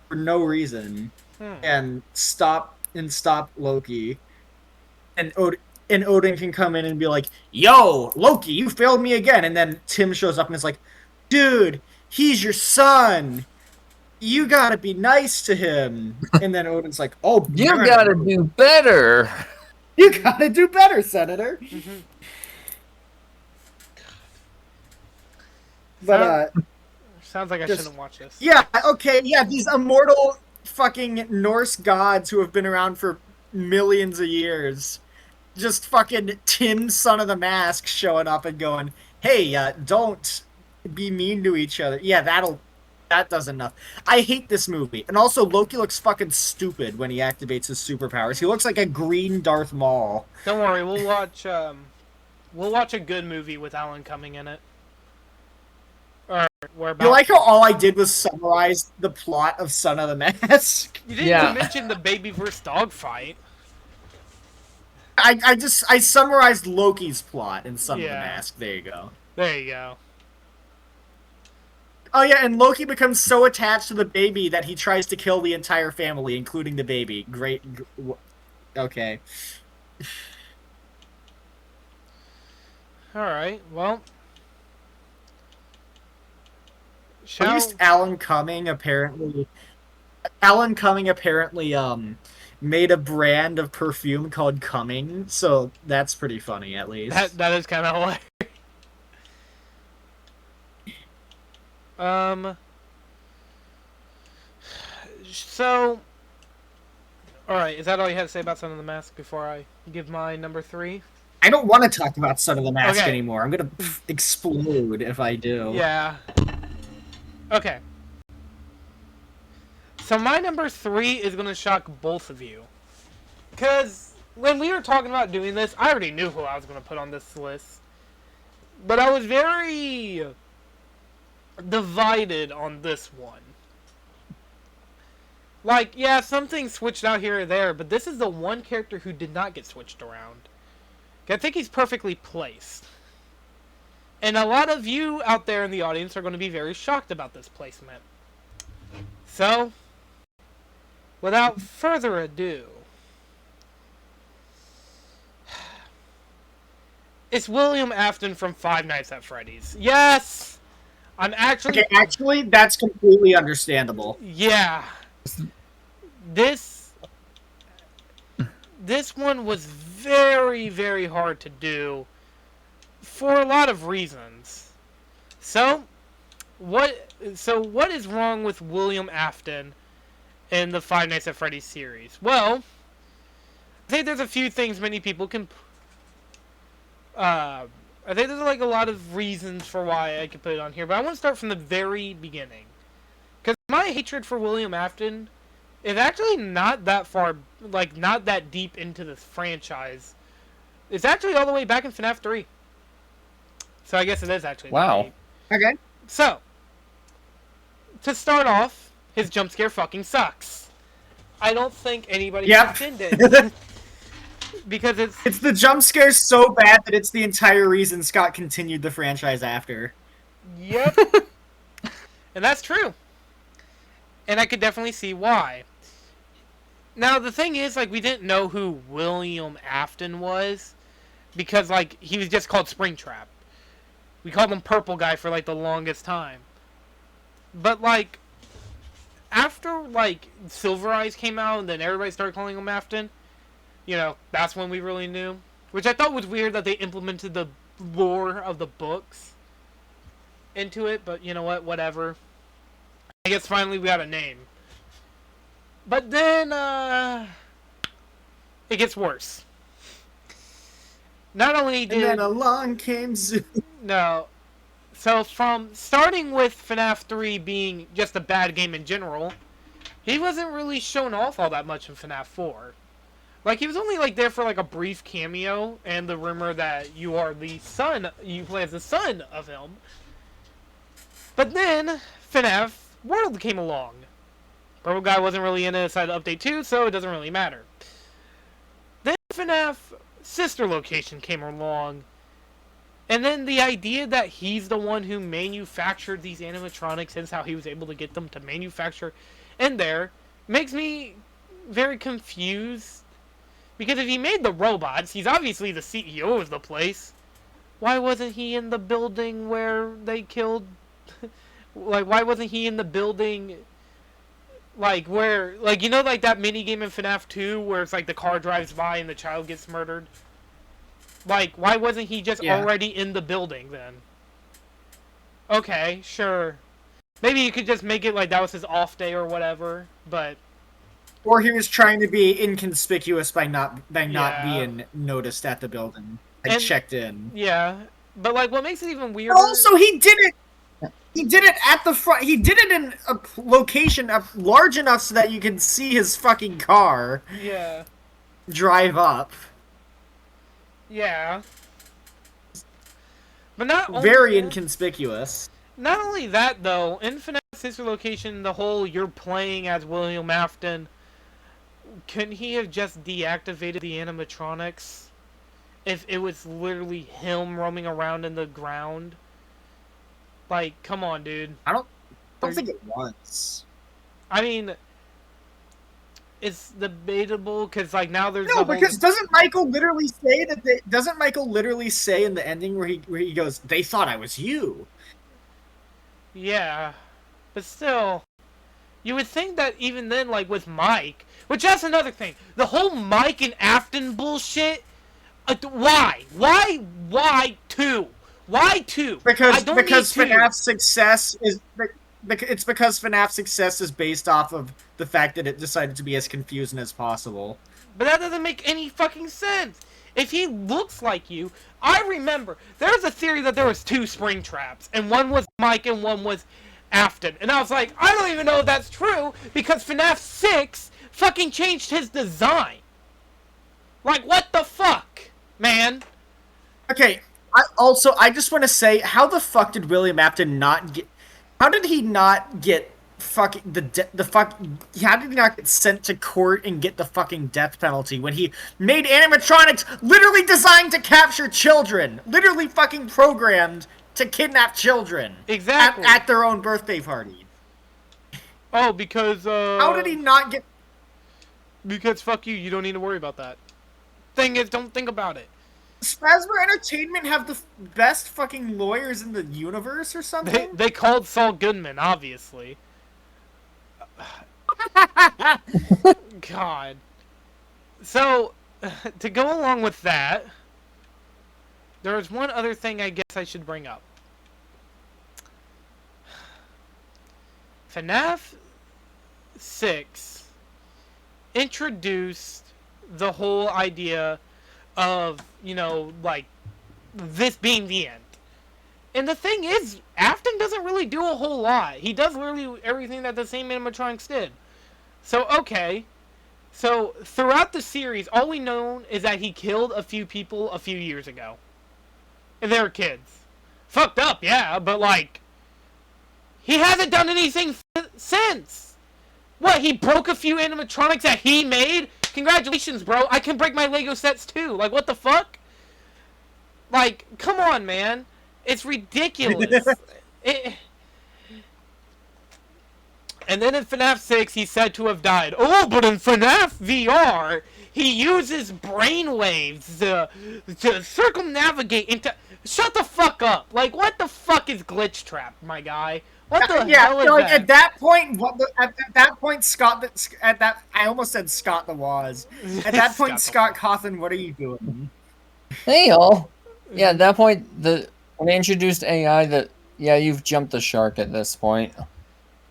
for no reason and stop Loki. And Odin can come in and be like, "Yo, Loki, you failed me again." And then Tim shows up and is like, "Dude, he's your son. You gotta be nice to him." And then Odin's like, "Oh, You gotta do better. You gotta do better, Senator." Mm-hmm. But sounds like I shouldn't watch this. Yeah, okay, yeah, these immortal fucking Norse gods who have been around for millions of years. Just fucking Tim, Son of the Mask, showing up and going, "Hey, don't be mean to each other." Yeah, that does enough. I hate this movie. And also, Loki looks fucking stupid when he activates his superpowers. He looks like a green Darth Maul. Don't worry, we'll watch a good movie with Alan Cumming in it. You like how all I did was summarize the plot of Son of the Mask? You didn't mention the baby versus dog fight. I summarized Loki's plot in Son of the Mask. There you go. There you go. Oh yeah, and Loki becomes so attached to the baby that he tries to kill the entire family, including the baby. Great. Okay. Alright, well. At least Alan Cumming apparently made a brand of perfume called Cumming, so that's pretty funny at least. That is kind of hilarious. So, alright, is that all you had to say about Son of the Mask before I give my number 3? I don't want to talk about Son of the Mask anymore. I'm gonna explode if I do. Yeah. Okay. So my number 3 is going to shock both of you. Because when we were talking about doing this, I already knew who I was going to put on this list. But I was very divided on this one. Like, yeah, some things switched out here or there, but this is the one character who did not get switched around. I think he's perfectly placed. And a lot of you out there in the audience are going to be very shocked about this placement. So, without further ado, it's William Afton from Five Nights at Freddy's. Yes! I'm actually... Okay, actually, that's completely understandable. Yeah. This one was very, very hard to do. For a lot of reasons. So, what is wrong with William Afton in the Five Nights at Freddy's series? Well, I think there's a few things many people can... I think there's like a lot of reasons for why I could put it on here, but I want to start from the very beginning. Because my hatred for William Afton is actually not that far, like, not that deep into this franchise. It's actually all the way back in FNAF 3. So I guess it is actually. Wow. Okay. So, to start off, his jump scare fucking sucks. I don't think anybody can defend it. Because it's the jump scare so bad that it's the entire reason Scott continued the franchise after. Yep. And that's true. And I could definitely see why. Now, the thing is, like, we didn't know who William Afton was. Because, like, he was just called Springtrap. We called him Purple Guy for, like, the longest time. But, like, after, like, Silver Eyes came out and then everybody started calling him Afton, you know, that's when we really knew. Which I thought was weird that they implemented the lore of the books into it, but you know what, whatever. I guess finally we got a name. But then, it gets worse. Not only did... And then along came Zoo. No. So from starting with FNAF 3 being just a bad game in general, he wasn't really shown off all that much in FNAF 4. Like, he was only, like, there for, like, a brief cameo, and the rumor that you play as the son of him. But then, FNAF World came along. Purple Guy wasn't really in it aside of Update 2, so it doesn't really matter. Then FNAF Sister Location came along. And then the idea that he's the one who manufactured these animatronics, hence how he was able to get them to manufacture in there, makes me very confused. Because if he made the robots, he's obviously the CEO of the place. Why wasn't he in the building where they killed... like, why wasn't he in the building... like, where... like, you know, like, that minigame in FNAF 2 where it's like the car drives by and the child gets murdered? Like, why wasn't he just already in the building then? Okay, sure. Maybe you could just make it like that was his off day or whatever, but... Or he was trying to be inconspicuous by not being noticed at the building. Like, checked in. Yeah, but like, what makes it even weirder... Also, he did it at the front. He did it in a location large enough so that you can see his fucking car. Yeah. Drive up. Yeah. But not only very inconspicuous. Not only that, though, in FNAF Sister Location, the whole you're playing as William Afton, couldn't he have just deactivated the animatronics if it was literally him roaming around in the ground? Like, come on, dude. I don't think it was. I mean, it's debatable because, like, now there's because doesn't Michael literally say that? Doesn't Michael literally say in the ending where he goes, "They thought I was you." Yeah, but still, you would think that even then, like with Mike, which that's another thing, the whole Mike and Afton bullshit. Why? Why two? Why two? Because FNAF's success is. It's because FNAF's success is based off of the fact that it decided to be as confusing as possible. But that doesn't make any fucking sense. If he looks like you, I remember there's a theory that there was two Springtraps, and one was Mike and one was Afton. And I was like, I don't even know if that's true because FNAF 6 fucking changed his design. Like, what the fuck, man? Okay, I just want to say, how the fuck did William Afton not get... How did he not get fucking how did he not get sent to court and get the fucking death penalty when he made animatronics literally designed to capture children, literally fucking programmed to kidnap children at their own birthday party? Oh, because how did he not get? Because fuck you, you don't need to worry about that. Thing is, don't think about it. Does Spazmer Entertainment have the best fucking lawyers in the universe or something? They called Saul Goodman, obviously. God. So, to go along with that, there's one other thing I guess I should bring up. FNAF 6 introduced the whole idea of, you know, like, this being the end. And the thing is, Afton doesn't really do a whole lot. He does literally everything that the same animatronics did. So, okay. So, throughout the series, all we know is that he killed a few people a few years ago. And they were kids. Fucked up, yeah, but like, he hasn't done anything since. What, he broke a few animatronics that he made? Congratulations, bro. I can break my Lego sets too. Like, what the fuck? Like, come on, man. It's ridiculous. And then in FNAF 6, he's said to have died. Oh, but in FNAF VR, he uses brainwaves to circumnavigate into... Shut the fuck up. Like, what the fuck is Glitch Trap, my guy? What the hell is that? At that point, at that point, I almost said Scott the Woz. At that point, Scott Cawthon, what are you doing? Hey, y'all. Yeah, at that point, when they introduced AI, you've jumped the shark at this point.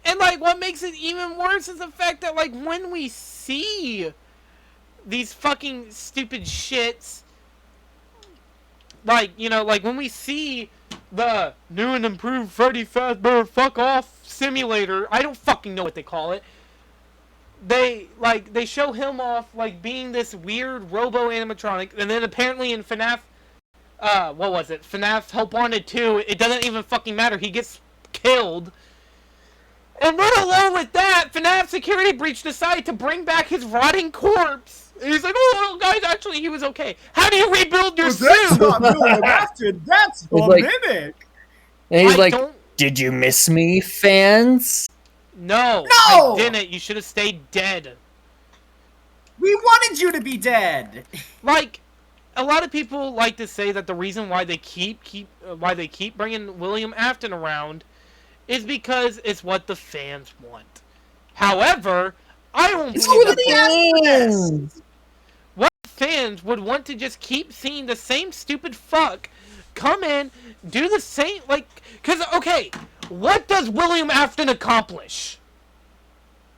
And, like, what makes it even worse is the fact that, like, when we see these fucking stupid shits, like, you know, like, when we see the new and improved Freddy Fazbear Fuck Off Simulator, I don't fucking know what they call it. they show him off like being this weird robo animatronic, and then apparently in FNAF, what was it? FNAF Help Wanted 2, it doesn't even fucking matter. He gets killed. And then along with that, FNAF Security Breach decided to bring back his rotting corpse. And he's like, oh, guys, actually, he was okay. How do you rebuild your suit? That's not William Afton. That's a mimic. And he's did you miss me, fans? No, I didn't. You should have stayed dead. We wanted you to be dead. Like, a lot of people like to say that the reason why they keep bringing William Afton around is because it's what the fans want. However, I don't believe that. What fans would want to just keep seeing the same stupid fuck come in, do the same, like, because, okay, what does William Afton accomplish?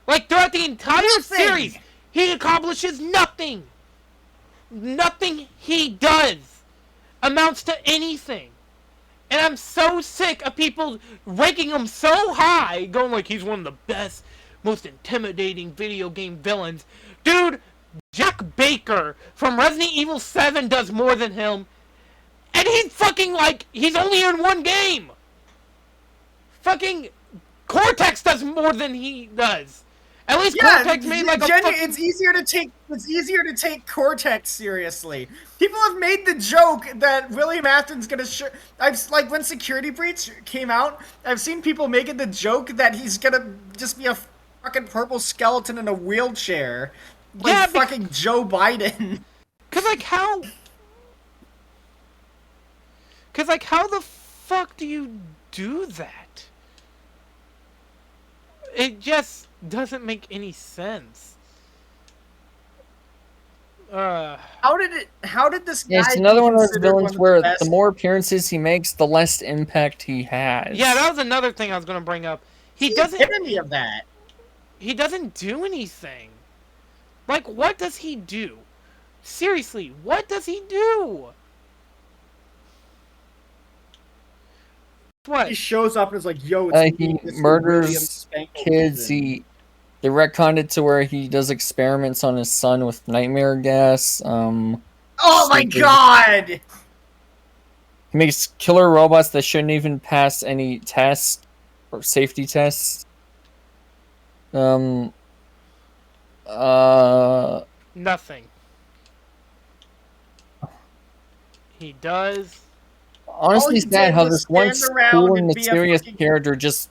Like, throughout the entire series, he accomplishes nothing. Nothing he does amounts to anything. And I'm so sick of people ranking him so high, going like he's one of the best, most intimidating video game villains. Dude, Jack Baker from Resident Evil 7 does more than him. And he's fucking like, he's only in one game. Fucking Cortex does more than he does. At least Cortex made like it's easier to take Cortex seriously. People have made the joke that William Afton's gonna like when Security Breach came out, I've seen people making the joke that he's gonna just be a fucking purple skeleton in a wheelchair. Like fucking Joe Biden. Cause how the fuck do you do that? It just doesn't make any sense. How did this guy? It's another one of those villains where the more appearances he makes, the less impact he has. Yeah, that was another thing I was gonna bring up. He doesn't. Epitome of that. He doesn't do anything. Like, what does he do? Seriously, what does he do? What? He shows up and is like, "Yo, he murders kids. They retconned it to where he does experiments on his son with nightmare gas. Oh my god! He makes killer robots that shouldn't even pass any tests or safety tests. Nothing. He does. Honestly, sad how this once cool and mysterious character just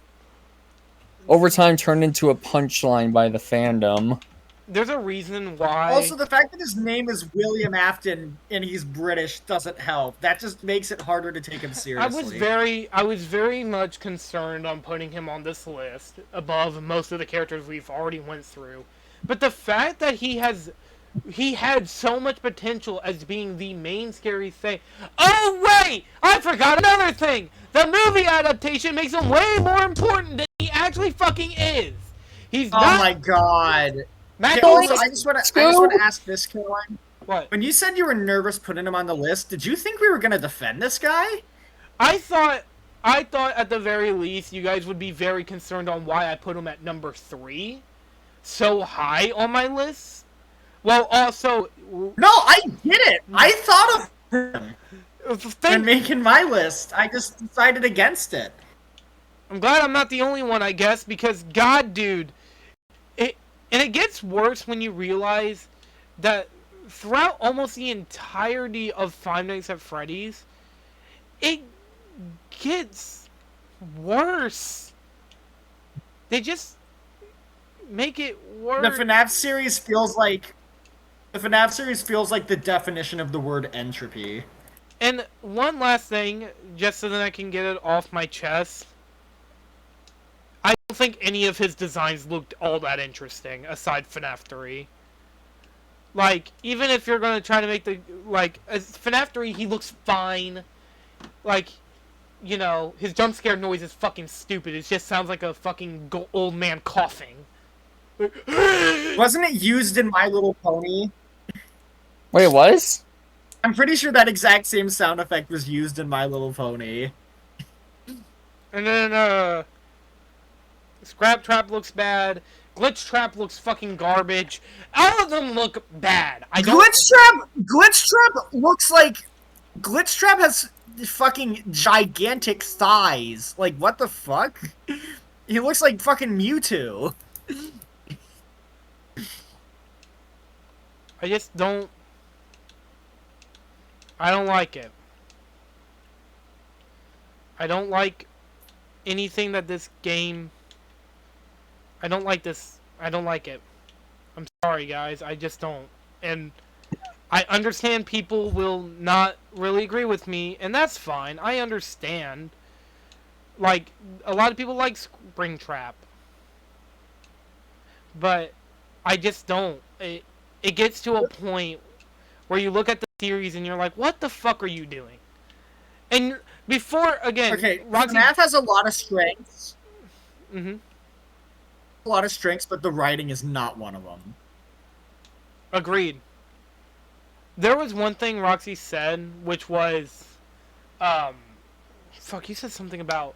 over time turned into a punchline by the fandom. There's a reason why. Also, the fact that his name is William Afton and he's British doesn't help. That just makes it harder to take him seriously. I was very much concerned on putting him on this list above most of the characters we've already went through. But the fact that he had so much potential as being the main scary thing. Oh wait! I forgot another thing! The movie adaptation makes him way more important than he actually fucking is! He's not- Oh my god. Matt, also, I just want to ask this, Caroline. What? When you said you were nervous putting him on the list, did you think we were going to defend this guy? I thought at the very least you guys would be very concerned on why I put him at number 3 so high on my list. Well, also... No, I didn't! I thought of him when making my list. I just decided against it. I'm glad I'm not the only one, I guess, because, God, dude... And it gets worse when you realize that throughout almost the entirety of Five Nights at Freddy's, it gets worse. They just make it worse. The FNAF series feels like the definition of the word entropy. And one last thing, just so that I can get it off my chest. I don't think any of his designs looked all that interesting, aside FNAF 3. Like, even if you're gonna try to make the, like, FNAF 3, he looks fine. Like, you know, his jump scare noise is fucking stupid. It just sounds like a fucking old man coughing. Wasn't it used in My Little Pony? Wait, it was? I'm pretty sure that exact same sound effect was used in My Little Pony. And then, Scrap Trap looks bad. Glitch Trap looks fucking garbage. All of them look bad. Glitch Trap looks like Glitch Trap has fucking gigantic thighs. Like, what the fuck? He looks like fucking Mewtwo. I just don't. I don't like it. I don't like anything that this game. I don't like this. I don't like it. I'm sorry, guys. I just don't. And I understand people will not really agree with me, and that's fine. I understand. Like, a lot of people like Springtrap. But I just don't. It gets to a point where you look at the series and you're like, what the fuck are you doing? And before, again, Okay, Roxy... FNAF has a lot of strengths. Mm-hmm. A lot of strengths, but the writing is not one of them. Agreed. There was one thing Roxy said, which was, fuck, you said something about,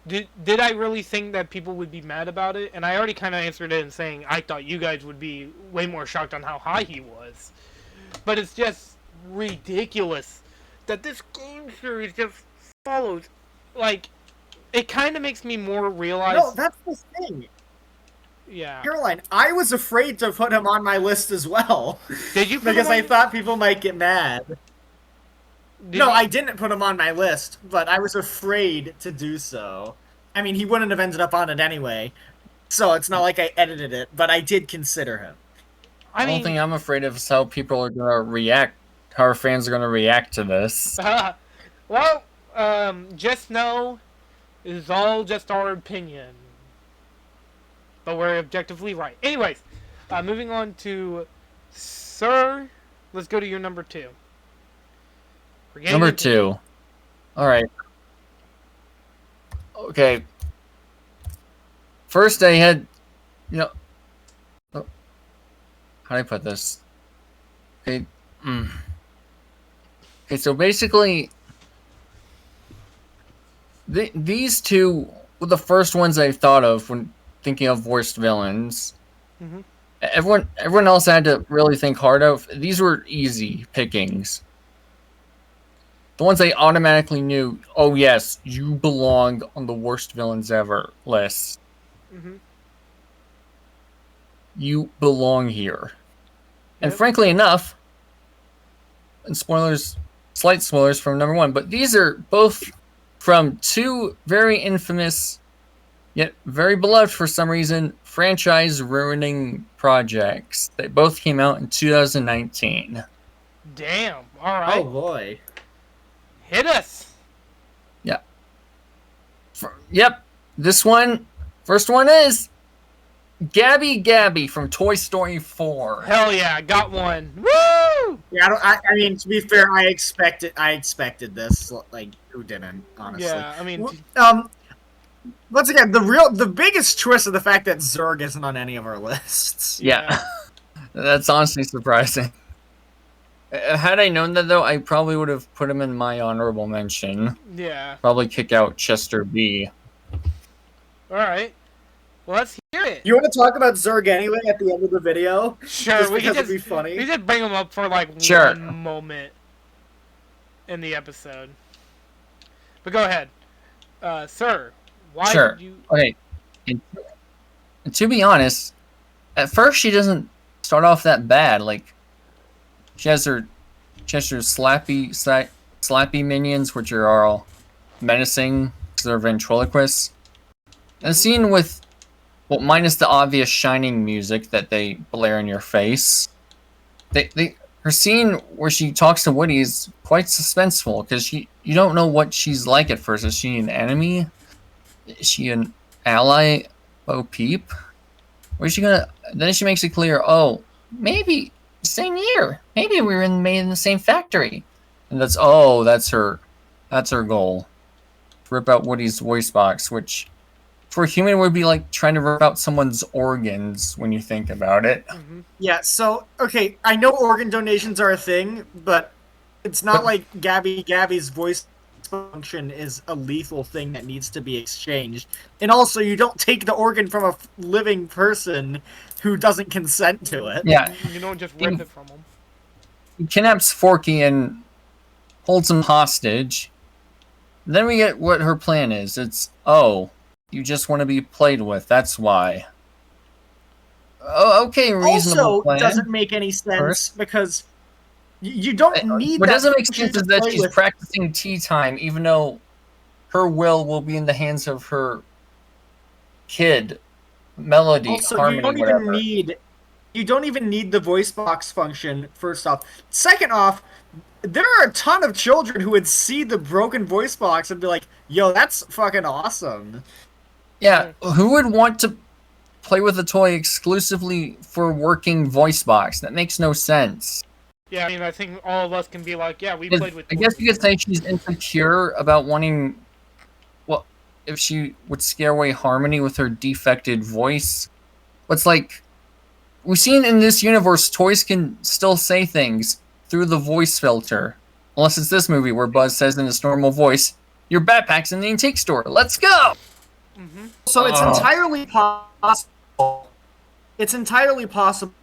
did I really think that people would be mad about it? And I already kind of answered it in saying I thought you guys would be way more shocked on how high he was. But it's just ridiculous that this game series just follows, like, it kind of makes me more realize... No, that's the thing. Yeah. Caroline, I was afraid to put him on my list as well. Did you? Because I thought people might get mad. No, I didn't put him on my list, but I was afraid to do so. I mean, he wouldn't have ended up on it anyway, so it's not like I edited it, but I did consider him. The only thing I'm afraid of is how people are going to react, how our fans are going to react to this. Well, just know, it's all just our opinion. But we're objectively right. Anyways, moving on to Sir. Let's go to your number 2. Number 2. Alright. Okay. First I had, how do I put this? Okay. Okay, so basically, these two were the first ones I thought of when thinking of worst villains. Mm-hmm. Everyone else had to really think hard of. These were easy pickings. The ones I automatically knew, oh yes, you belong on the worst villains ever list. Mm-hmm. You belong here. And Yep. frankly enough, and slight spoilers from number 1, but these are both from two very infamous, yet very beloved for some reason, franchise-ruining projects. They both came out in 2019. Damn. All right. Oh boy. Hit us. Yeah. Yep. This one, first one is Gabby from Toy Story 4. Hell yeah, got one. Woo! Yeah, I mean, to be fair, I expected this. Like, who didn't? Honestly. Yeah, I mean, once again, the biggest twist is the fact that Zurg isn't on any of our lists. Yeah. That's honestly surprising. Had I known that, though, I probably would have put him in my honorable mention. Yeah. Probably kick out Chester B. All right. Well, let's hear it. You want to talk about Zurg anyway at the end of the video? Sure, Just we can because just it'd be funny. We just bring him up for like Sure. one moment in the episode. But go ahead, sir. Why Sure. did you? Okay. And to be honest, at first she doesn't start off that bad. Like, she has her slappy minions, which are all menacing because they're ventriloquists. And the scene with, well, minus the obvious shining music that they blare in your face, her scene where she talks to Woody is quite suspenseful because you don't know what she's like at first. Is she an enemy? Is she an ally? Oh, peep. Or is she gonna? Then she makes it clear. Oh, maybe same year. Maybe we were made in the same factory. And that's her goal. To rip out Woody's voice box, which for a human would be like trying to rip out someone's organs when you think about it. Mm-hmm. Yeah, so, okay, I know organ donations are a thing, but it's not like Gabby's voice function is a lethal thing that needs to be exchanged. And also, you don't take the organ from a living person who doesn't consent to it. Yeah, You don't just rip it from them. he kidnaps Forky and holds him hostage. Then we get what her plan is. It's, oh, you just want to be played with. That's why. Oh, okay, reasonable Also, plan. doesn't make any sense because you don't need What that doesn't make function sense is to that play she's with. practicing tea time, even though her will be in the hands of her kid, Melody, Also, Harmony, whatever. you don't even need the voice box function, first off. Second off, there are a ton of children who would see the broken voice box and be like, yo, that's fucking awesome. Yeah, who would want to play with a toy exclusively for working voice box? That makes no sense. Yeah, I mean, I think all of us can be like, yeah, we played with. I guess you could say she's insecure about wanting. Well, if she would scare away Harmony with her defected voice. It's like we've seen in this universe, toys can still say things through the voice filter, unless it's this movie where Buzz says in his normal voice, "Your backpack's in the antique store. Let's go." Mm-hmm. So it's entirely possible. It's entirely possible.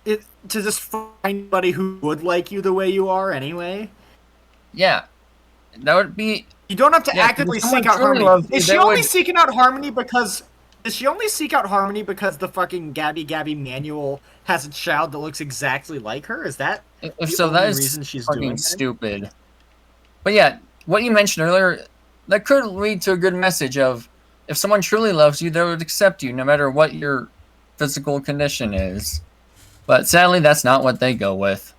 To just find anybody who would like you the way you are anyway. Yeah, that would be. You don't have to actively seek out Harmony. Is she only seeking out Harmony because? Does she only seek out Harmony because the fucking Gabby manual has a child that looks exactly like her? Is that If so, that is reason she's fucking doing stupid. But yeah, what you mentioned earlier, that could lead to a good message of if someone truly loves you, they would accept you no matter what your physical condition is. But sadly, that's not what they go with.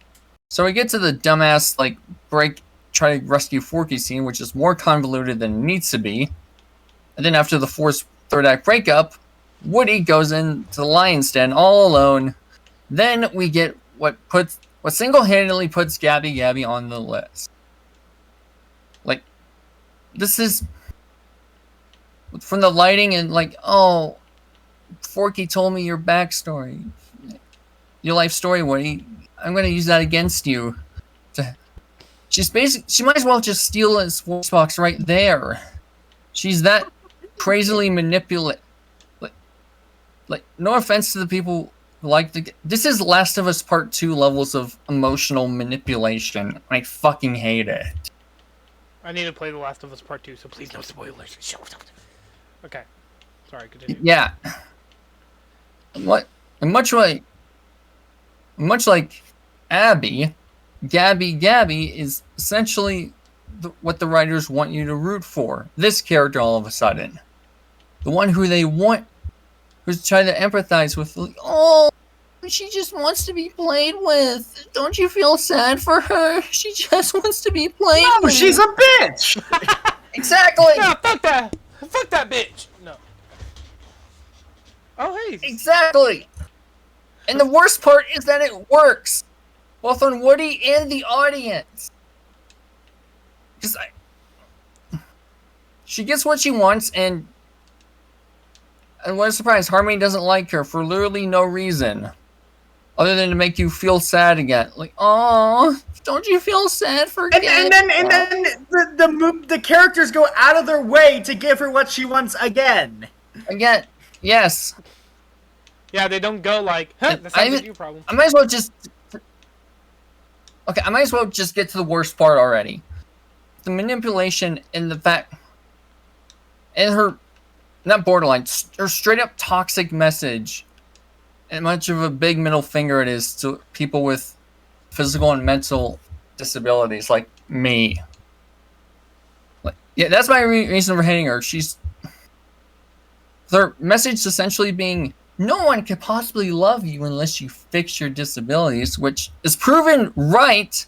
So we get to the dumbass, like, try to rescue Forky scene, which is more convoluted than it needs to be. And then after the forced third act breakup, Woody goes into the lion's den all alone. Then we get what single-handedly puts Gabby on the list. Like, this is from the lighting and like, oh, Forky told me your backstory. Your life story, Woody. I'm gonna use that against you. She might as well just steal his voice box right there. She's that crazily manipulative. Like, no offense to the people who like this is Last of Us Part 2 levels of emotional manipulation. I fucking hate it. I need to play The Last of Us Part 2, so please no spoilers. Okay. Sorry, continue. Yeah. Much like Abby, Gabby is essentially what the writers want you to root for. This character, all of a sudden, the one who they want, who's trying to empathize with. Like, oh, she just wants to be played with. Don't you feel sad for her? She just wants to be played with. No, she's a bitch. Exactly. No, fuck that. Fuck that bitch. No. Oh, hey. Exactly. And the worst part is that it works, both on Woody and the audience. Because she gets what she wants, and what a surprise, Harmony doesn't like her for literally no reason, other than to make you feel sad again. Like, oh, don't you feel sad for? And then the characters go out of their way to give her what she wants again. Again, yes. Yeah, they don't go like, huh, that sounds like your problem. I might as well just... Okay, I might as well just get to the worst part already. The manipulation and the fact... And her... Not borderline, her straight-up toxic message. And much of a big middle finger it is to people with physical and mental disabilities like me. Like, yeah, that's my reason for hating her. She's... Their message essentially being... No one could possibly love you unless you fix your disabilities, which is proven right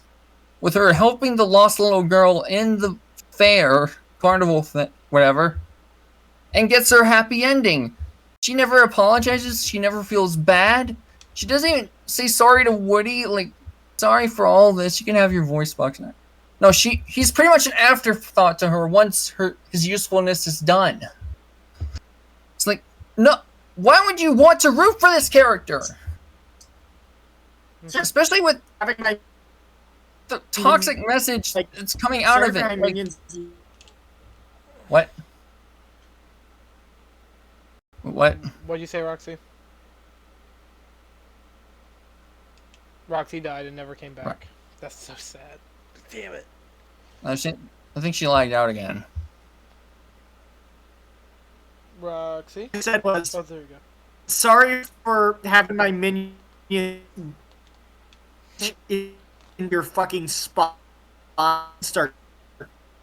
with her helping the lost little girl in the fair, carnival, whatever, and gets her happy ending. She never apologizes. She never feels bad. She doesn't even say sorry to Woody, like, sorry for all this. You can have your voice box now. No, he's pretty much an afterthought to her once his usefulness is done. It's like, no. Why would you want to root for this character? Especially with... the toxic message like, that's coming out sorry of for it. having Like, minions. what? What? What'd you say, Roxy? Roxy died and never came back. Right. That's so sad. Damn it. I think she lagged out again. Roxy? I said was, Oh, there you go. sorry for having my minion in your fucking spot start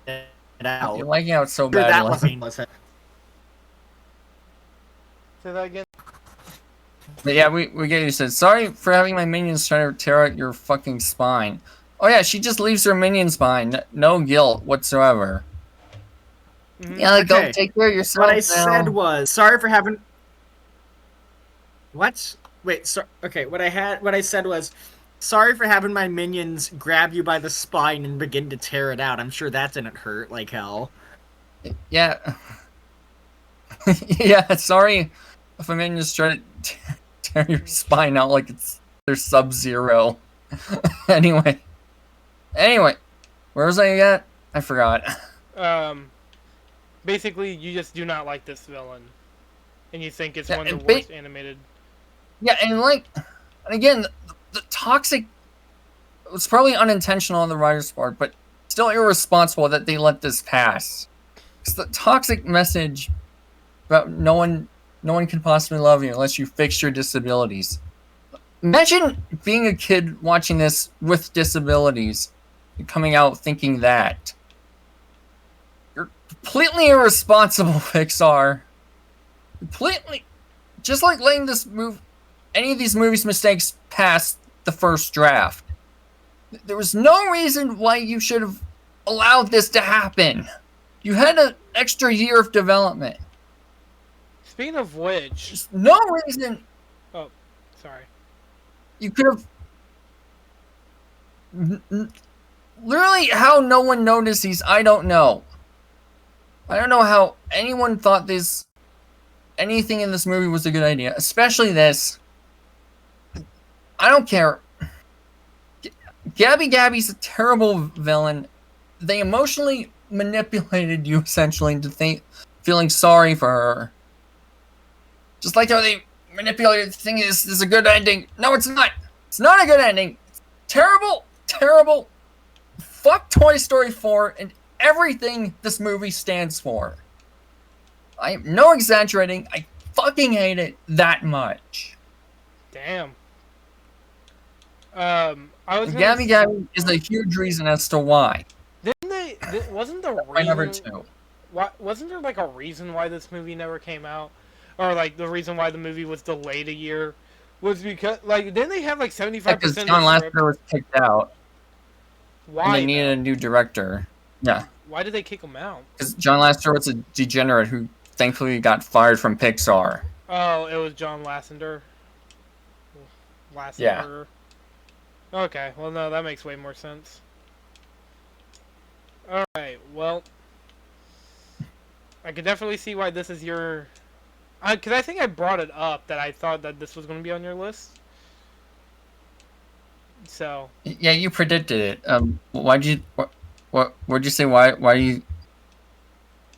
it out. You're lagging out so Sure, that badly. was painless. Say that again? But yeah, we get you said, sorry for having my minions try to tear out your fucking spine. Oh yeah, she just leaves her minion spine. No guilt whatsoever. Mm-hmm. Yeah, like, Okay. go take care of yourself What I now. said was, sorry for having. What? Wait. So okay. What I said was, sorry for having my minions grab you by the spine and begin to tear it out. I'm sure that didn't hurt like hell. Yeah. Yeah, sorry if my minions try to tear your spine out like they're Sub-Zero. Anyway, where was I at? I forgot. Basically, you just do not like this villain, and you think it's Yeah, one of and the worst animated. Yeah, and again, the toxic. It's probably unintentional on the writer's part, but still irresponsible that they let this pass. It's the toxic message about no one can possibly love you unless you fix your disabilities. Imagine being a kid watching this with disabilities and coming out thinking that. You're completely irresponsible, Pixar. Completely. Just like letting any of these movies' mistakes pass the first draft. There was no reason why you should have allowed this to happen. You had an extra year of development. Speaking of which, There's no reason sorry. you could have. Literally, how no one noticed these, I don't know. I don't know how anyone thought anything in this movie was a good idea, especially this. I don't care. Gabby's a terrible villain. They emotionally manipulated you essentially into feeling sorry for her. Just like how they manipulated the thing is a good ending. No, it's not. It's not a good ending. It's terrible. Fuck Toy Story 4 and everything this movie stands for. I am no exaggerating. I fucking hate it that much. Damn. I was Gabby is a huge reason as to why. Didn't they? Wasn't the My number reason? 2. Wasn't there like a reason why this movie never came out, or like the reason why the movie was delayed a year, was because like didn't they have like 75%? Because John Lasseter was kicked out. Why? And they needed a new director. Yeah. Why did they kick him out? Because John Lasseter was a degenerate who thankfully got fired from Pixar. Oh, it was John Lasseter. Lasseter. Yeah. Okay, well no, that makes way more sense. Alright, well, I could definitely see why this is your... Because I think I brought it up that I thought that this was going to be on your list. So... Yeah, you predicted it. Why'd you... What'd you say? Why you...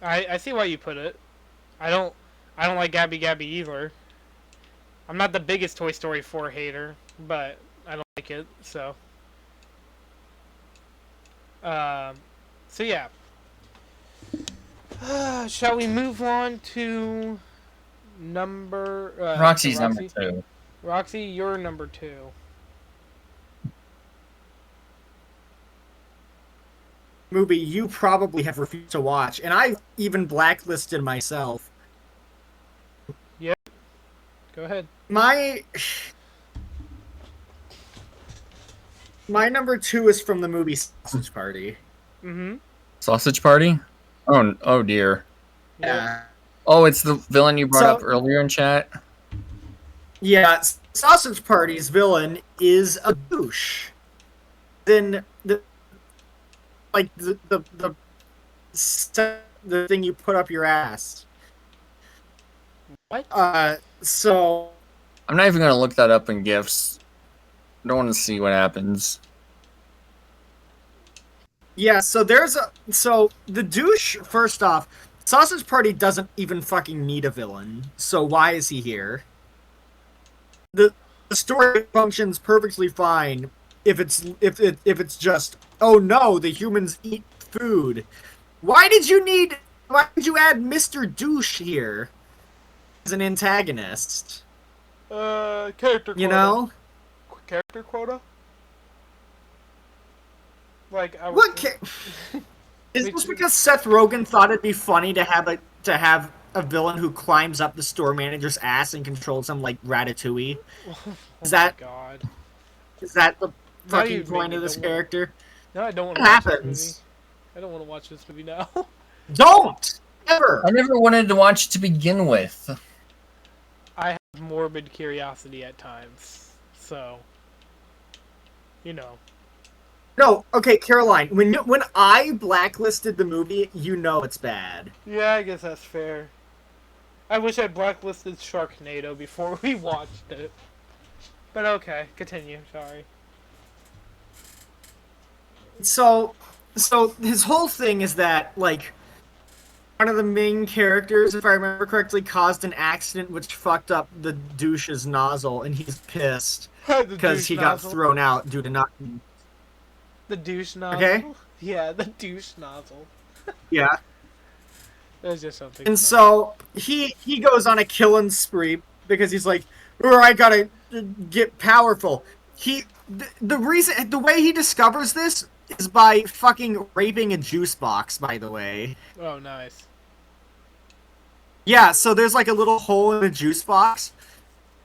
I see why you put it. I don't like Gabby either. I'm not the biggest Toy Story 4 hater, but I don't like it, so... So yeah. Shall we move on to number... Roxy's Roxy? number 2. Roxy, you're number 2. Movie you probably have refused to watch, and I even blacklisted myself. Yep. Go ahead. My number 2 is from the movie Sausage Party. Mm-hmm. Sausage Party? Oh dear. Yeah. Oh, it's the villain you brought So- up earlier in chat? Yeah, Sausage Party's villain is a douche. Then the thing you put up your ass. What? So I'm not even gonna look that up in GIFs. I don't want to see what happens. Yeah, so the douche, first off, Sausage Party doesn't even fucking need a villain. So why is he here? The story functions perfectly fine if it's just, oh no, the humans eat food. Why did you add Mr. Douche here as an antagonist? Character quota. You know? Character quota? Like, I What is this because Seth Rogen thought it'd be funny to have a villain who climbs up the store manager's ass and controls him like Ratatouille? Is that God. Is that the Now fucking you've point made of me this don't character? No, I don't want to What watch this movie. happens? I don't want to watch this movie now. Don't! Ever! I never wanted to watch to begin with. I have morbid curiosity at times, so you know. No, okay, Caroline, when I blacklisted the movie, you know it's bad. Yeah, I guess that's fair. I wish I blacklisted Sharknado before we watched it. But okay, continue, sorry. So his whole thing is that, like, one of the main characters, if I remember correctly, caused an accident which fucked up the douche's nozzle, and he's pissed because he got thrown out due to not... The douche nozzle? Okay? Yeah, the douche nozzle. Yeah. There's just something And funny. so he goes on a killing spree because he's like, "Oh, I gotta get powerful." The way he discovers this is by fucking raping a juice box, by the way. Oh, nice. Yeah, so there's like a little hole in the juice box,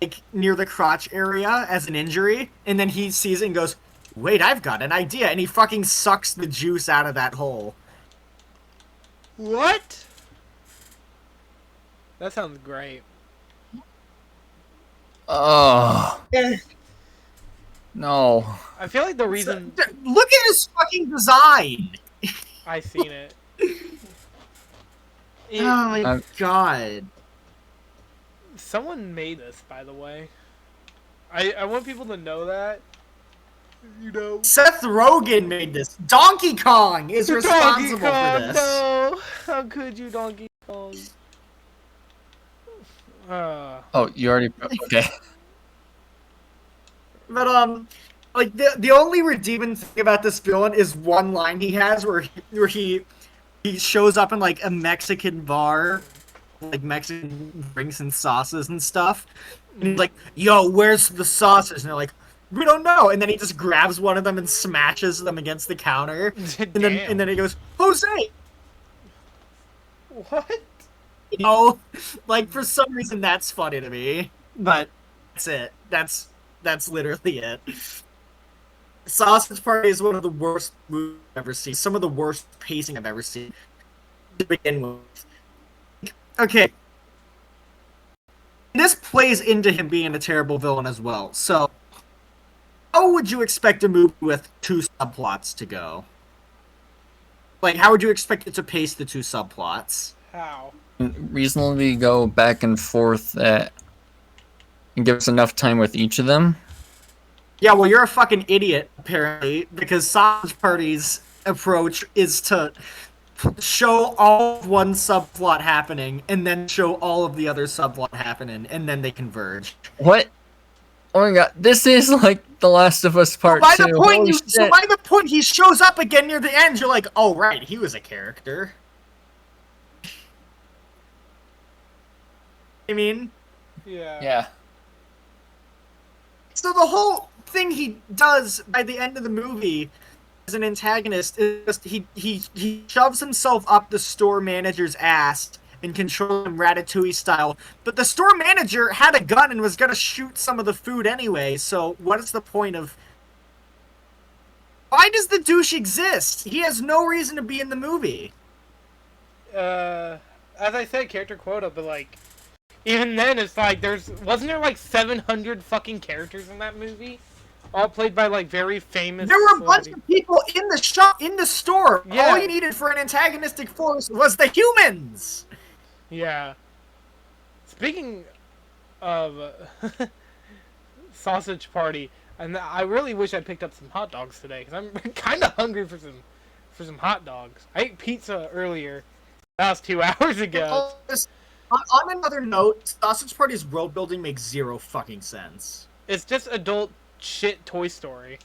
like near the crotch area as an injury, and then he sees it and goes, "Wait, I've got an idea," and he fucking sucks the juice out of that hole. What? That sounds great. Oh Eh. no! I feel like the reason Look at his fucking design! I seen it. Oh my god. Someone made this, by the way. I want people to know that. You know. Seth Rogen made this. Donkey Kong is responsible Donkey Kong, for this. no! How could you, Donkey Kong? Oh, you already okay. But like the only redeeming thing about this villain is one line he has where he shows up in like a Mexican bar, like Mexican drinks and sauces and stuff. And he's like, "Yo, where's the sauces?" And they're like, "We don't know." And then he just grabs one of them and smashes them against the counter. And then he goes, "Jose." What? You know, like for some reason that's funny to me, but that's it. That's literally it. Sausage Party is one of the worst movies I've ever seen. Some of the worst pacing I've ever seen to begin with. Okay. This plays into him being a terrible villain as well. So, how would you expect a movie with two subplots to go? Like, how would you expect it to pace the two subplots? How? Reasonably go back and forth and give us enough time with each of them. Yeah, well, you're a fucking idiot, apparently, because Sausage Party's approach is to show all of one subplot happening, and then show all of the other subplot happening, and then they converge. What? Oh my god, this is like The Last of Us Part 2. So by the point he shows up again near the end, you're like, oh right, he was a character. I mean? Yeah. So the whole thing he does by the end of the movie as an antagonist is just he shoves himself up the store manager's ass and controls him Ratatouille style. But the store manager had a gun and was gonna shoot some of the food anyway, so what is the point of... Why does the douche exist? He has no reason to be in the movie. As I said, character quota, but like, even then, it's like wasn't there like 700 fucking characters in that movie, all played by like very famous. There were a bunch of people in the shop, in the store. Yeah. All you needed for an antagonistic force was the humans. Yeah. Speaking of Sausage Party, and I really wish I picked up some hot dogs today because I'm kind of hungry for for some hot dogs. I ate pizza earlier. That was 2 hours ago. On another note, Sausage Party's world building makes zero fucking sense. It's just adult shit Toy Story.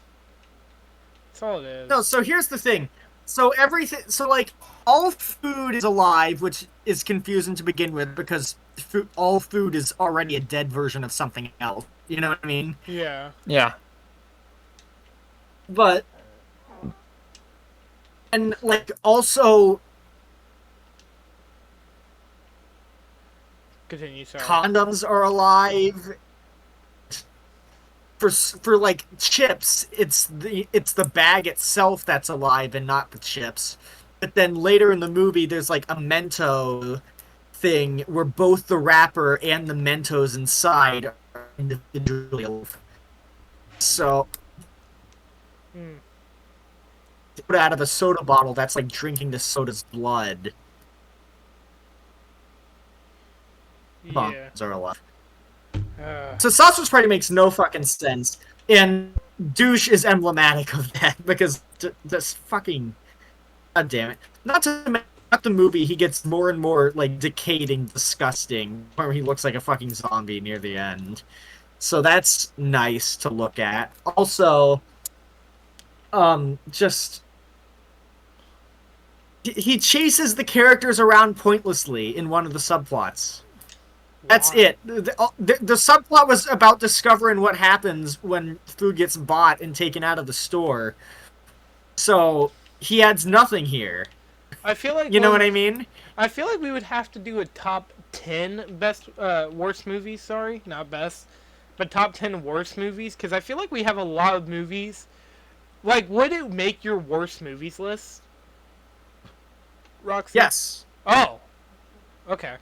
That's all it is. No, so here's the thing. So like, all food is alive, which is confusing to begin with because all food is already a dead version of something else. You know what I mean? Yeah. Yeah. But, and like, also, Continue, sorry. condoms are alive. For like chips, it's the bag itself that's alive and not the chips. But then later in the movie, there's like a Mento thing where both the wrapper and the Mentos inside are individually alive. So, put out of a soda bottle, that's like drinking the soda's blood. Yeah. Bombs are alive. So Sausage Party makes no fucking sense, and douche is emblematic of that because this fucking, god damn it. Not the movie, he gets more and more like decayed and disgusting, where he looks like a fucking zombie near the end. So that's nice to look at. Also, just he chases the characters around pointlessly in one of the subplots. That's it. The subplot was about discovering what happens when food gets bought and taken out of the store. So he adds nothing here. I feel like you know what I mean. I feel like we would have to do a top 10 worst movies. Sorry, not best, but top 10 worst movies because I feel like we have a lot of movies. Like, would it make your worst movies list? Roxy? Yes. Oh. Okay.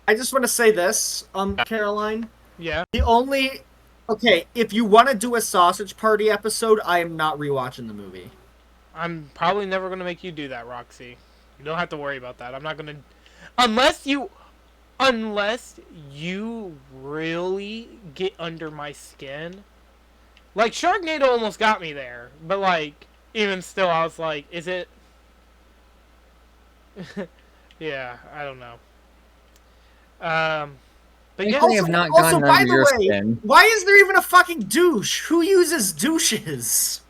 I just want to say this, Caroline. Yeah. Okay, if you want to do a Sausage Party episode, I am not rewatching the movie. I'm probably never going to make you do that, Roxy. You don't have to worry about that. I'm not going to... Unless you really get under my skin. Like, Sharknado almost got me there. But, like, even still, I was like, is it... Yeah, I don't know. But yeah, have not gotten by under the your way, skin. why is there even a fucking douche? Who uses douches?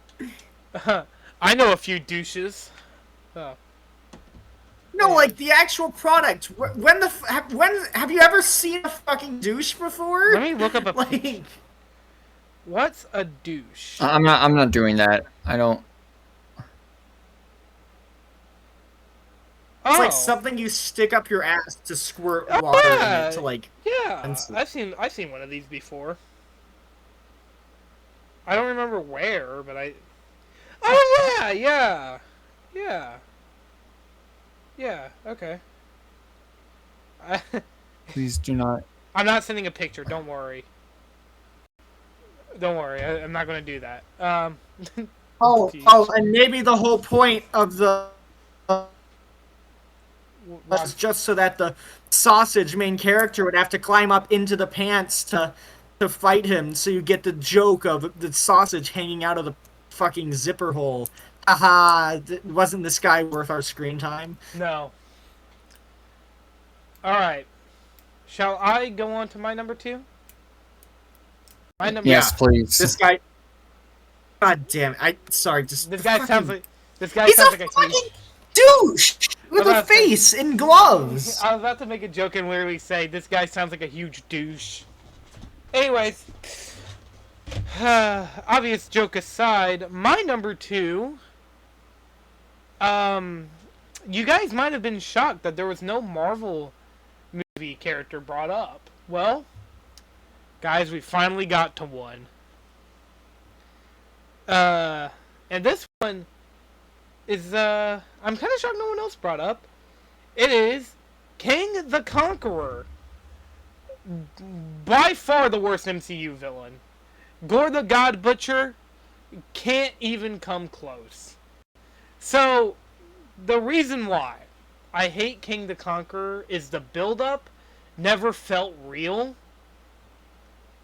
I know a few douches. Oh. No, like the actual product. When have you ever seen a fucking douche before? Let me look up a like. What's a douche? I'm not doing that. I don't. It's like Oh. something you stick up your ass to squirt water in it to like. Yeah, I've seen one of these before. I don't remember where, but I. Oh yeah. Okay. Please do not. I'm not sending a picture. Don't worry. I'm not going to do that. And maybe the whole point of the. Was just so that the sausage main character would have to climb up into the pants to fight him, so you get the joke of the sausage hanging out of the fucking zipper hole. Aha! Wasn't this guy worth our screen time? No. Alright. Shall I go on to my number 2? My number Yes, please. This guy... God damn it. This guy fucking... sounds like... He's a fucking douche! With a face and gloves! I was about to make a joke and literally say, this guy sounds like a huge douche. Anyways, obvious joke aside, my number 2, you guys might have been shocked that there was no Marvel movie character brought up. Well, guys, we finally got to one. And this one is, I'm kind of shocked no one else brought up. It is King the Conqueror. By far the worst MCU villain. Gore the God Butcher can't even come close. So, the reason why I hate King the Conqueror is the build-up never felt real.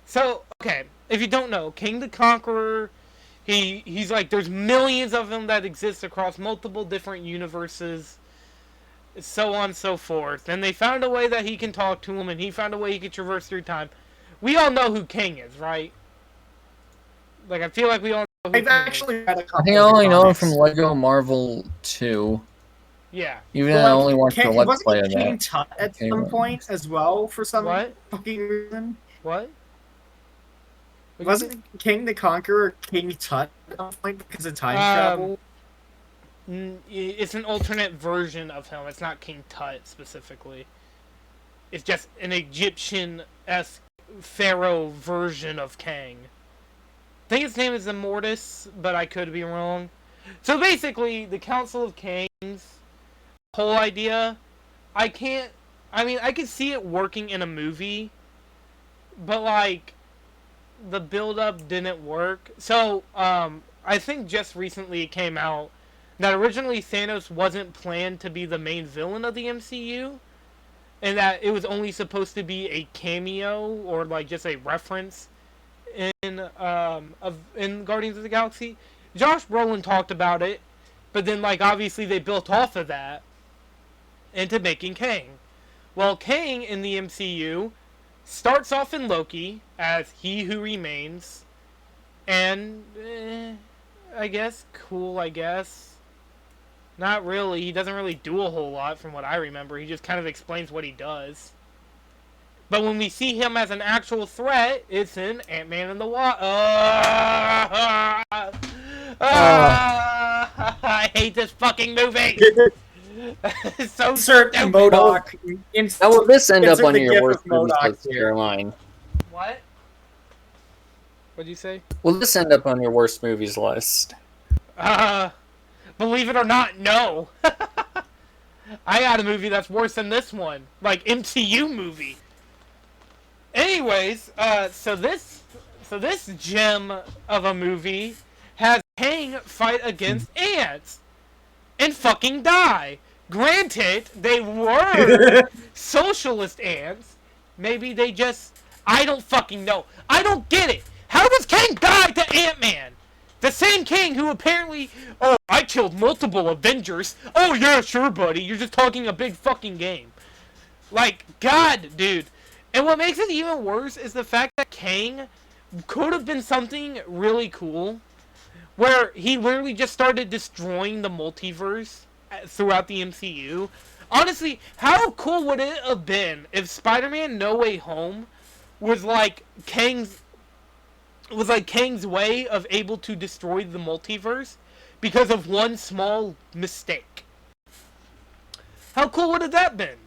So, okay, if you don't know, King the Conqueror, He's like, there's millions of them that exist across multiple different universes, so on and so forth. And they found a way that he can talk to him, and he found a way he can traverse through time. We all know who King is, right? Like, I feel like we all know who I've King actually read a couple I think I only know him comics. from Lego Marvel 2. Yeah. Even though I only watched the Let's wasn't Play he of King that. Tut at Okay, some well. point as well for some What? fucking reason? What? Wasn't King the Conqueror King Tut at some point because of time travel? It's an alternate version of him. It's not King Tut specifically. It's just an Egyptian-esque pharaoh version of Kang. I think his name is Immortus, but I could be wrong. So basically, the Council of Kangs whole idea, I can see it working in a movie, but like the build-up didn't work. So I think just recently it came out that originally Thanos wasn't planned to be the main villain of the MCU, and that it was only supposed to be a cameo or like just a reference in Guardians of the Galaxy. Josh Brolin talked about it, but then like obviously they built off of that into making Kang. Well, Kang in the MCU starts off in Loki as He Who Remains, and I guess cool. I guess not really. He doesn't really do a whole lot from what I remember. He just kind of explains what he does. But when we see him as an actual threat, it's in Ant-Man and the Wasp. I hate this fucking movie. It's so Insert stupid. MODOK. Now will this end up Insert on the your gif worst of movies MODOK list, here. Caroline? What? What'd you say? Will this end up on your worst movies list? Believe it or not, no. I got a movie that's worse than this one. Like, MCU movie. Anyways, so this gem of a movie has Kang fight against ants and fucking die. Granted, they were socialist ants. Maybe they just... I don't fucking know. I don't get it. How does Kang die to Ant-Man? The same Kang who apparently... Oh, I killed multiple Avengers. Oh, yeah, sure, buddy. You're just talking a big fucking game. Like, God, dude. And what makes it even worse is the fact that Kang could have been something really cool, where he literally just started destroying the multiverse throughout the MCU. Honestly, how cool would it have been if Spider-Man No Way Home was like Kang's way of able to destroy the multiverse because of one small mistake? How cool would have that been?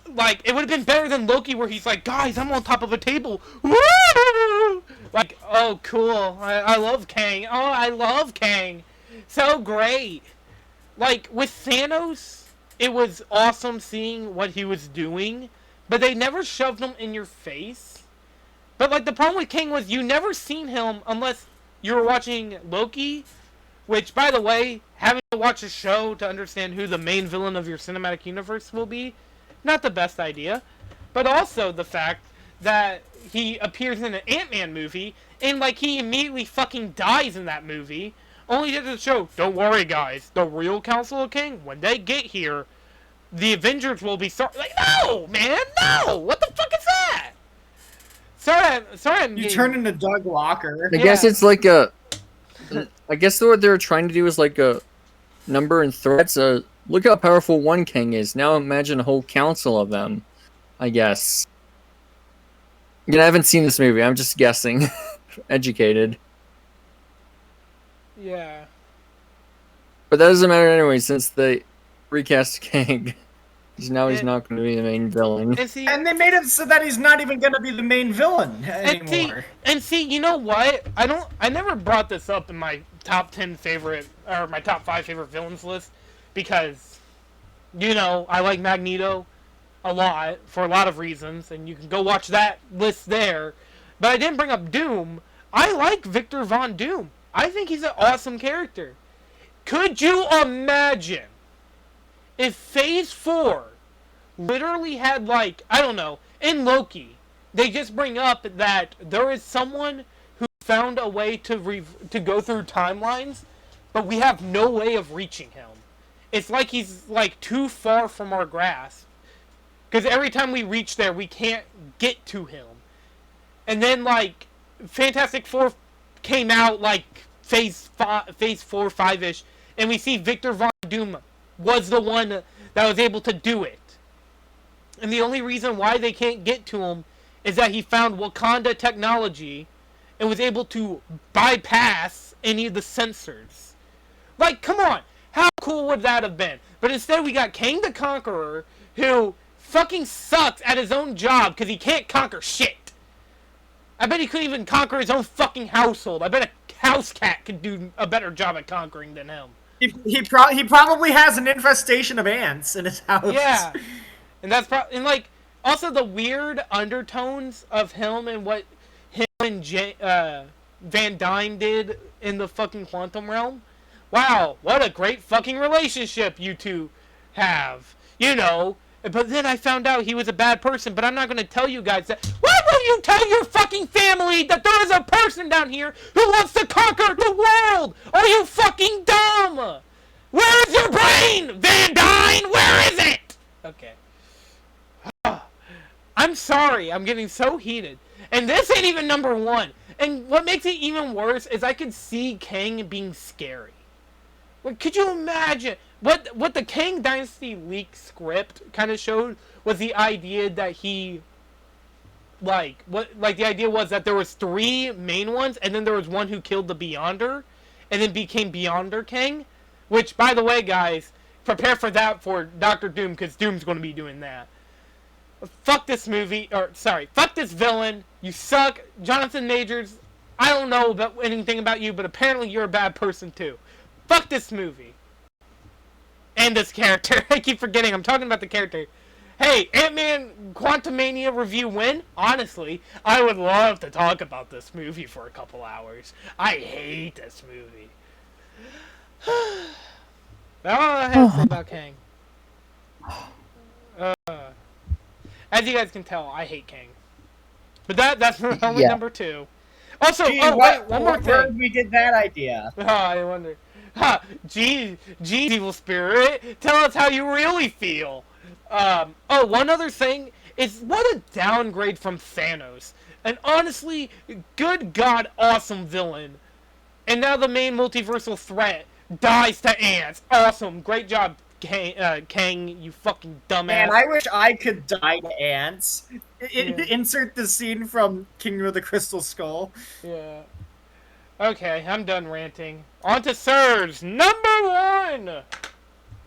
Like, it would have been better than Loki, where he's like, guys, I'm on top of a table. Woo! Like, oh, cool. I love Kang. Oh, I love Kang. So great. Like, with Thanos, it was awesome seeing what he was doing, but they never shoved him in your face. But, like, the problem with Kang was you never seen him unless you were watching Loki, which, by the way, having to watch a show to understand who the main villain of your cinematic universe will be, not the best idea. But also the fact that he appears in an Ant-Man movie, and, like, he immediately fucking dies in that movie, only to show, don't worry, guys, the real Council of King, when they get here, the Avengers will be sorry. Like, no, man, no! What the fuck is that? Sorry, You turn into Doug Walker. I guess it's like a... I guess what they're trying to do is like a number and threats. Look how powerful one king is. Now imagine a whole council of them, I guess. I haven't seen this movie. I'm just guessing. Educated. Yeah. But that doesn't matter anyway, since they recast Kang. He's not going to be the main villain. And they made it so that he's not even going to be the main villain anymore. And see, you know what? I never brought this up in my top 10 favorite, or my top 5 favorite villains list, because, you know, I like Magneto a lot, for a lot of reasons, and you can go watch that list there. But I didn't bring up Doom. I like Victor Von Doom. I think he's an awesome character. Could you imagine if Phase 4 literally had, like, I don't know, in Loki, they just bring up that there is someone who's found a way to go through timelines, but we have no way of reaching him. It's like he's like too far from our grasp. Because every time we reach there, we can't get to him. And then like Fantastic Four came out like phase 4, 5-ish, and we see Victor Von Doom was the one that was able to do it. And the only reason why they can't get to him is that he found Wakanda technology and was able to bypass any of the sensors. Like, come on! How cool would that have been? But instead we got Kang the Conqueror, who fucking sucks at his own job because he can't conquer shit. I bet he couldn't even conquer his own fucking household. I bet a house cat could do a better job at conquering than him. He probably has an infestation of ants in his house. Yeah. And that's and like also the weird undertones of him and what him and Van Dyne did in the fucking quantum realm. Wow, what a great fucking relationship you two have. You know, but then I found out he was a bad person, but I'm not going to tell you guys that. Why won't you tell your fucking family that there is a person down here who wants to conquer the world? Are you fucking dumb? Where is your brain, Van Dyne? Where is it? Okay. I'm sorry, I'm getting so heated. And this ain't even number 1. And what makes it even worse is I could see Kang being scary. Like, could you imagine what the Kang Dynasty leak script kind of showed was the idea that he the idea was that there was 3 main ones and then there was one who killed the Beyonder and then became Beyonder Kang, which by the way, guys, prepare for that for Doctor Doom because Doom's going to be doing that. Fuck this movie, fuck this villain. You suck, Jonathan Majors. I don't know about anything about you, but apparently you're a bad person too. Fuck this movie. And this character. I keep forgetting I'm talking about the character. Hey, Ant-Man Quantumania review win? Honestly, I would love to talk about this movie for a couple hours. I hate this movie. That's all I have to say about Kang. As you guys can tell, I hate Kang. But that's only number 2. Also, Gee, wait, one more where thing. did we get that idea? I wonder. Geez, evil spirit, tell us how you really feel. One other thing is what a downgrade from Thanos. An honestly, good god, awesome villain. And now the main multiversal threat dies to ants. Awesome, great job, Kang, you fucking dumbass. Man, I wish I could die to ants. Insert the scene from Kingdom of the Crystal Skull. Yeah. Okay, I'm done ranting. On to Sirs, number 1!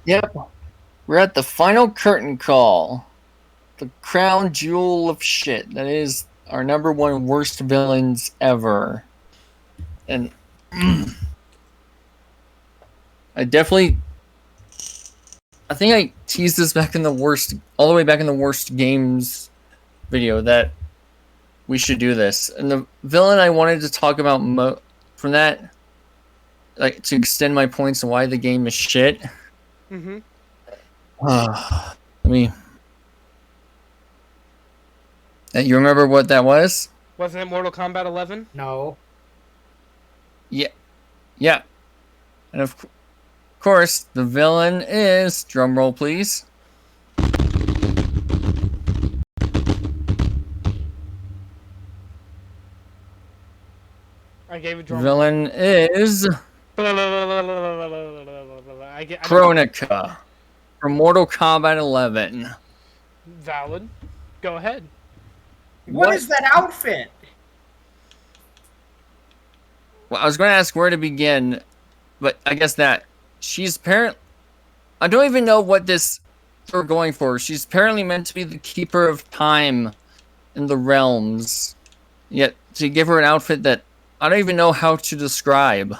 Yep. We're at the final curtain call. The crown jewel of shit. That is our number 1 worst villains ever. And I think I teased this back in all the way back in the worst games video that we should do this. And the villain I wanted to talk about from that, like to extend my points on why the game is shit. Mm-hmm. You remember what that was? Wasn't it Mortal Kombat 11? No. Yeah. And of course, the villain is, drumroll please, I gave a drum. villain is Kronika from Mortal Kombat 11. Valid. Go ahead. What is that outfit? Well, I was going to ask where to begin, but I guess that she's apparently... I don't even know what this we're going for. She's apparently meant to be the keeper of time in the realms. Yet, to give her an outfit that I don't even know how to describe.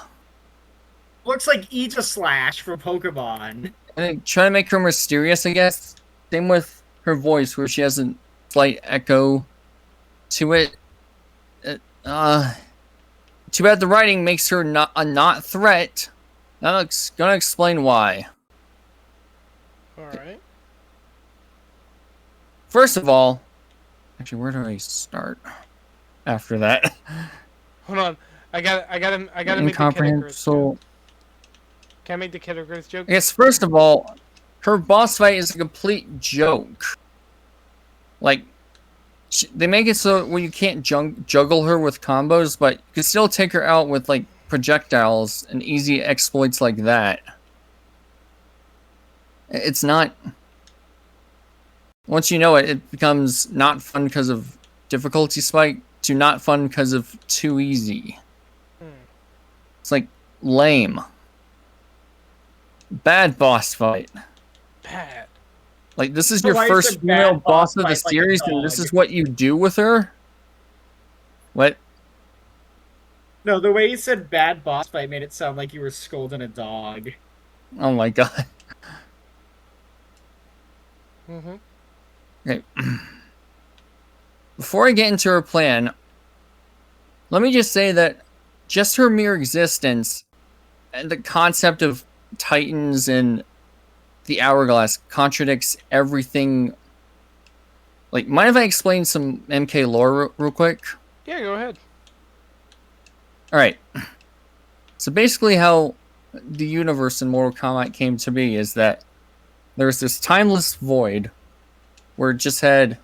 Looks like Aegislash from Pokemon. And trying to make her mysterious, I guess. Same with her voice, where she has a slight echo to it. Too bad the writing makes her not threat. I'm gonna explain why. Alright. First of all, actually, where do I start after that? Hold on. I gotta make the Kid Icarus Incomprehensible. joke. Can I make the Kid Icarus joke? I guess first of all, her boss fight is a complete joke. Like, they make it so where you can't juggle her with combos, but you can still take her out with like projectiles and easy exploits like that. It's not. Once you know it, it becomes not fun because of difficulty spike to not fun because of too easy. It's like lame. Bad boss fight. Bad. Like, this is So your why is first it female bad boss boss of the fight like a series, and this dog? is what you do with her? What? No, the way you said bad boss fight made it sound like you were scolding a dog. Oh my god. Mm-hmm. Okay. Before I get into her plan, let me just say that just her mere existence and the concept of Titans and the Hourglass contradicts everything. Like, mind if I explain some MK lore real quick? Yeah, go ahead. Alright. So basically how the universe in Mortal Kombat came to be is that there's this timeless void where it just had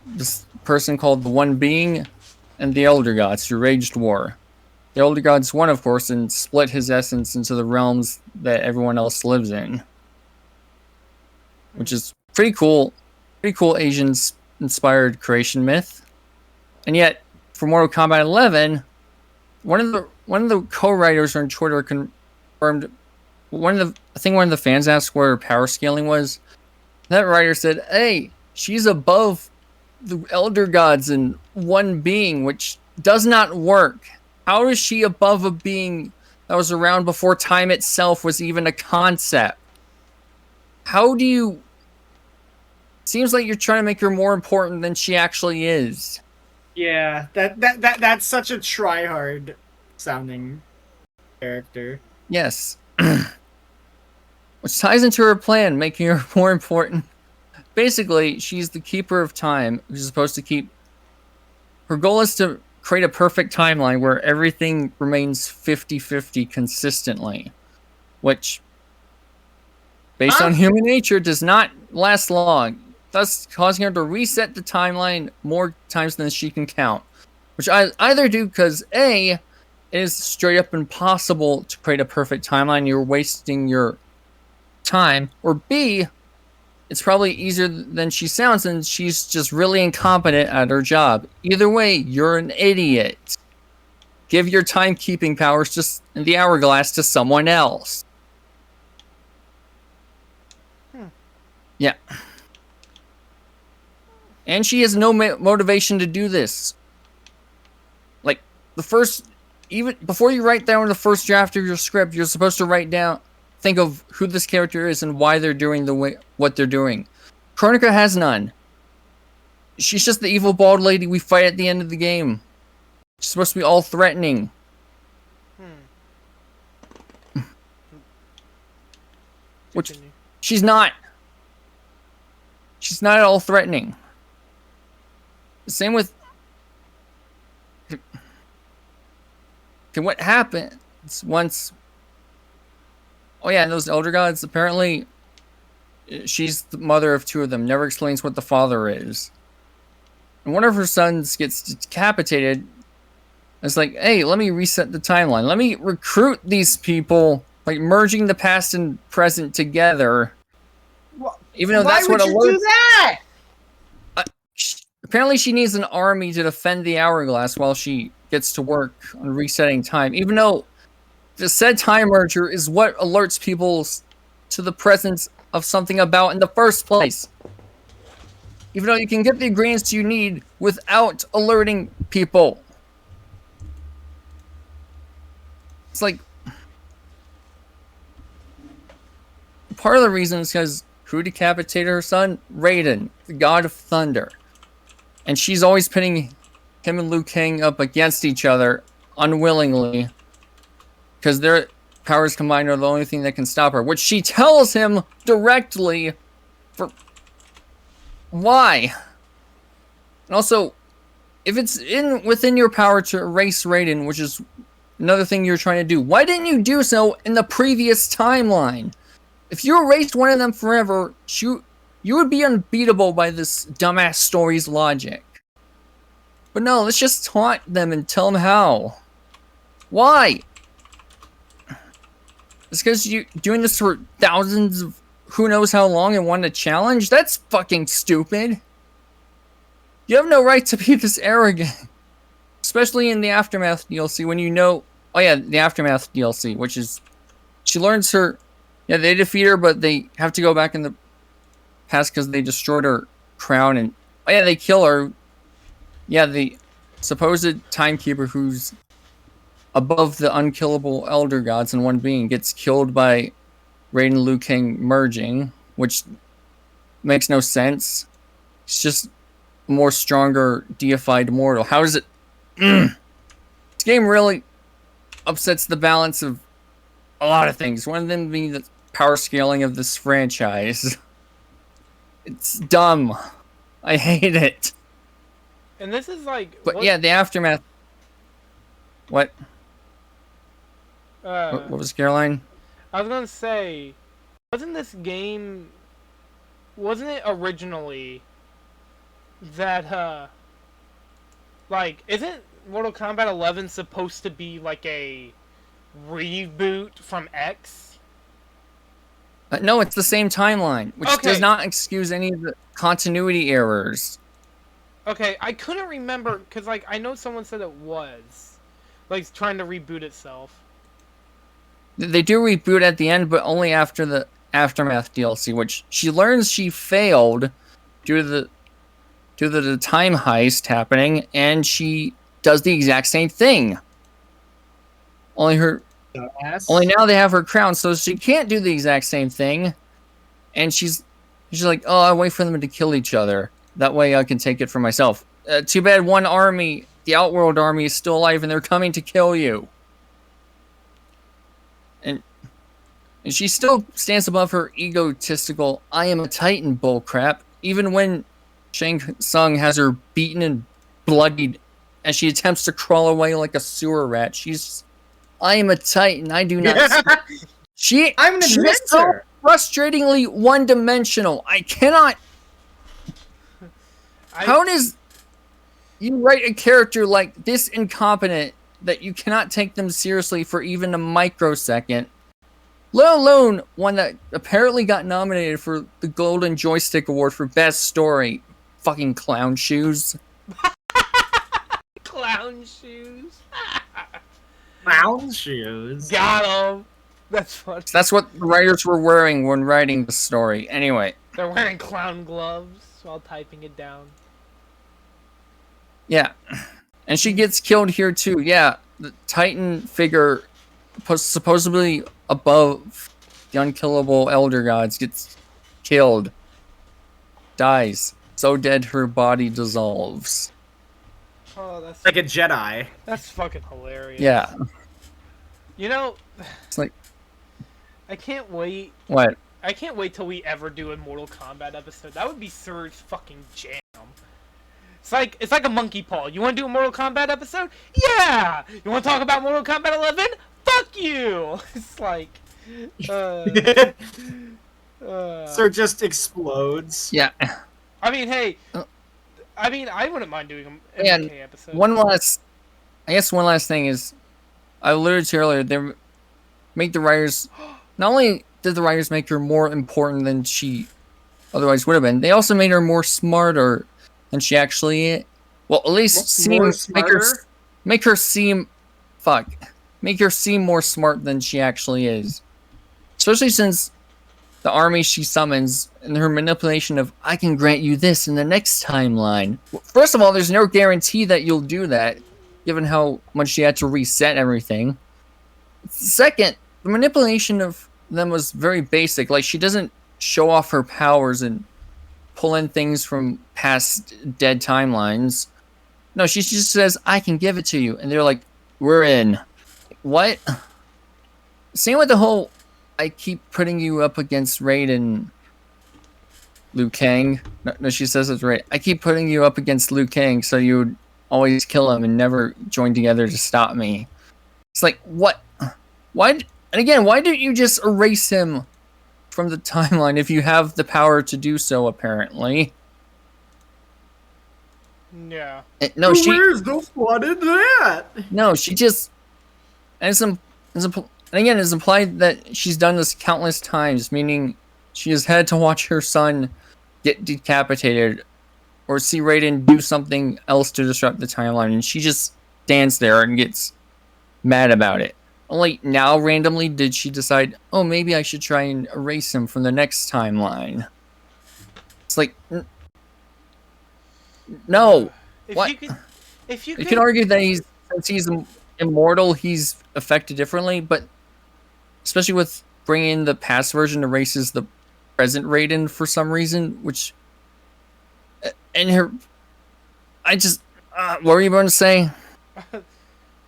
this person called the One Being and the Elder Gods who waged war. The Elder Gods won, of course, and split his essence into the realms that everyone else lives in. Which is pretty cool Asian-inspired creation myth. And yet, for Mortal Kombat 11, one of the co-writers on Twitter confirmed one of the fans asked where her power scaling was. That writer said, "Hey, she's above the Elder Gods in One Being, which does not work. How is she above a being that was around before time itself was even a concept? How do you... Seems like you're trying to make her more important than she actually is." Yeah, that's such a try-hard sounding character. Yes. Which ties into her plan, making her more important. Basically, she's the keeper of time, who's supposed to keep... Her goal is to create a perfect timeline where everything remains 50-50 consistently. Which, based on human nature, does not last long, thus causing her to reset the timeline more times than she can count. Which I either do because, A, it is straight up impossible to create a perfect timeline, you're wasting your time, or B, it's probably easier than she sounds and she's just really incompetent at her job. Either way, you're an idiot. Give your timekeeping powers just in the hourglass to someone else. Yeah. And she has no motivation to do this. Like, the first... Even before you write down the first draft of your script, you're supposed to write down... Think of who this character is and why they're doing what they're doing. Kronika has none. She's just the evil bald lady we fight at the end of the game. She's supposed to be all threatening. Which she's not. She's not at all threatening. Same with... Okay, what happens once... Oh yeah, and those Elder Gods, apparently she's the mother of two of them. Never explains what the father is. And one of her sons gets decapitated. It's like, hey, let me reset the timeline. Let me recruit these people, like merging the past and present together. Even though that's what Why would you do that? Apparently she needs an army to defend the hourglass while she gets to work on resetting time. Even though the said time merger is what alerts people to the presence of something about in the first place. Even though you can get the ingredients you need without alerting people. It's like... Part of the reason is because who decapitated her son? Raiden, the god of thunder. And she's always pitting him and Liu Kang up against each other unwillingly. Because their powers combined are the only thing that can stop her. Which she tells him directly for... Why? And also, if it's within your power to erase Raiden, which is another thing you're trying to do, why didn't you do so in the previous timeline? If you erased one of them forever, you would be unbeatable by this dumbass story's logic. But no, let's just taunt them and tell them how. Why? It's because you're doing this for thousands of who knows how long and want a challenge? That's fucking stupid. You have no right to be this arrogant. Especially in the Aftermath DLC when you know... Oh yeah, the Aftermath DLC, which is... She learns her... Yeah, they defeat her, but they have to go back in the past because they destroyed her crown and... Oh yeah, they kill her. Yeah, the supposed timekeeper who's above the unkillable elder gods in one being gets killed by Raiden and Liu Kang merging, which makes no sense. It's just a more stronger deified mortal. How is it? This game really upsets the balance of a lot of things. One of them being the power scaling of this franchise. It's dumb. I hate it. And this is like... But yeah, the Aftermath... What? What was Caroline? I was gonna say, wasn't this game... Wasn't it originally that, like, isn't Mortal Kombat 11 supposed to be like a reboot from X? No, it's the same timeline, which Okay. does not excuse any of the continuity errors. Okay, I couldn't remember, because, like, I know someone said it was. Like, trying to reboot itself. They do reboot at the end, but only after the Aftermath DLC, which she learns she failed due to the time heist happening, and she does the exact same thing. Only now they have her crown, so she can't do the exact same thing. And she's like, oh, I wait for them to kill each other. That way I can take it for myself. Too bad one army, the Outworld army, is still alive and they're coming to kill you. And she still stands above her egotistical, I am a Titan bullcrap, even when Shang Tsung has her beaten and bloodied as she attempts to crawl away like a sewer rat. She's, I am a Titan, I do not... I'm an she is so inventor. frustratingly one-dimensional. I cannot... How does you write a character like this incompetent that you cannot take them seriously for even a microsecond, let alone one that apparently got nominated for the Golden Joystick Award for Best Story? Fucking clown shoes. Clown shoes. Clown shoes. Got him. That's funny. That's what the writers were wearing when writing the story. Anyway. They're wearing clown gloves while typing it down. Yeah. And she gets killed here too. Yeah. The Titan figure supposedly above the unkillable elder gods gets killed. Dies. So dead her body dissolves. Oh, that's Like a Jedi. That's fucking hilarious. Yeah. You know, It's like, I can't wait. what? I can't wait till we ever do a Mortal Kombat episode. That would be Surge's fucking jam. It's like a monkey paw. You want to do a Mortal Kombat episode? Yeah. You want to talk about Mortal Kombat 11? Fuck you. It's like, So it just explodes. Yeah. I mean, hey. I mean, I wouldn't mind doing an MK episode. One last thing is, I alluded to earlier, they make the writers, not only did the writers make her more important than she otherwise would have been, they also made her more smarter than she actually is. Well, at least make her seem more smart than she actually is. Especially since the army she summons and her manipulation of, I can grant you this in the next timeline. First of all, there's no guarantee that you'll do that, given how much she had to reset everything. Second, the manipulation of them was very basic. Like, she doesn't show off her powers and pull in things from past dead timelines. No, she just says, I can give it to you. And they're like, we're in. What? Same with the whole, I keep putting you up against Raiden, Liu Kang. No, she says it's right. I keep putting you up against Liu Kang so you would always kill him and never join together to stop me. It's like, what? Why? And again, why didn't you just erase him from the timeline if you have the power to do so, apparently? Yeah. No, Where's the fun in that? No, she just... And again, it's implied that she's done this countless times, meaning she has had to watch her son get decapitated or see Raiden do something else to disrupt the timeline, and she just stands there and gets mad about it. Only now, randomly, did she decide, oh, maybe I should try and erase him from the next timeline. It's like, no. What? You can argue that since he's immortal, he's affected differently, but especially with bringing in the past version erases the present Raiden for some reason, which... And her... I just... what were you going to say? I'm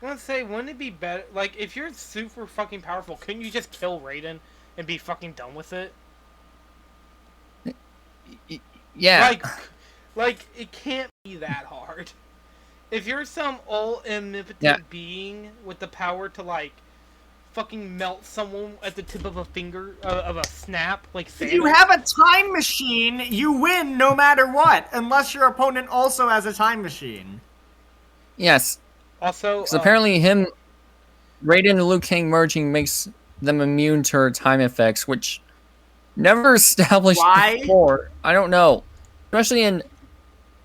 gonna say, wouldn't it be better... Like, if you're super fucking powerful, couldn't you just kill Raiden and be fucking done with it? Yeah. Like, it can't be that hard. If you're some all-omnipotent being with the power to, like, fucking melt someone at the tip of a finger, of a snap, like Thanos... If you have a time machine, you win no matter what, unless your opponent also has a time machine. Yes. Also, because apparently Raiden and Liu Kang merging makes them immune to her time effects, which never established before. I don't know. Especially in...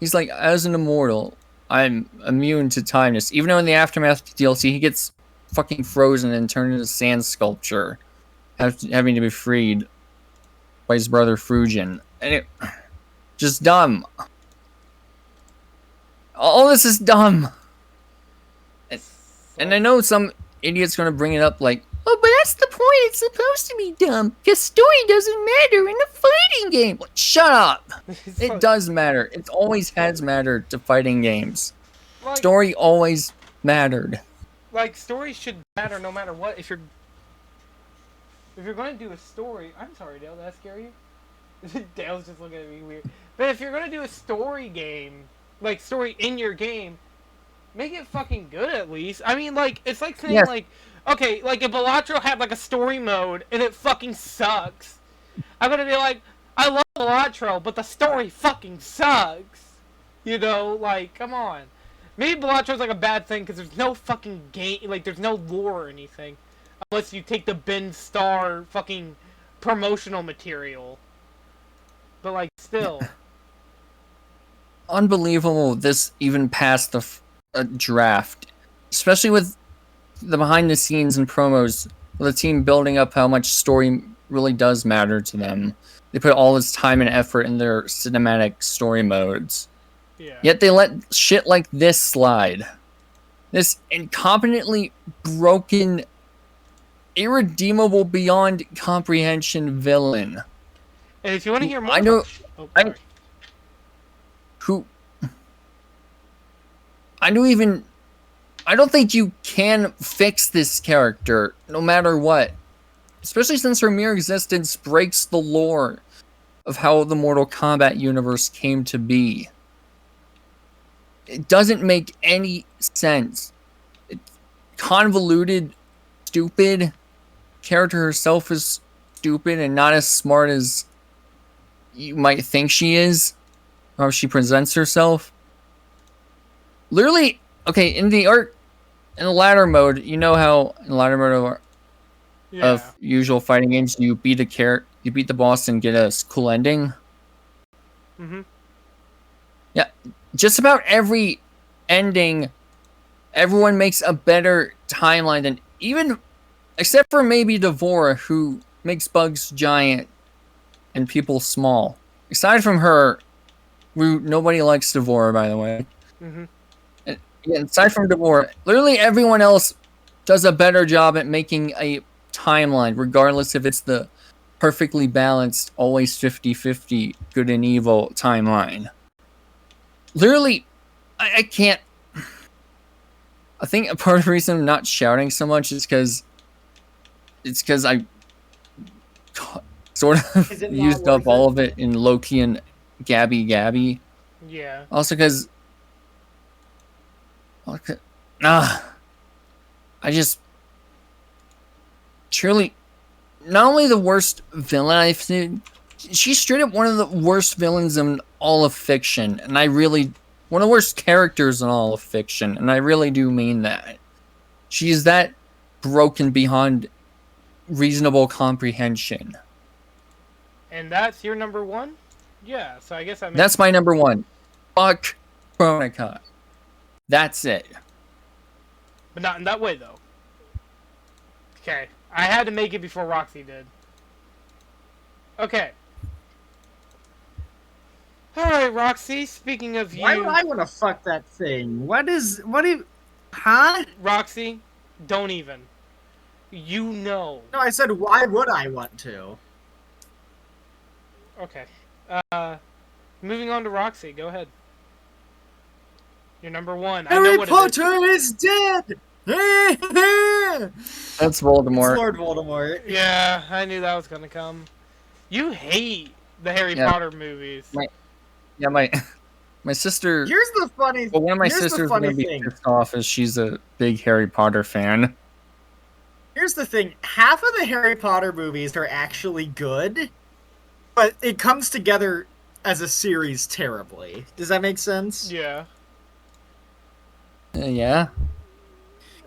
He's like, as an immortal, I'm immune to timeness. Even though in the Aftermath DLC, he gets fucking frozen and turned into sand sculpture, having to be freed by his brother Fujin. And it... Just dumb. All this is dumb. And I know some idiot's gonna bring it up like, oh, but that's the point, it's supposed to be dumb, because story doesn't matter in a fighting game. Like, shut up! It does matter. It always has mattered to fighting games. Like, story always mattered. Like, story should matter no matter what. If you're gonna do a story... I'm sorry, Dale, did that scare you? Dale's just looking at me weird. But if you're gonna do a story game, like, story in your game, make it fucking good at least. I mean, like, it's like saying, like, okay, like, if Vulture had, like, a story mode, and it fucking sucks, I'm gonna be like, I love Vulture, but the story fucking sucks. You know, like, come on. Maybe Vulture's, like, a bad thing, because there's no fucking game, like, there's no lore or anything. Unless you take the Ben Starr fucking promotional material. But, like, still. Unbelievable this even passed a draft, especially with the behind the scenes and promos, with the team building up how much story really does matter to them. They put all this time and effort in their cinematic story modes. Yeah. Yet they let shit like this slide. This incompetently broken, irredeemable beyond comprehension villain. And if you want to hear more, I know. I don't think you can fix this character, no matter what. Especially since her mere existence breaks the lore of how the Mortal Kombat universe came to be. It doesn't make any sense. It's convoluted, stupid. Character herself is stupid and not as smart as you might think she is. How she presents herself. Literally, okay, in the ladder mode, you know how in ladder mode of usual fighting games, you beat the boss and get a cool ending. Mm-hmm. Yeah, just about every ending, everyone makes a better timeline than even, except for maybe Devora, who makes bugs giant and people small. Aside from her, nobody likes Devora, by the way. Mm-hmm. Yeah, aside from Devora, literally everyone else does a better job at making a timeline, regardless if it's the perfectly balanced, always 50-50 good and evil timeline. Literally, I can't... I think a part of the reason I'm not shouting so much is because I sort of used up all of it in Loki and Gabby. Yeah. Also because Okay. Ah, I just truly not only the worst villain I've seen. She's straight up one of the worst villains in all of fiction, and I really one of the worst characters in all of fiction, and I really do mean that. She is that broken beyond reasonable comprehension. And that's your number one? Yeah, so I guess I That's my number one. Fuck Chronica. That's it. But not in that way, though. Okay. I had to make it before Roxy did. Okay. Alright, Roxy, speaking of you... Why would I want to fuck that thing? What do you... Huh? Roxy, don't even. You know. No, I said, why would I want to? Okay. Moving on to Roxy, go ahead. You're number one. I know Harry what Potter is dead! That's It's Voldemort. Lord Voldemort. Yeah, I knew that was gonna come. You hate the Harry Potter movies. Yeah, my sister. Here's the funny. Well, one of my here's the sisters funny gonna be thing. pissed off as she's a big Harry Potter fan. Here's the thing. Half of the Harry Potter movies are actually good, but it comes together as a series terribly. Does that make sense? Yeah. Yeah.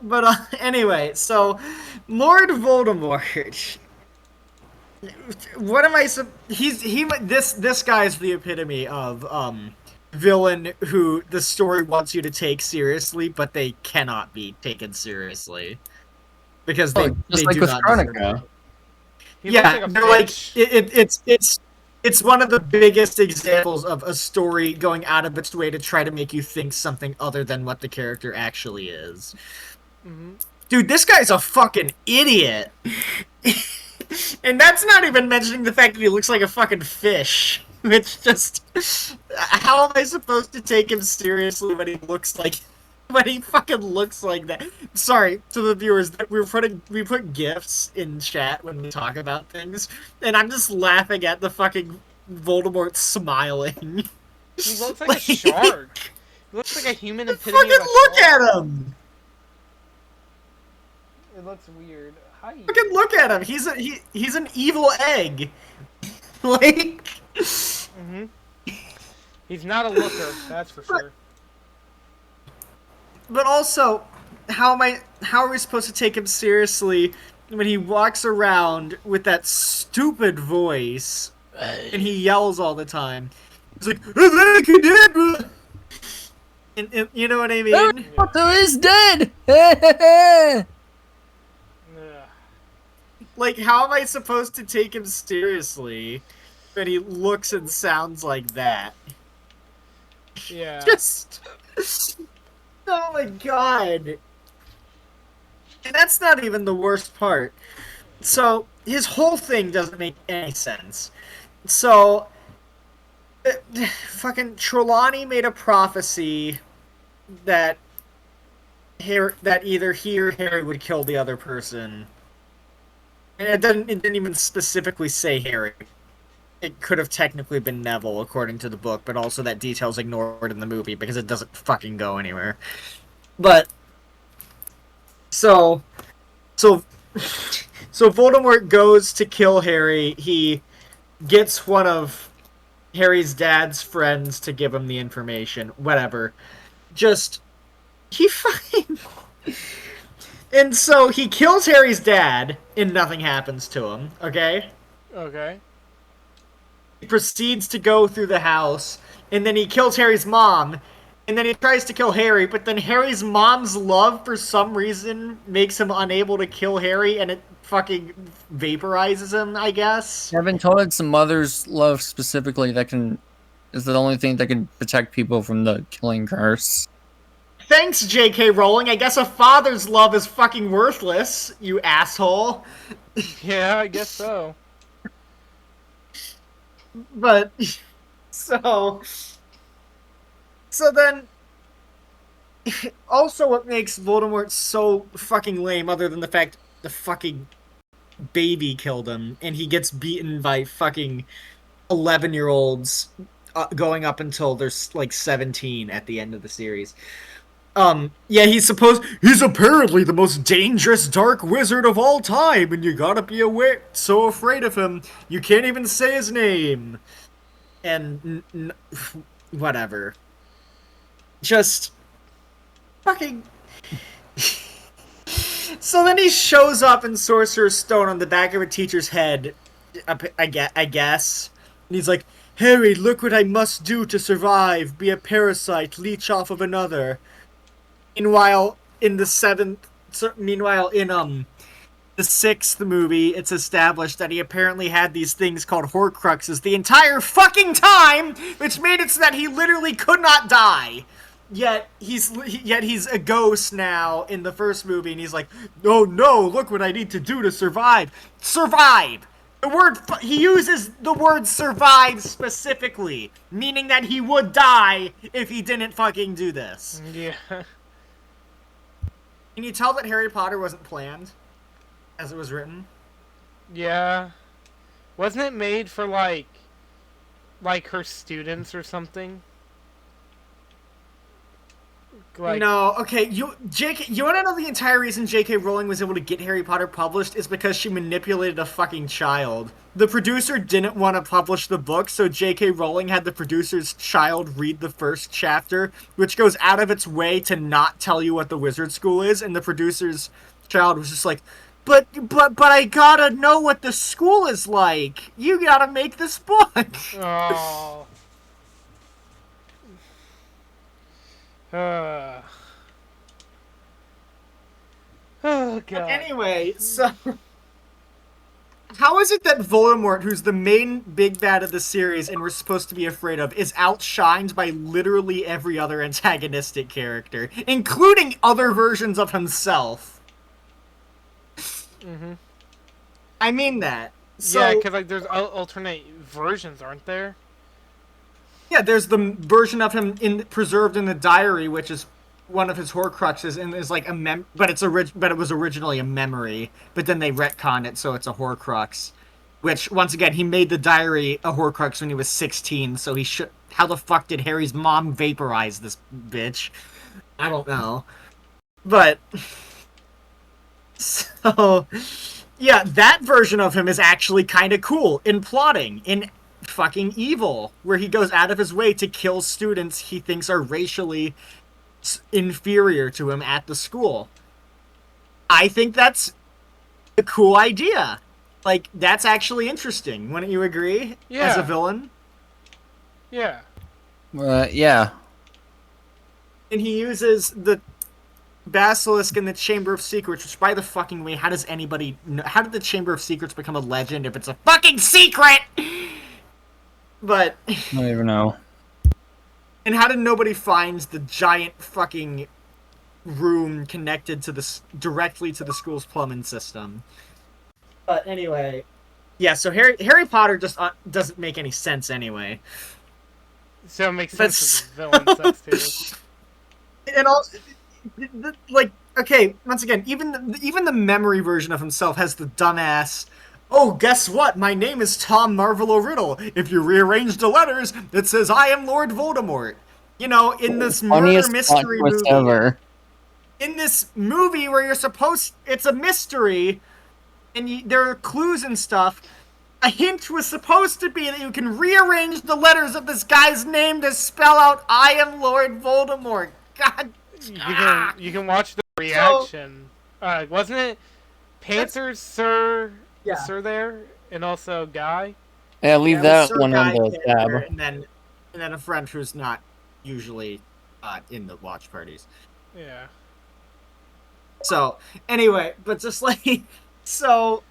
But anyway, so Lord Voldemort. What am I? This guy's the epitome of villain who the story wants you to take seriously, but they cannot be taken seriously because they just they like do with not Chronica. deserve it. He Yeah, looks like a they're like bitch. it's one of the biggest examples of a story going out of its way to try to make you think something other than what the character actually is. Mm-hmm. Dude, this guy's a fucking idiot. And that's not even mentioning the fact that he looks like a fucking fish. Which just... How am I supposed to take him seriously when he looks like... When he fucking looks like that? Sorry to the viewers, that we put GIFs in chat when we talk about things, and I'm just laughing at the fucking Voldemort smiling. He looks like a shark. He looks like a human epitome Fucking of a look shark. at him! It looks weird. Hi. Fucking look at him! He's an evil egg! Like... Mm-hmm. He's not a looker, that's for sure. But also, how are we supposed to take him seriously when he walks around with that stupid voice and he yells all the time? He's like, and you know what I mean? Harry Potter is dead. Ugh. Like, how am I supposed to take him seriously when he looks and sounds like that? Yeah. Just... Oh my god. And that's not even the worst part. So, his whole thing doesn't make any sense. So, fucking Trelawney made a prophecy that either he or Harry would kill the other person. And it didn't even specifically say Harry. It could have technically been Neville, according to the book, but also that detail's ignored in the movie because it doesn't fucking go anywhere. But so Voldemort goes to kill Harry. He gets one of Harry's dad's friends to give him the information. Whatever. He fucking... And so he kills Harry's dad, and nothing happens to him, okay? Okay. He proceeds to go through the house, and then he kills Harry's mom, and then he tries to kill Harry, but then Harry's mom's love, for some reason, makes him unable to kill Harry, and it fucking vaporizes him, I guess. I've been told it's a mother's love specifically is the only thing that can protect people from the killing curse. Thanks, J.K. Rowling. I guess a father's love is fucking worthless, you asshole. Yeah, I guess so. But, so then, also what makes Voldemort so fucking lame, other than the fact the fucking baby killed him, and he gets beaten by fucking 11-year-olds going up until they're like 17 at the end of the series. Yeah, he's apparently the most dangerous dark wizard of all time, and you gotta be so afraid of him, you can't even say his name. And, whatever. Just, fucking... So then he shows up in Sorcerer's Stone on the back of a teacher's head, I guess. And he's like, Harry, look what I must do to survive, be a parasite, leech off of another. Meanwhile, in the sixth movie, it's established that he apparently had these things called Horcruxes the entire fucking time, which made it so that he literally could not die. Yet he's a ghost now in the first movie, and he's like, "Oh no! Look what I need to do to survive. Survive." He uses the word "survive" specifically, meaning that he would die if he didn't fucking do this. Yeah. Can you tell that Harry Potter wasn't planned as it was written? Yeah. Wasn't it made for like her students or something? Like... No, okay, you want to know the entire reason J.K. Rowling was able to get Harry Potter published is because she manipulated a fucking child. The producer didn't want to publish the book, so J.K. Rowling had the producer's child read the first chapter, which goes out of its way to not tell you what the wizard school is, and the producer's child was just like, but I gotta know what the school is like. You gotta make this book. Oh. Oh god. Anyway, so how is it that Voldemort, who's the main big bad of the series and we're supposed to be afraid of, is outshined by literally every other antagonistic character, including other versions of himself? Mm-hmm. I mean that. So, yeah, because like there's alternate versions, aren't there? Yeah, there's the version of him preserved in the diary, which is one of his Horcruxes, and is like but it was originally a memory, but then they retconned it, so it's a Horcrux. Which, once again, he made the diary a Horcrux when he was 16, so he should... How the fuck did Harry's mom vaporize this bitch? I don't know. But... So... Yeah, that version of him is actually kind of cool in plotting, in fucking evil, where he goes out of his way to kill students he thinks are racially inferior to him at the school. I think that's a cool idea. Like, that's actually interesting. Wouldn't you agree? Yeah. As a villain? Yeah. Yeah. And he uses the Basilisk in the Chamber of Secrets, which, by the fucking way, how does anybody know? How did the Chamber of Secrets become a legend if it's a fucking secret? But... I don't even know. And how did nobody find the giant fucking room connected to directly to the school's plumbing system? But anyway, yeah. So Harry Potter just doesn't make any sense anyway. So it makes sense as a villain sucks too. And also, like, okay, once again, even the memory version of himself has the dumbass. Oh, guess what? My name is Tom Marvolo Riddle. If you rearrange the letters, it says I am Lord Voldemort. You know, in this murder mystery movie. Ever. In this movie where it's a mystery, and there are clues and stuff, a hint was supposed to be that you can rearrange the letters of this guy's name to spell out I am Lord Voldemort. God. You can watch the reaction. Wasn't it Panther, Sir there, and also Guy? Yeah, leave that one on the tab. And then a friend who's not usually in the watch parties. Yeah. So, anyway, but just like, so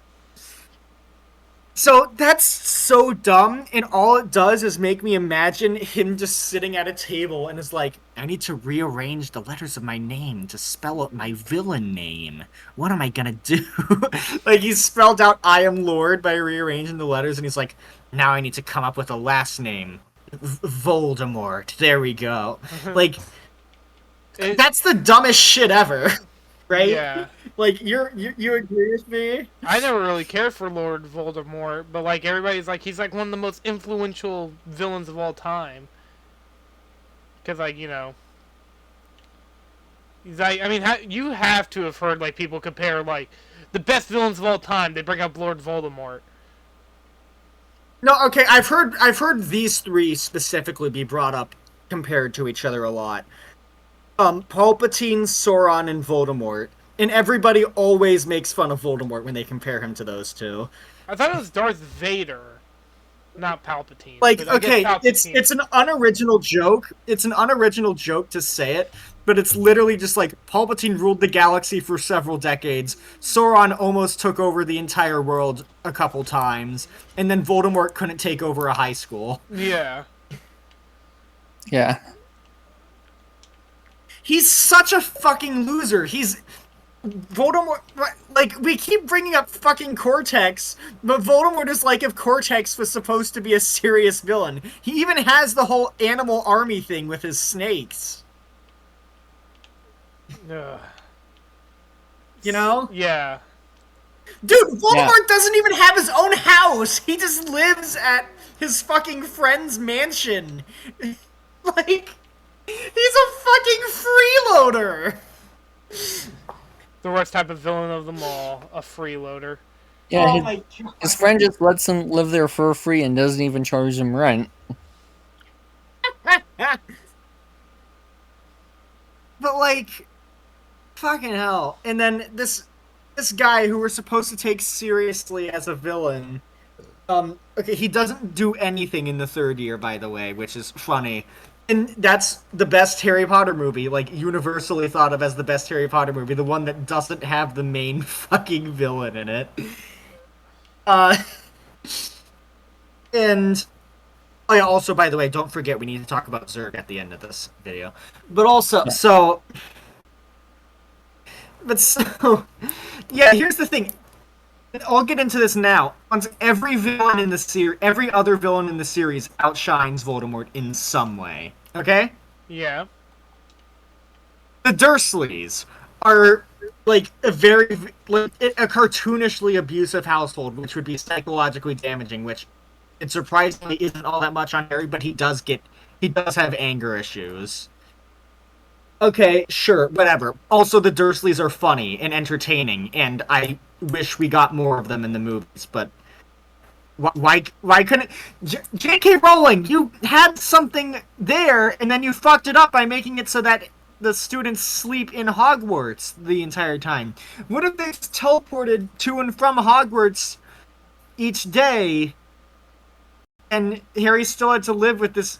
that's so dumb, and all it does is make me imagine him just sitting at a table and is like, I need to rearrange the letters of my name to spell out my villain name. What am I gonna do? Like, he's spelled out I am Lord by rearranging the letters, and he's like, now I need to come up with a last name. Voldemort. There we go. Like, that's the dumbest shit ever. Right? Yeah. Like, you agree with me? I never really cared for Lord Voldemort, but like everybody's like he's like one of the most influential villains of all time. Cause like, you know, He's like, I mean, you have to have heard like people compare like the best villains of all time. They bring up Lord Voldemort. No, okay, I've heard these three specifically be brought up compared to each other a lot. Palpatine, Sauron, and Voldemort. And everybody always makes fun of Voldemort when they compare him to those two. I thought it was Darth Vader, not Palpatine. Like, but I guess okay, Palpatine. it's an unoriginal joke. It's an unoriginal joke to say it, but it's literally just like Palpatine ruled the galaxy for several decades. Sauron almost took over the entire world a couple times, and then Voldemort couldn't take over a high school. Yeah. Yeah. He's such a fucking loser. He's Voldemort. Like, we keep bringing up fucking Cortex, but Voldemort is like if Cortex was supposed to be a serious villain. He even has the whole animal army thing with his snakes. Ugh. You know? Yeah. Dude, Voldemort doesn't even have his own house. He just lives at his fucking friend's mansion. Like, he's a fucking freeloader. The worst type of villain of them all, a freeloader. Yeah, Oh his, my God. his friend just lets him live there for free and doesn't even charge him rent. But like, fucking hell. And then this guy who we're supposed to take seriously as a villain, okay, he doesn't do anything in the third year, by the way, which is funny. And that's the best Harry Potter movie, like, universally thought of as the best Harry Potter movie, the one that doesn't have the main fucking villain in it. And oh yeah, also, by the way, don't forget we need to talk about Zurg at the end of this video. But also, yeah, here's the thing. I'll get into this now. Once every villain in the every other villain in the series outshines Voldemort in some way. Okay? Yeah. The Dursleys are like a cartoonishly abusive household, which would be psychologically damaging, which it surprisingly isn't all that much on Harry, but he does have anger issues. Okay, sure, whatever. Also, the Dursleys are funny and entertaining, and I wish we got more of them in the movies, but why couldn't... J.K. Rowling, you had something there, and then you fucked it up by making it so that the students sleep in Hogwarts the entire time. What if they teleported to and from Hogwarts each day, and Harry still had to live with this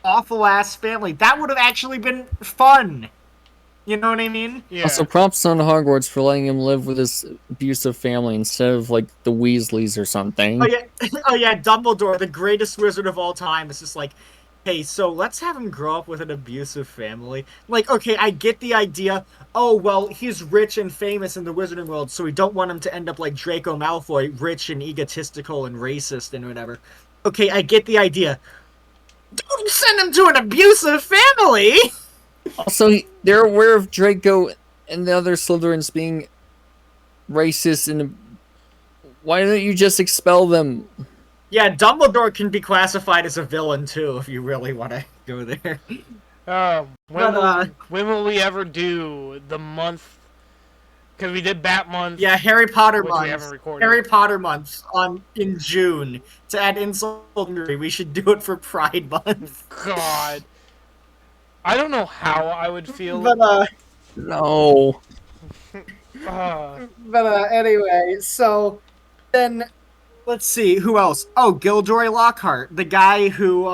awful-ass family? That would have actually been fun. You know what I mean? Yeah. Also, props on Hogwarts for letting him live with his abusive family instead of, like, the Weasleys or something. Oh yeah, Dumbledore, the greatest wizard of all time, is just like, hey, so let's have him grow up with an abusive family. Like, okay, I get the idea. Oh, well, he's rich and famous in the wizarding world, so we don't want him to end up like Draco Malfoy, rich and egotistical and racist and whatever. Okay, I get the idea. Don't send him to an abusive family! Also, they're aware of Draco and the other Slytherins being racist, and why don't you just expel them? Yeah, Dumbledore can be classified as a villain, too, if you really want to go there. When will we ever do the month? Because we did Bat Month. Yeah, Harry Potter which month. we haven't recorded. Harry Potter month in June. To add insult to injury, we should do it for Pride Month. God. I don't know how I would feel. But No. Anyway, so then let's see who else. Oh, Gilderoy Lockhart, the guy who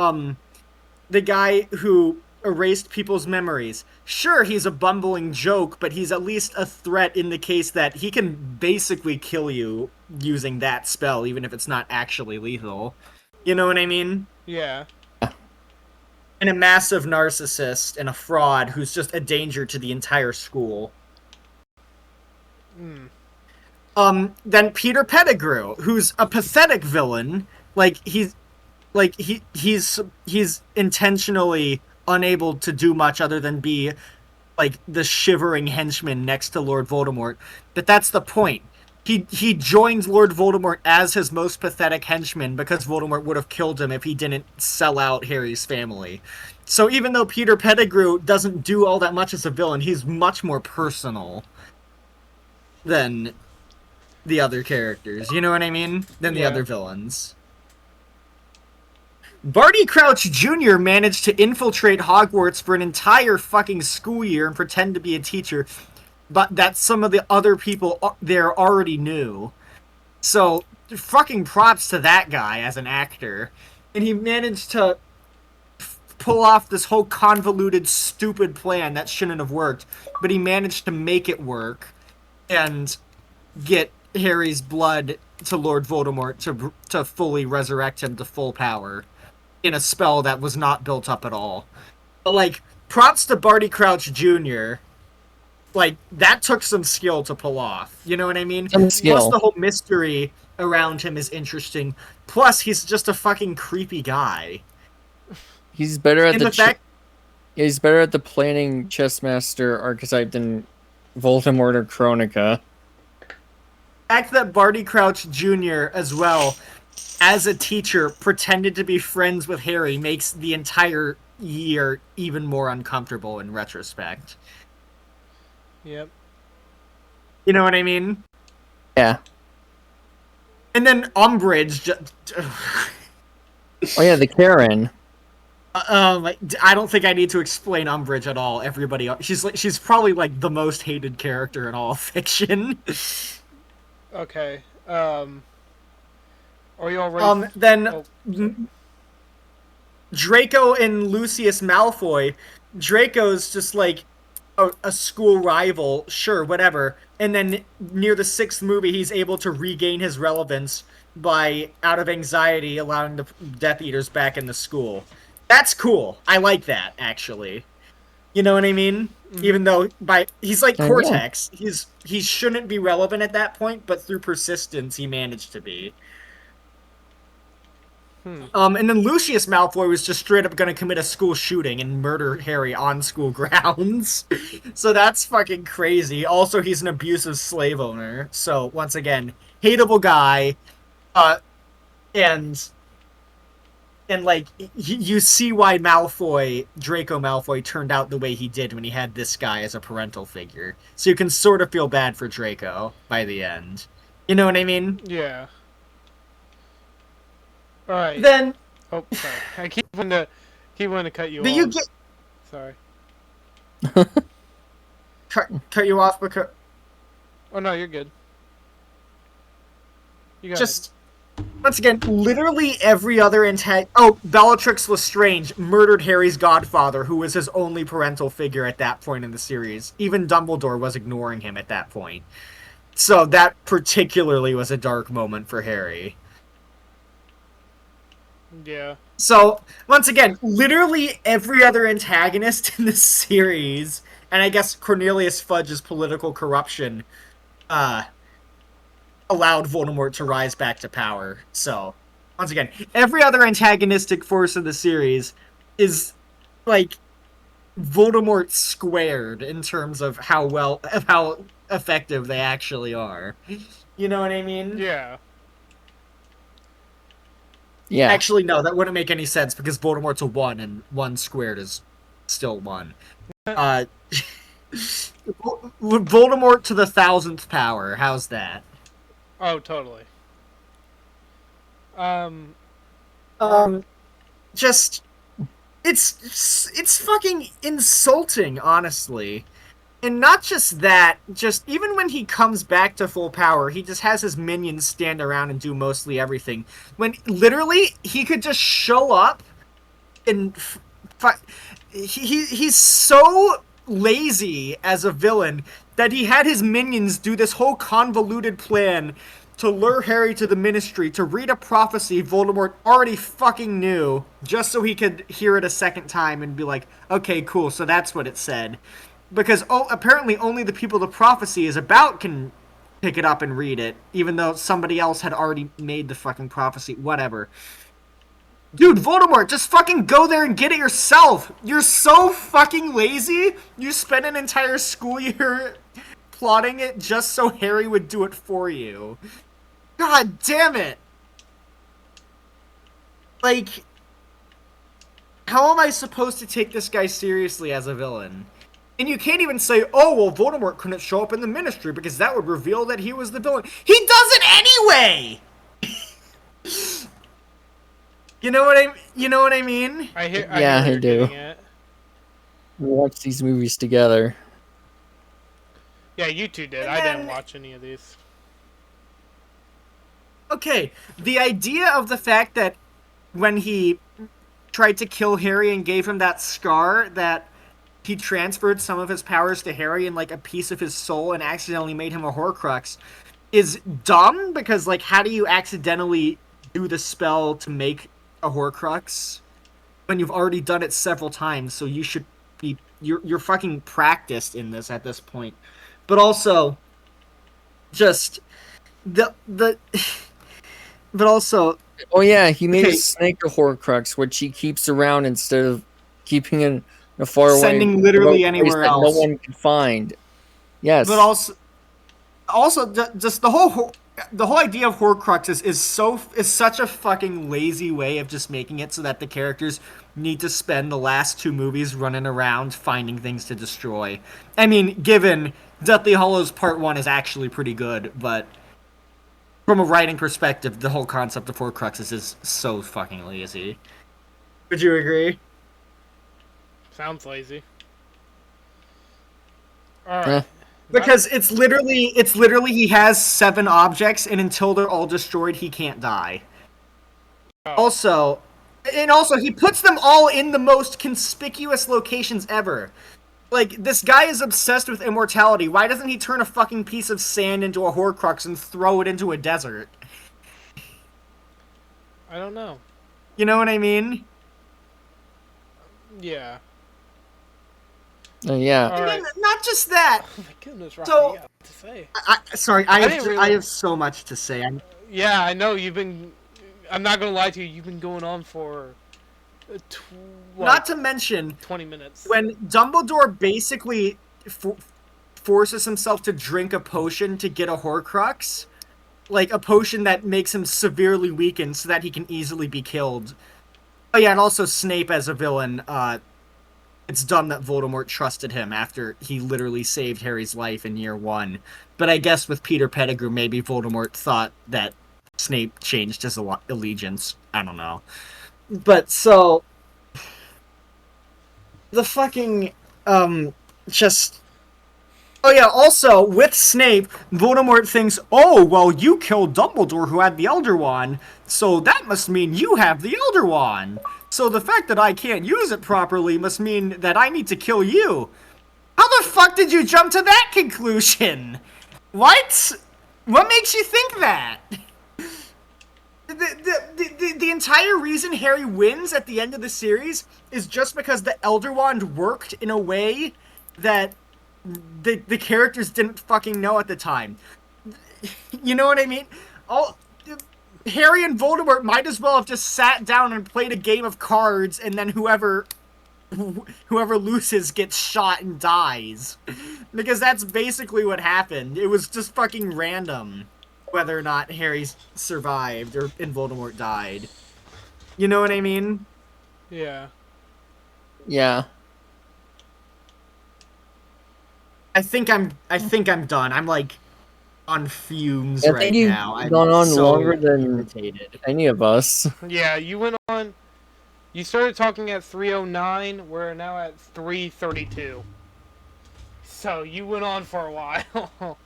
erased people's memories. Sure, he's a bumbling joke, but he's at least a threat in the case that he can basically kill you using that spell, even if it's not actually lethal. You know what I mean? Yeah. And a massive narcissist and a fraud who's just a danger to the entire school. Then Peter Pettigrew, who's a pathetic villain. He's intentionally unable to do much other than be like the shivering henchman next to Lord Voldemort. But that's the point. he joins Lord Voldemort as his most pathetic henchman because Voldemort would have killed him if he didn't sell out Harry's family. So even though Peter Pettigrew doesn't do all that much as a villain, he's much more personal than the other characters. You know what I mean? Than the other villains. Barty Crouch Jr. managed to infiltrate Hogwarts for an entire fucking school year and pretend to be a teacher, but that some of the other people there already knew. So, fucking props to that guy as an actor. And he managed to pull off this whole convoluted, stupid plan that shouldn't have worked, but he managed to make it work and get Harry's blood to Lord Voldemort to fully resurrect him to full power in a spell that was not built up at all. But, like, props to Barty Crouch Jr., like, that took some skill to pull off. You know what I mean? Some skill. Plus, the whole mystery around him is interesting. Plus, he's just a fucking creepy guy. He's better at And he's better at the planning chessmaster archetype than Voldemort or Kronika. The fact that Barty Crouch Jr. as well, as a teacher, pretended to be friends with Harry makes the entire year even more uncomfortable in retrospect. Yep. You know what I mean? Yeah. And then Umbridge. Oh yeah, the Karen. I don't think I need to explain Umbridge at all. Everybody, she's probably like the most hated character in all of fiction. Okay. Are you all ready? Then Draco and Lucius Malfoy. Draco's just like a school rival, sure, whatever. And then near the 6th movie, he's able to regain his relevance by, out of anxiety, allowing the Death Eaters back in the school. That's cool. I like that, actually. You know what I mean? Mm-hmm. Even though he's like Cortex. Yeah. He shouldn't be relevant at that point, but through persistence, he managed to be. And then Lucius Malfoy was just straight up going to commit a school shooting and murder Harry on school grounds. So that's fucking crazy. Also, he's an abusive slave owner. So, once again, hateable guy. And like, you see why Draco Malfoy turned out the way he did when he had this guy as a parental figure. So you can sort of feel bad for Draco by the end. You know what I mean? Yeah. All right. Then. Oh, sorry. I keep wanting to cut you off. You get. Sorry. cut you off because. Oh no, you're good. You got just. Once again, literally every other Bellatrix Lestrange murdered Harry's godfather, who was his only parental figure at that point in the series. Even Dumbledore was ignoring him at that point. So that particularly was a dark moment for Harry. Yeah. So, once again, literally every other antagonist in the series, and I guess Cornelius Fudge's political corruption, allowed Voldemort to rise back to power. So, once again, every other antagonistic force in the series is, like, Voldemort squared in terms of how effective they actually are. You know what I mean? Yeah. Yeah. Actually, no, that wouldn't make any sense because Voldemort's a 1 and 1 squared is still 1. Voldemort to the 1,000th power. How's that? Oh, totally. Just it's fucking insulting, honestly. And not just that, just even when he comes back to full power, he just has his minions stand around and do mostly everything. When literally he could just show up and he's so lazy as a villain that he had his minions do this whole convoluted plan to lure Harry to the Ministry to read a prophecy Voldemort already fucking knew, just so he could hear it a second time and be like, okay, cool, so that's what it said. Because apparently only the people the prophecy is about can pick it up and read it, even though somebody else had already made the fucking prophecy. Whatever. Dude, Voldemort, just fucking go there and get it yourself! You're so fucking lazy! You spent an entire school year plotting it just so Harry would do it for you. God damn it! Like, how am I supposed to take this guy seriously as a villain? And you can't even say, oh, well, Voldemort couldn't show up in the Ministry because that would reveal that he was the villain. He does it anyway! You know what I mean? I do. We watched these movies together. Yeah, you two did. And I then- didn't watch any of these. Okay, the idea of the fact that when he tried to kill Harry and gave him that scar, that he transferred some of his powers to Harry and, like, a piece of his soul and accidentally made him a Horcrux is dumb, because, like, how do you accidentally do the spell to make a Horcrux when you've already done it several times? So you should be... You're fucking practiced in this at this point. But also, just... But also... Oh yeah, he made Okay. a snake a Horcrux, which he keeps around instead of keeping it in a far away, Sending literally remote place anywhere that else. no one can find. Yes, But also, just the whole idea of Horcruxes is such a fucking lazy way of just making it so that the characters need to spend the last 2 movies running around finding things to destroy. I mean, given Deathly Hallows Part 1 is actually pretty good, but from a writing perspective, the whole concept of Horcruxes is so fucking lazy. Would you agree? Sounds lazy. Alright. Yeah. Because it's literally he has 7 objects, and until they're all destroyed, he can't die. Oh. Also, he puts them all in the most conspicuous locations ever. Like, this guy is obsessed with immortality. Why doesn't he turn a fucking piece of sand into a Horcrux and throw it into a desert? I don't know. You know what I mean? Yeah. yeah. All right. And then, not just that. Oh my goodness, Roxy, So- you got to say. I have so much to say. Yeah, I know you've been... I'm not gonna lie to you, you've been going on for... Not to mention, 20 minutes. when Dumbledore basically forces himself to drink a potion to get a Horcrux, like a potion that makes him severely weakened so that he can easily be killed. Oh yeah, and also Snape as a villain, it's dumb that Voldemort trusted him after he literally saved Harry's life in year 1. But I guess with Peter Pettigrew, maybe Voldemort thought that Snape changed his allegiance. I don't know. But so... The fucking, just... Oh yeah, also, with Snape, Voldemort thinks, oh, well, you killed Dumbledore who had the Elder Wand, so that must mean you have the Elder Wand. So the fact that I can't use it properly must mean that I need to kill you. How the fuck did you jump to that conclusion? What? What makes you think that? The entire reason Harry wins at the end of the series is just because the Elder Wand worked in a way that the characters didn't fucking know at the time. You know what I mean? Harry and Voldemort might as well have just sat down and played a game of cards, and then whoever loses gets shot and dies. Because that's basically what happened. It was just fucking random whether or not Harry survived and Voldemort died. You know what I mean? Yeah. Yeah. I think I'm done. I'm like on fumes I right think you've now. I'm gone on so longer than irritated. any of us. Yeah, you went on... You started talking at 3:09, we're now at 3:32. So, you went on for a while.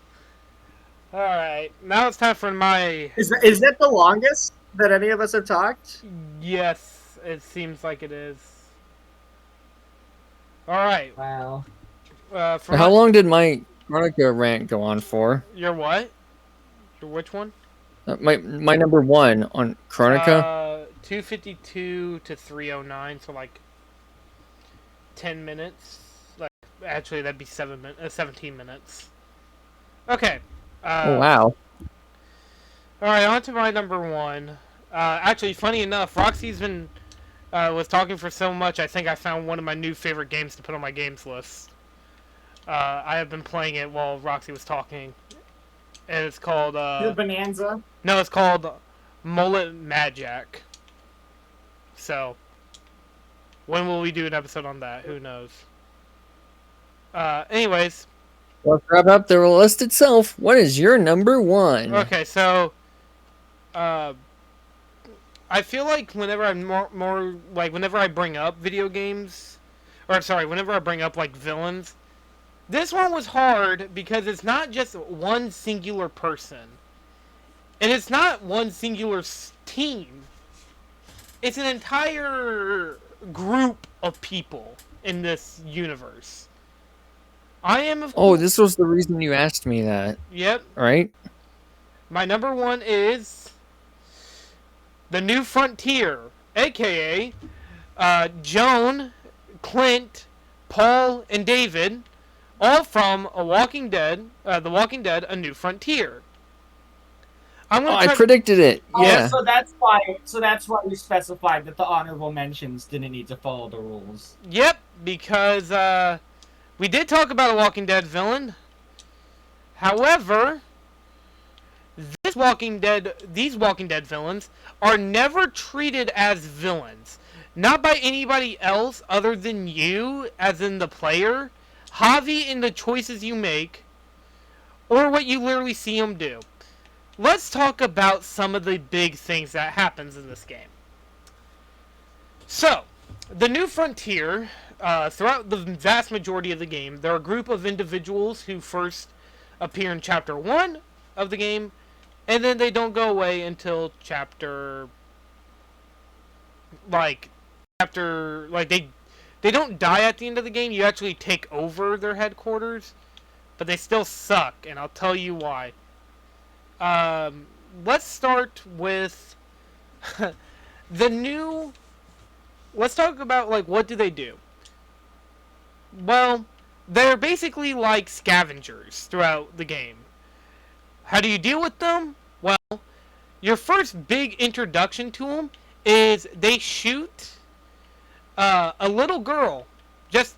Alright, now it's time for my... Is that the longest that any of us have talked? Yes, it seems like it is. Alright, Wow. for How long did my Chronica rant go on for? Your what? Your which one? My number 1 on Chronica? 2:52 to 3:09, so like 10 minutes. Like, actually, that'd be 17 minutes. Okay. Oh wow. Alright, on to my number 1. Actually, funny enough, Roxy's been was talking for so much, I think I found one of my new favorite games to put on my games list. I have been playing it while Roxy was talking, and it's called The Bonanza. no, it's called Mullet Magic. So, when will we do an episode on that? Who knows? Anyways. Let's wrap up the list itself. What is your number 1? Okay, so, I feel like whenever I'm more like whenever I bring up video games, or sorry, whenever I bring up like villains, this one was hard because it's not just one singular person, and it's not one singular team. It's an entire group of people in this universe. I am of Oh, this was the reason you asked me that. Yep. Right? My number 1 is the New Frontier, aka Joan, Clint, Paul, and David, all from The Walking Dead, A New Frontier. I predicted it. Yeah. So that's why we specified that the honorable mentions didn't need to follow the rules. Yep, because we did talk about a Walking Dead villain. However, these Walking Dead villains are never treated as villains. Not by anybody else other than you, as in the player, Javi in the choices you make, or what you literally see them do. Let's talk about some of the big things that happens in this game. So, the New Frontier, throughout the vast majority of the game, there are a group of individuals who first appear in Chapter 1 of the game, and then they don't go away until they don't die at the end of the game. You actually take over their headquarters, but they still suck, and I'll tell you why. Let's start with let's talk about, like, what do they do? Well, they're basically like scavengers throughout the game. How do you deal with them? Well, your first big introduction to them is they shoot a little girl. Just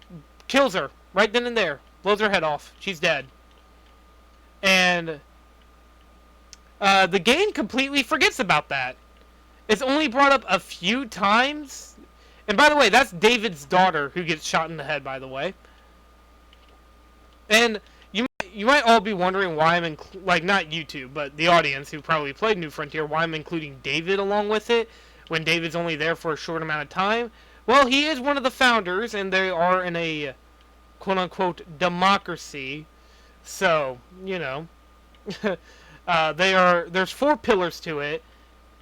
kills her right then and there. Blows her head off. She's dead. And the game completely forgets about that. It's only brought up a few times. And by the way, that's David's daughter who gets shot in the head, by the way. And you might all be wondering why I'm not YouTube, but the audience who probably played New Frontier, why I'm including David along with it when David's only there for a short amount of time. Well, he is one of the founders, and they are in a quote-unquote democracy. So, you know, there's 4 pillars to it.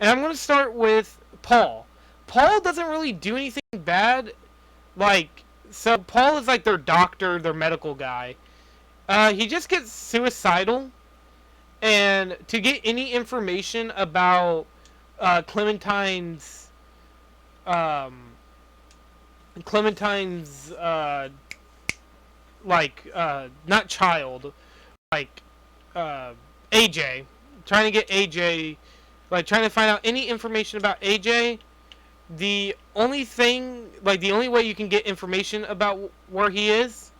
And I'm going to start with Paul. Paul doesn't really do anything bad. So Paul is like their doctor, their medical guy. He just gets suicidal, and to get any information about Clementine's not child, AJ, trying to get AJ, trying to find out any information about AJ. The only way you can get information about where he is,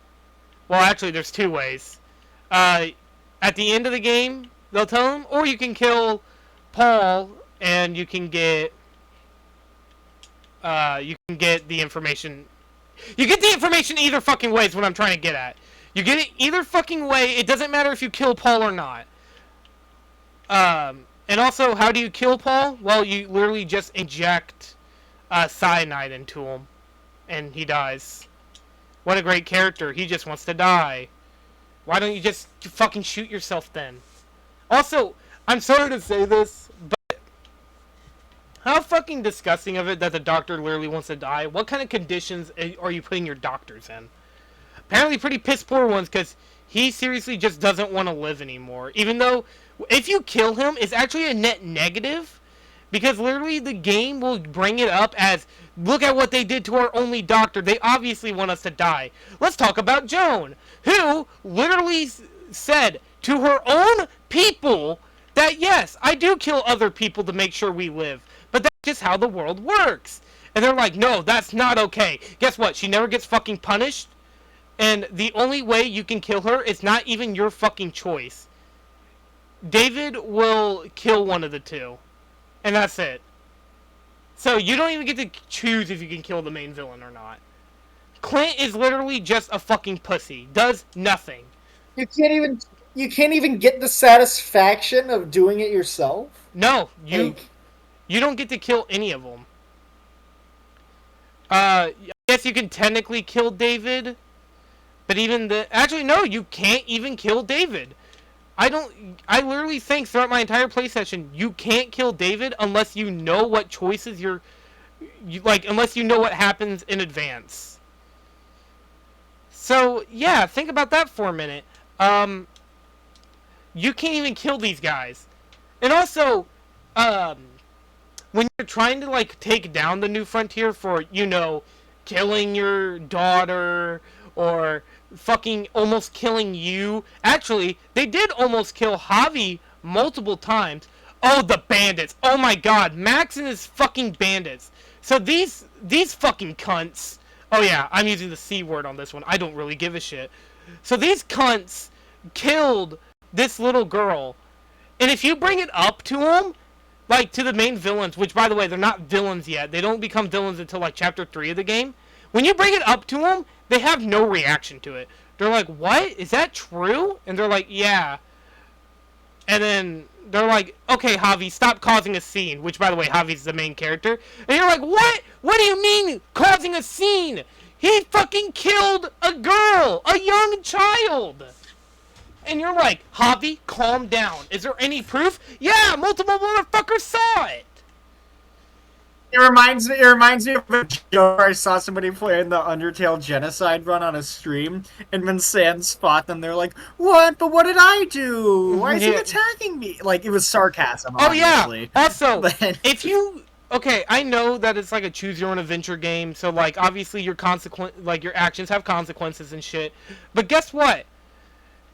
well, actually, there's 2 ways. At the end of the game, they'll tell him, or you can kill Paul, and you can get the information. You get the information either fucking way is what I'm trying to get at. You get it either fucking way. It doesn't matter if you kill Paul or not. And also, how do you kill Paul? Well, you literally just inject cyanide into him, and he dies. What a great character. He just wants to die. Why don't you just fucking shoot yourself then? Also, I'm sorry to say this, but how fucking disgusting of it that the doctor literally wants to die. What kind of conditions are you putting your doctors in? Apparently pretty piss poor ones, because he seriously just doesn't want to live anymore. Even though, if you kill him, it's actually a net negative. Because literally the game will bring it up as, look at what they did to our only doctor. They obviously want us to die. Let's talk about Joan, who literally said to her own people that, yes, I do kill other people to make sure we live. But that's just how the world works. And they're like, no, that's not okay. Guess what? She never gets fucking punished. And the only way you can kill her is not even your fucking choice. David will kill one of the two. And that's it. So you don't even get to choose if you can kill the main villain or not. Clint is literally just a fucking pussy. Does nothing. You can't even get the satisfaction of doing it yourself. No, you don't get to kill any of them. I guess you can technically kill David, but actually no, you can't even kill David. I literally think throughout my entire play session, you can't kill David unless you know what choices unless you know what happens in advance. So, yeah, think about that for a minute. You can't even kill these guys. And also, when you're trying to, like, take down the New Frontier for, killing your daughter, or fucking almost killing you. Actually, they did almost kill Javi multiple times. Oh, the bandits. Oh my god, Max and his fucking bandits. So these fucking cunts. Oh yeah, I'm using the C word on this one. I don't really give a shit. So these cunts killed this little girl. And if you bring it up to them, like to the main villains, which by the way, they're not villains yet. They don't become villains until like chapter 3 of the game. When you bring it up to them, they have no reaction to it. They're like, what? Is that true? And they're like, yeah. And then they're like, okay, Javi, stop causing a scene. Which, by the way, Javi's the main character. And you're like, what? What do you mean causing a scene? He fucking killed a girl, a young child. And you're like, Javi, calm down. Is there any proof? Yeah, multiple motherfuckers saw it. It reminds me of a joke where I saw somebody playing the Undertale Genocide run on a stream, and when Sans fought them, they're like, what? But what did I do? Why is he attacking me? Like, it was sarcasm, obviously. Oh, yeah. Also, if you... Okay, I know that it's like a choose-your-own-adventure game, so, like, obviously your actions have consequences and shit. But guess what?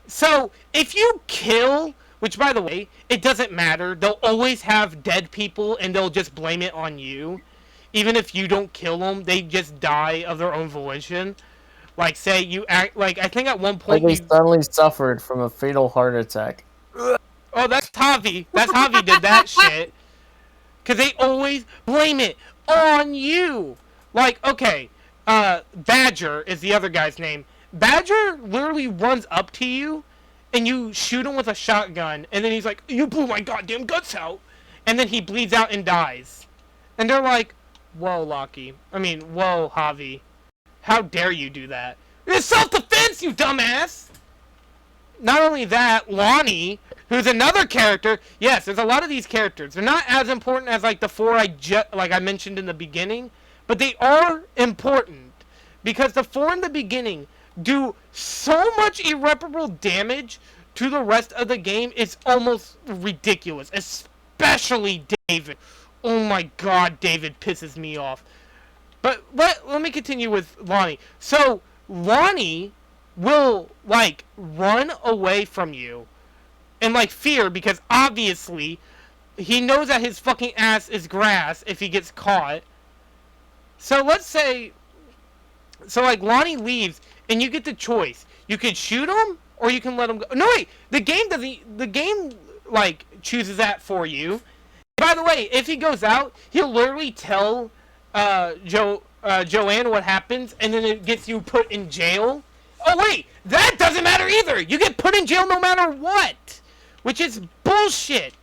So, if you kill... Which, by the way, it doesn't matter. They'll always have dead people, and they'll just blame it on you. Even if you don't kill them, they just die of their own volition. Like, say you act... Like, I think at one point... Like they suddenly suffered from a fatal heart attack. Oh, that's Javi. That's Javi did that shit. Because they always blame it on you. Like, okay, Badger is the other guy's name. Badger literally runs up to you, and you shoot him with a shotgun, and then he's like, you blew my goddamn guts out! And then he bleeds out and dies. And they're like, whoa, whoa, Javi. How dare you do that? It's self-defense, you dumbass! Not only that, Lonnie, who's another character, yes, there's a lot of these characters. They're not as important as, like, the four I mentioned in the beginning, but they are important. Because the four in the beginning do so much irreparable damage to the rest of the game, it's almost ridiculous. Especially David. Oh my god, David pisses me off. But let me continue with Lonnie. So, Lonnie will, like, run away from you in, like, fear, because obviously he knows that his fucking ass is grass if he gets caught. So let's say... So, like, Lonnie leaves, and you get the choice. You can shoot him, or you can let him go. No, wait! The game, like, chooses that for you. By the way, if he goes out, he'll literally tell Joanne what happens, and then it gets you put in jail. Oh, wait! That doesn't matter either! You get put in jail no matter what! Which is bullshit!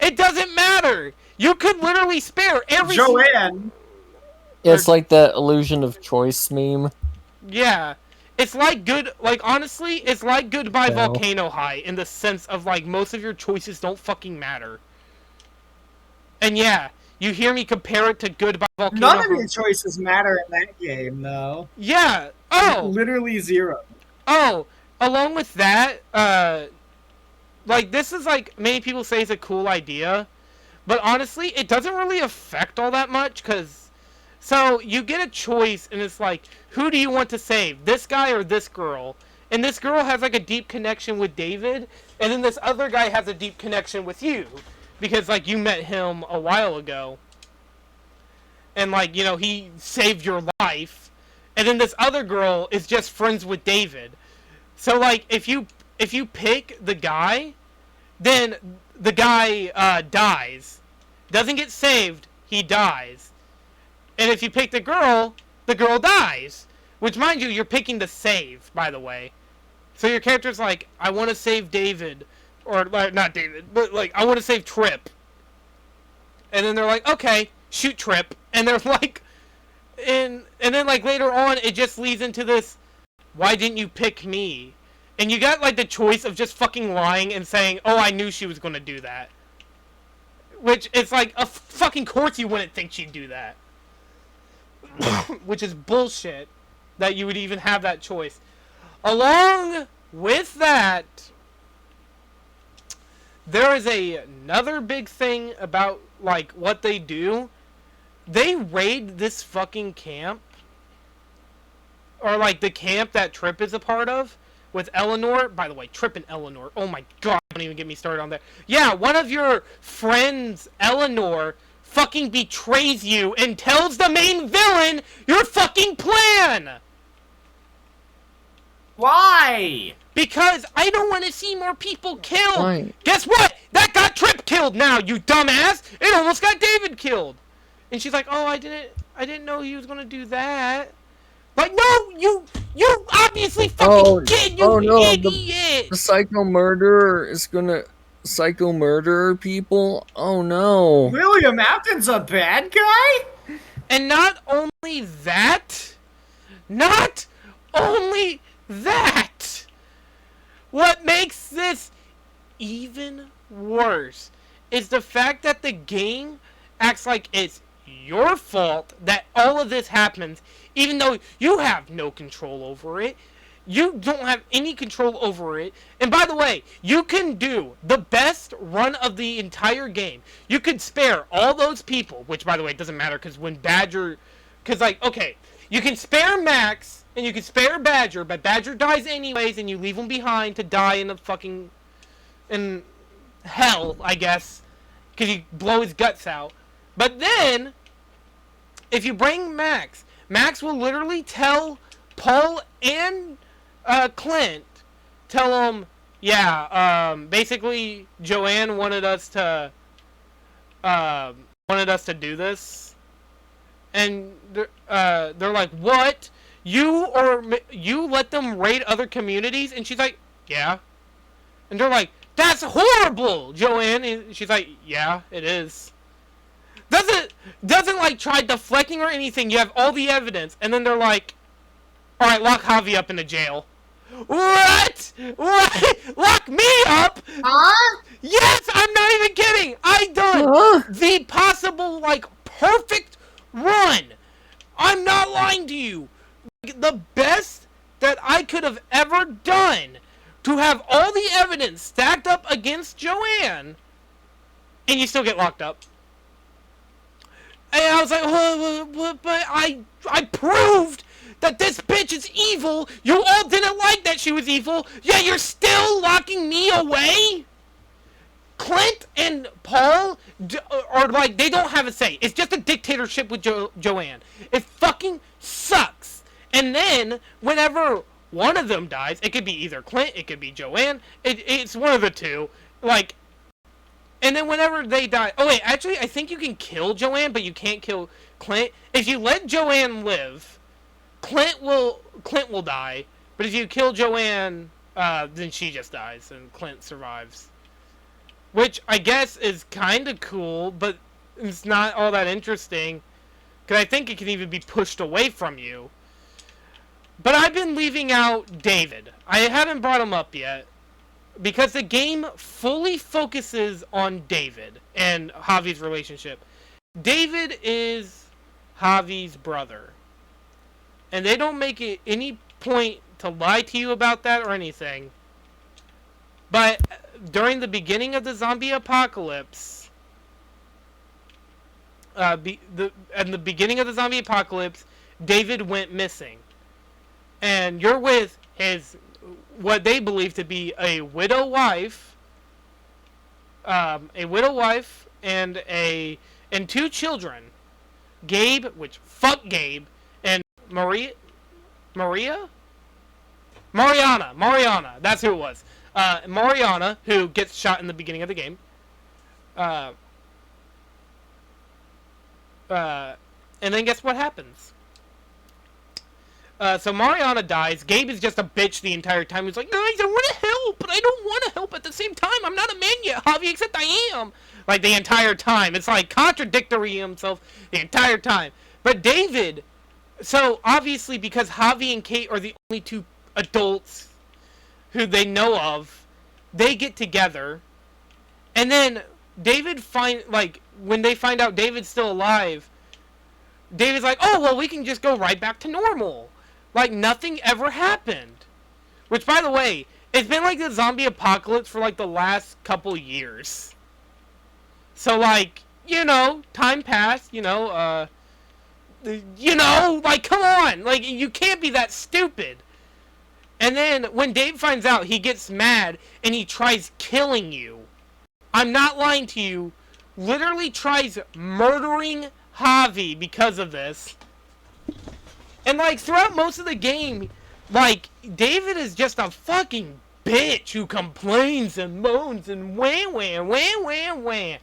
It doesn't matter! You could literally spare every... Joanne! It's like that illusion of choice meme. Yeah. It's like honestly, it's like Goodbye Volcano High, in the sense of, like, most of your choices don't fucking matter. And yeah, you hear me compare it to Goodbye Volcano High. None of your choices matter in that game, though. Yeah. Oh. Literally zero. Oh, along with that, like, this is, like, many people say is a cool idea, but honestly, it doesn't really affect all that much, because... So, you get a choice, and it's like, who do you want to save? This guy or this girl? And this girl has, like, a deep connection with David, and then this other guy has a deep connection with you. Because, like, you met him a while ago. And, like, he saved your life. and then this other girl is just friends with David. So like if you pick the guy, then the guy dies, doesn't get saved, he dies. And if you pick the girl dies. Which, mind you, you're picking the save, by the way. So your character's like, I want to save David, or not David, but like I want to save Trip. And then they're like, okay, shoot Trip, and they're like, and then like later on, it just leads into this, why didn't you pick me? And you got like the choice of just fucking lying and saying, oh, I knew she was gonna do that. Which it's like, a fucking course you wouldn't think she'd do that. Which is bullshit that you would even have that choice. Along with that, there is another big thing about like what they do. They raid this fucking camp, or like the camp that Trip is a part of with Eleanor. By the way, Trip and Eleanor, oh my god, don't even get me started on that. Yeah, one of your friends, Eleanor, fucking betrays you and tells the main villain your fucking plan! Why? Because I don't want to see more people killed! Why? Guess what? That got Trip killed now, you dumbass! It almost got David killed! And she's like, oh, I didn't know he was gonna do that. Like, no, you obviously fucking did, you idiot! The psycho murderer is gonna psycho murder people? Oh no. William Afton's a bad guy? And not only that, what makes this even worse is the fact that the game acts like it's your fault that all of this happens, even though you have no control over it. You don't have any control over it. And by the way, you can do the best run of the entire game. You could spare all those people, which by the way doesn't matter because when Badger, because like, okay, you can spare Max and you can spare Badger, but Badger dies anyways and you leave him behind to die in a fucking, in hell, I guess, because you blow his guts out. But then, if you bring Max, Max will literally tell Paul and Clint, tell them, yeah, basically Joanne wanted us to do this, and they're like, what? You let them raid other communities? And she's like, yeah. And they're like, that's horrible, Joanne. And she's like, yeah, it is. Doesn't like try deflecting or anything. You have all the evidence, and then they're like, all right, lock Javi up in the jail. What? Lock me up? Huh? Yes, I'm not even kidding. I done the possible, like, perfect run. I'm not lying to you. The best that I could have ever done to have all the evidence stacked up against Joanne, and you still get locked up. And I was like, but I proved that this bitch is evil. You all didn't like that she was evil. Yeah, you're still locking me away? Clint and Paul are like, they don't have a say. It's just a dictatorship with Joanne. It fucking sucks. And then, whenever one of them dies, it could be either Clint, it could be Joanne. It's one of the two. Like, and then whenever they die... Oh, wait, actually, I think you can kill Joanne, but you can't kill Clint. If you let Joanne live, Clint will die. But if you kill Joanne, then she just dies, and Clint survives. Which, I guess, is kind of cool, but it's not all that interesting. Because I think it can even be pushed away from you. But I've been leaving out David. I haven't brought him up yet. Because the game fully focuses on David and Javi's relationship. David is Javi's brother. And they don't make it any point to lie to you about that or anything. But during the beginning of the zombie apocalypse, the beginning of the zombie apocalypse, David went missing. And you're with his, what they believe to be a widow wife, and two children, Gabe, which fuck Gabe, and Maria, Mariana, that's who it was. Mariana, who gets shot in the beginning of the game. And then guess what happens? So Mariana dies. Gabe is just a bitch the entire time. He's like, guys, I want to help, but I don't want to help at the same time. I'm not a man yet, Javi, except I am. Like, the entire time. It's like contradictory himself the entire time. But David, so obviously because Javi and Kate are the only two adults who they know of, they get together. And then David when they find out David's still alive, David's like, oh, well, we can just go right back to normal. Like, nothing ever happened. Which, by the way, it's been like the zombie apocalypse for, like, the last couple years. So, like, time passed, like, come on! Like, you can't be that stupid. And then, when Dave finds out, he gets mad, and he tries killing you. I'm not lying to you. Literally tries murdering Javi because of this. And, like, throughout most of the game, like, David is just a fucking bitch who complains and moans and wah.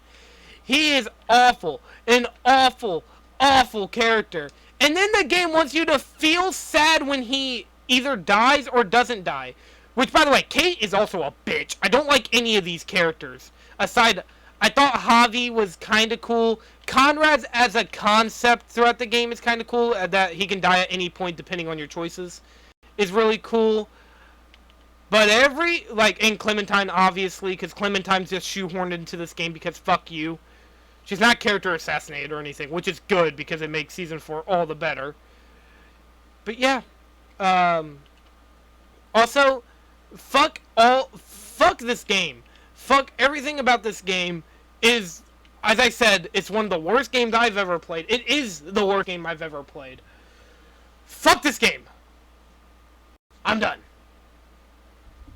He is awful. An awful, awful character. And then the game wants you to feel sad when he either dies or doesn't die. Which, by the way, Kate is also a bitch. I don't like any of these characters. Aside, I thought Javi was kind of cool. Conrad's as a concept throughout the game is kind of cool. That he can die at any point depending on your choices is really cool. But and Clementine, obviously, because Clementine's just shoehorned into this game because fuck you. She's not character assassinated or anything, which is good because it makes Season 4 all the better. But yeah. Also, fuck this game. Fuck everything about this game is, as I said, it's one of the worst games I've ever played. It is the worst game I've ever played. Fuck this game. I'm done.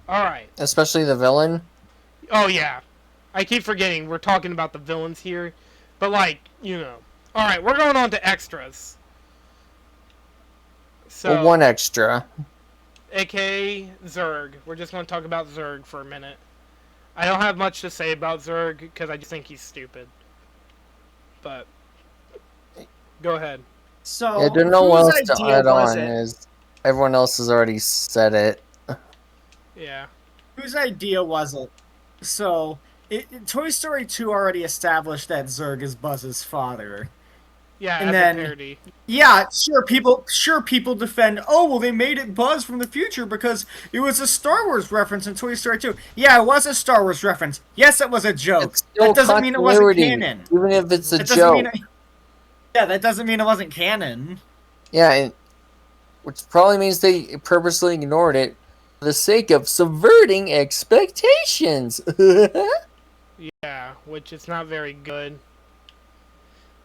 Alright. Especially the villain. Oh, yeah. I keep forgetting we're talking about the villains here. But, like, Alright, we're going on to extras. So, Well, one extra. A.K.A. Zerg. We're just going to talk about Zerg for a minute. I don't have much to say about Zerg because I just think he's stupid. But go ahead. So, I don't know what whose else to idea add was on. it? Is everyone else has already said it. Yeah. Whose idea was it? So, Toy Story 2 already established that Zurg is Buzz's father. Yeah, And as then- a parody. Yeah, sure people defend, oh, well, they made it Buzz from the future because it was a Star Wars reference in Toy Story 2. Yeah, it was a Star Wars reference. Yes, it was a joke. It's still That doesn't mean it wasn't continuity, canon. even if it's a That doesn't joke. mean yeah, that doesn't mean it wasn't canon. Yeah, which probably means they purposely ignored it for the sake of subverting expectations. Yeah, which is not very good.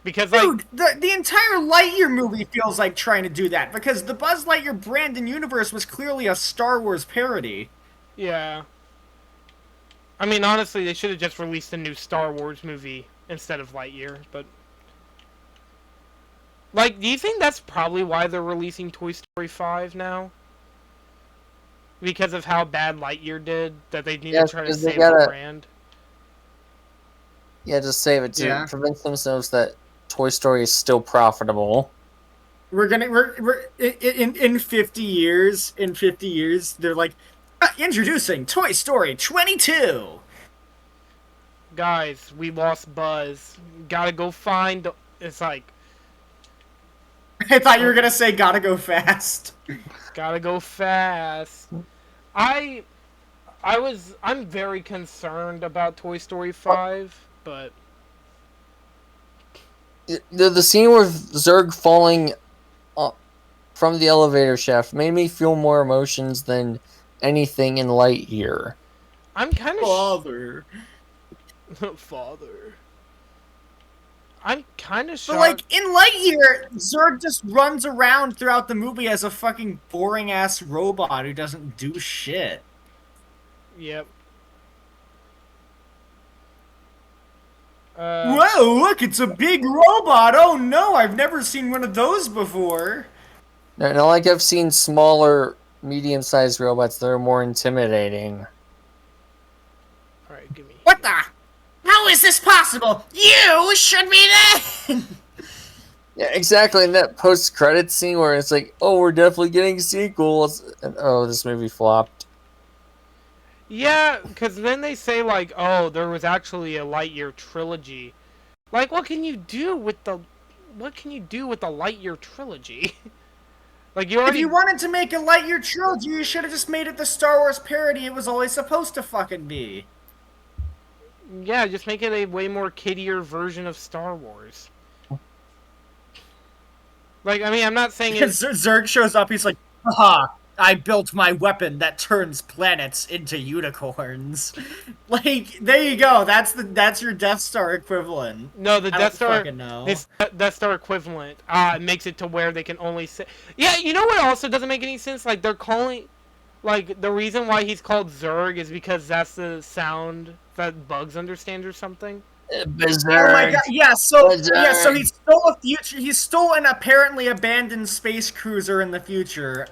Because, like, Dude, the entire Lightyear movie feels like trying to do that because the Buzz Lightyear brand and universe was clearly a Star Wars parody. yeah. I mean, honestly, they should have just released a new Star Wars movie instead of Lightyear, but... Like, do you think that's probably why they're releasing Toy Story 5 now? Because of how bad Lightyear did? That they need Yes, to try to 'cause they save the gotta- brand? Yeah, just save it to Yeah. convince themselves that Toy Story is still profitable. We're in 50 years, they're like, introducing Toy Story 22. Guys, we lost Buzz. Gotta go find... It's like, I thought you were gonna say gotta go fast. gotta go fast. I'm very concerned about Toy Story 5, but... The scene with Zurg falling from the elevator shaft made me feel more emotions than anything in Lightyear. I'm kind of... Father. Father. I'm kind of But shocked. like, in Lightyear, Zurg just runs around throughout the movie as a fucking boring-ass robot who doesn't do shit. Yep. Whoa, look, it's a big robot! Oh no, I've never seen one of those before! Not like I've seen smaller, medium-sized robots that are more intimidating. All right, give me. What the? How is this possible? You should be there! Yeah, exactly. In that post-credit scene where it's like, oh, we're definitely getting sequels, and oh, this movie flopped. Yeah, because then they say like, oh, there was actually a Lightyear trilogy. Like, what can you do with the Lightyear trilogy? Like, you If already. you wanted to make a Lightyear trilogy, you should have just made it the Star Wars parody it was always supposed to fucking be. Yeah, just make it a way more kiddier version of Star Wars. Like, I mean, I'm not saying Because Zurg shows up, he's like, haha, I built my weapon that turns planets into unicorns. Like, there you go. That's your Death Star equivalent. No, the I Death don't Star. fucking know. This Death Star equivalent makes it to where they can only say. Yeah, you know what also doesn't make any sense? Like, they're calling. Like, the reason why he's called Zurg is because that's the sound that bugs understand or something. Bizarre. Oh my god! Yeah, so Bizarre. he stole a future. He stole an apparently abandoned space cruiser in the future,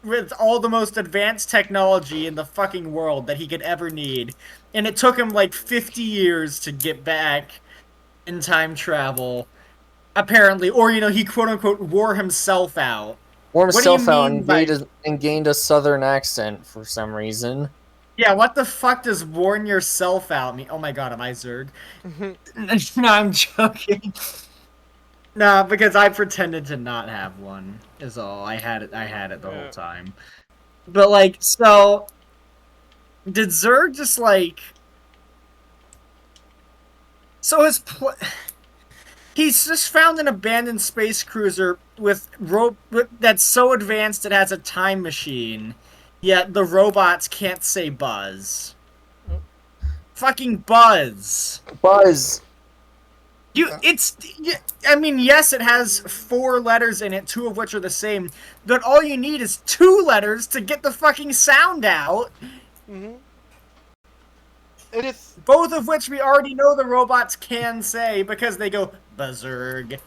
with all the most advanced technology in the fucking world that he could ever need, and it took him like 50 years to get back in time travel, apparently, or he quote unquote wore himself out. Wore What do you himself out mean and by- gained a southern accent for some reason. Yeah, what the fuck does worn yourself out mean? Oh my god, am I Zurg? No, I'm joking. Nah, because I pretended to not have one, is all. I had it the whole time. But, like, so... Did Zurg just, like... So he's just found an abandoned space cruiser that's so advanced it has a time machine, yet the robots can't say Buzz. Fucking Buzz. Buzz. I mean, yes, it has 4 letters in it, 2 of which are the same, but all you need is 2 letters to get the fucking sound out. Mm-hmm. It is. Both of which we already know the robots can say because they go Buzzurg.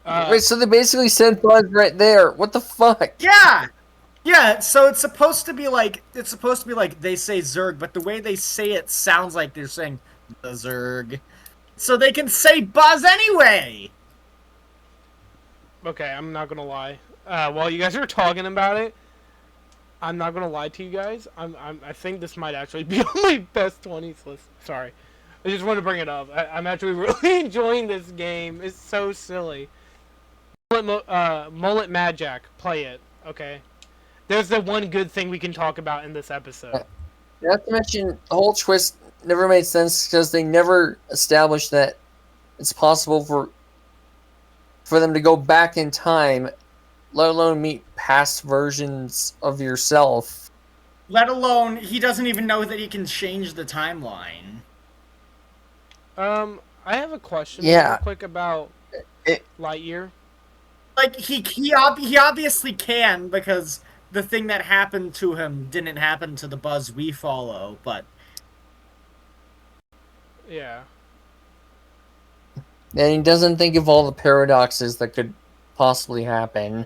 Wait, so they basically said Buzz right there. What the fuck? Yeah, so it's supposed to be like they say Zurg, but the way they say it sounds like they're saying Buzzurg. So they can say Buzz anyway. Okay, I'm not gonna lie. While you guys are talking about it, I'm not gonna lie to you guys. I think this might actually be on my best 20s list. Sorry, I just want to bring it up. I'm actually really enjoying this game. It's so silly. Mullet Mad Jack, play it. Okay. There's the one good thing we can talk about in this episode. Not to mention, the whole twist never made sense because they never established that it's possible for them to go back in time, let alone meet past versions of yourself. Let alone, he doesn't even know that he can change the timeline. I have a question real quick about Lightyear. Like, he obviously can, because the thing that happened to him didn't happen to the Buzz we follow, but... Yeah. And he doesn't think of all the paradoxes that could possibly happen.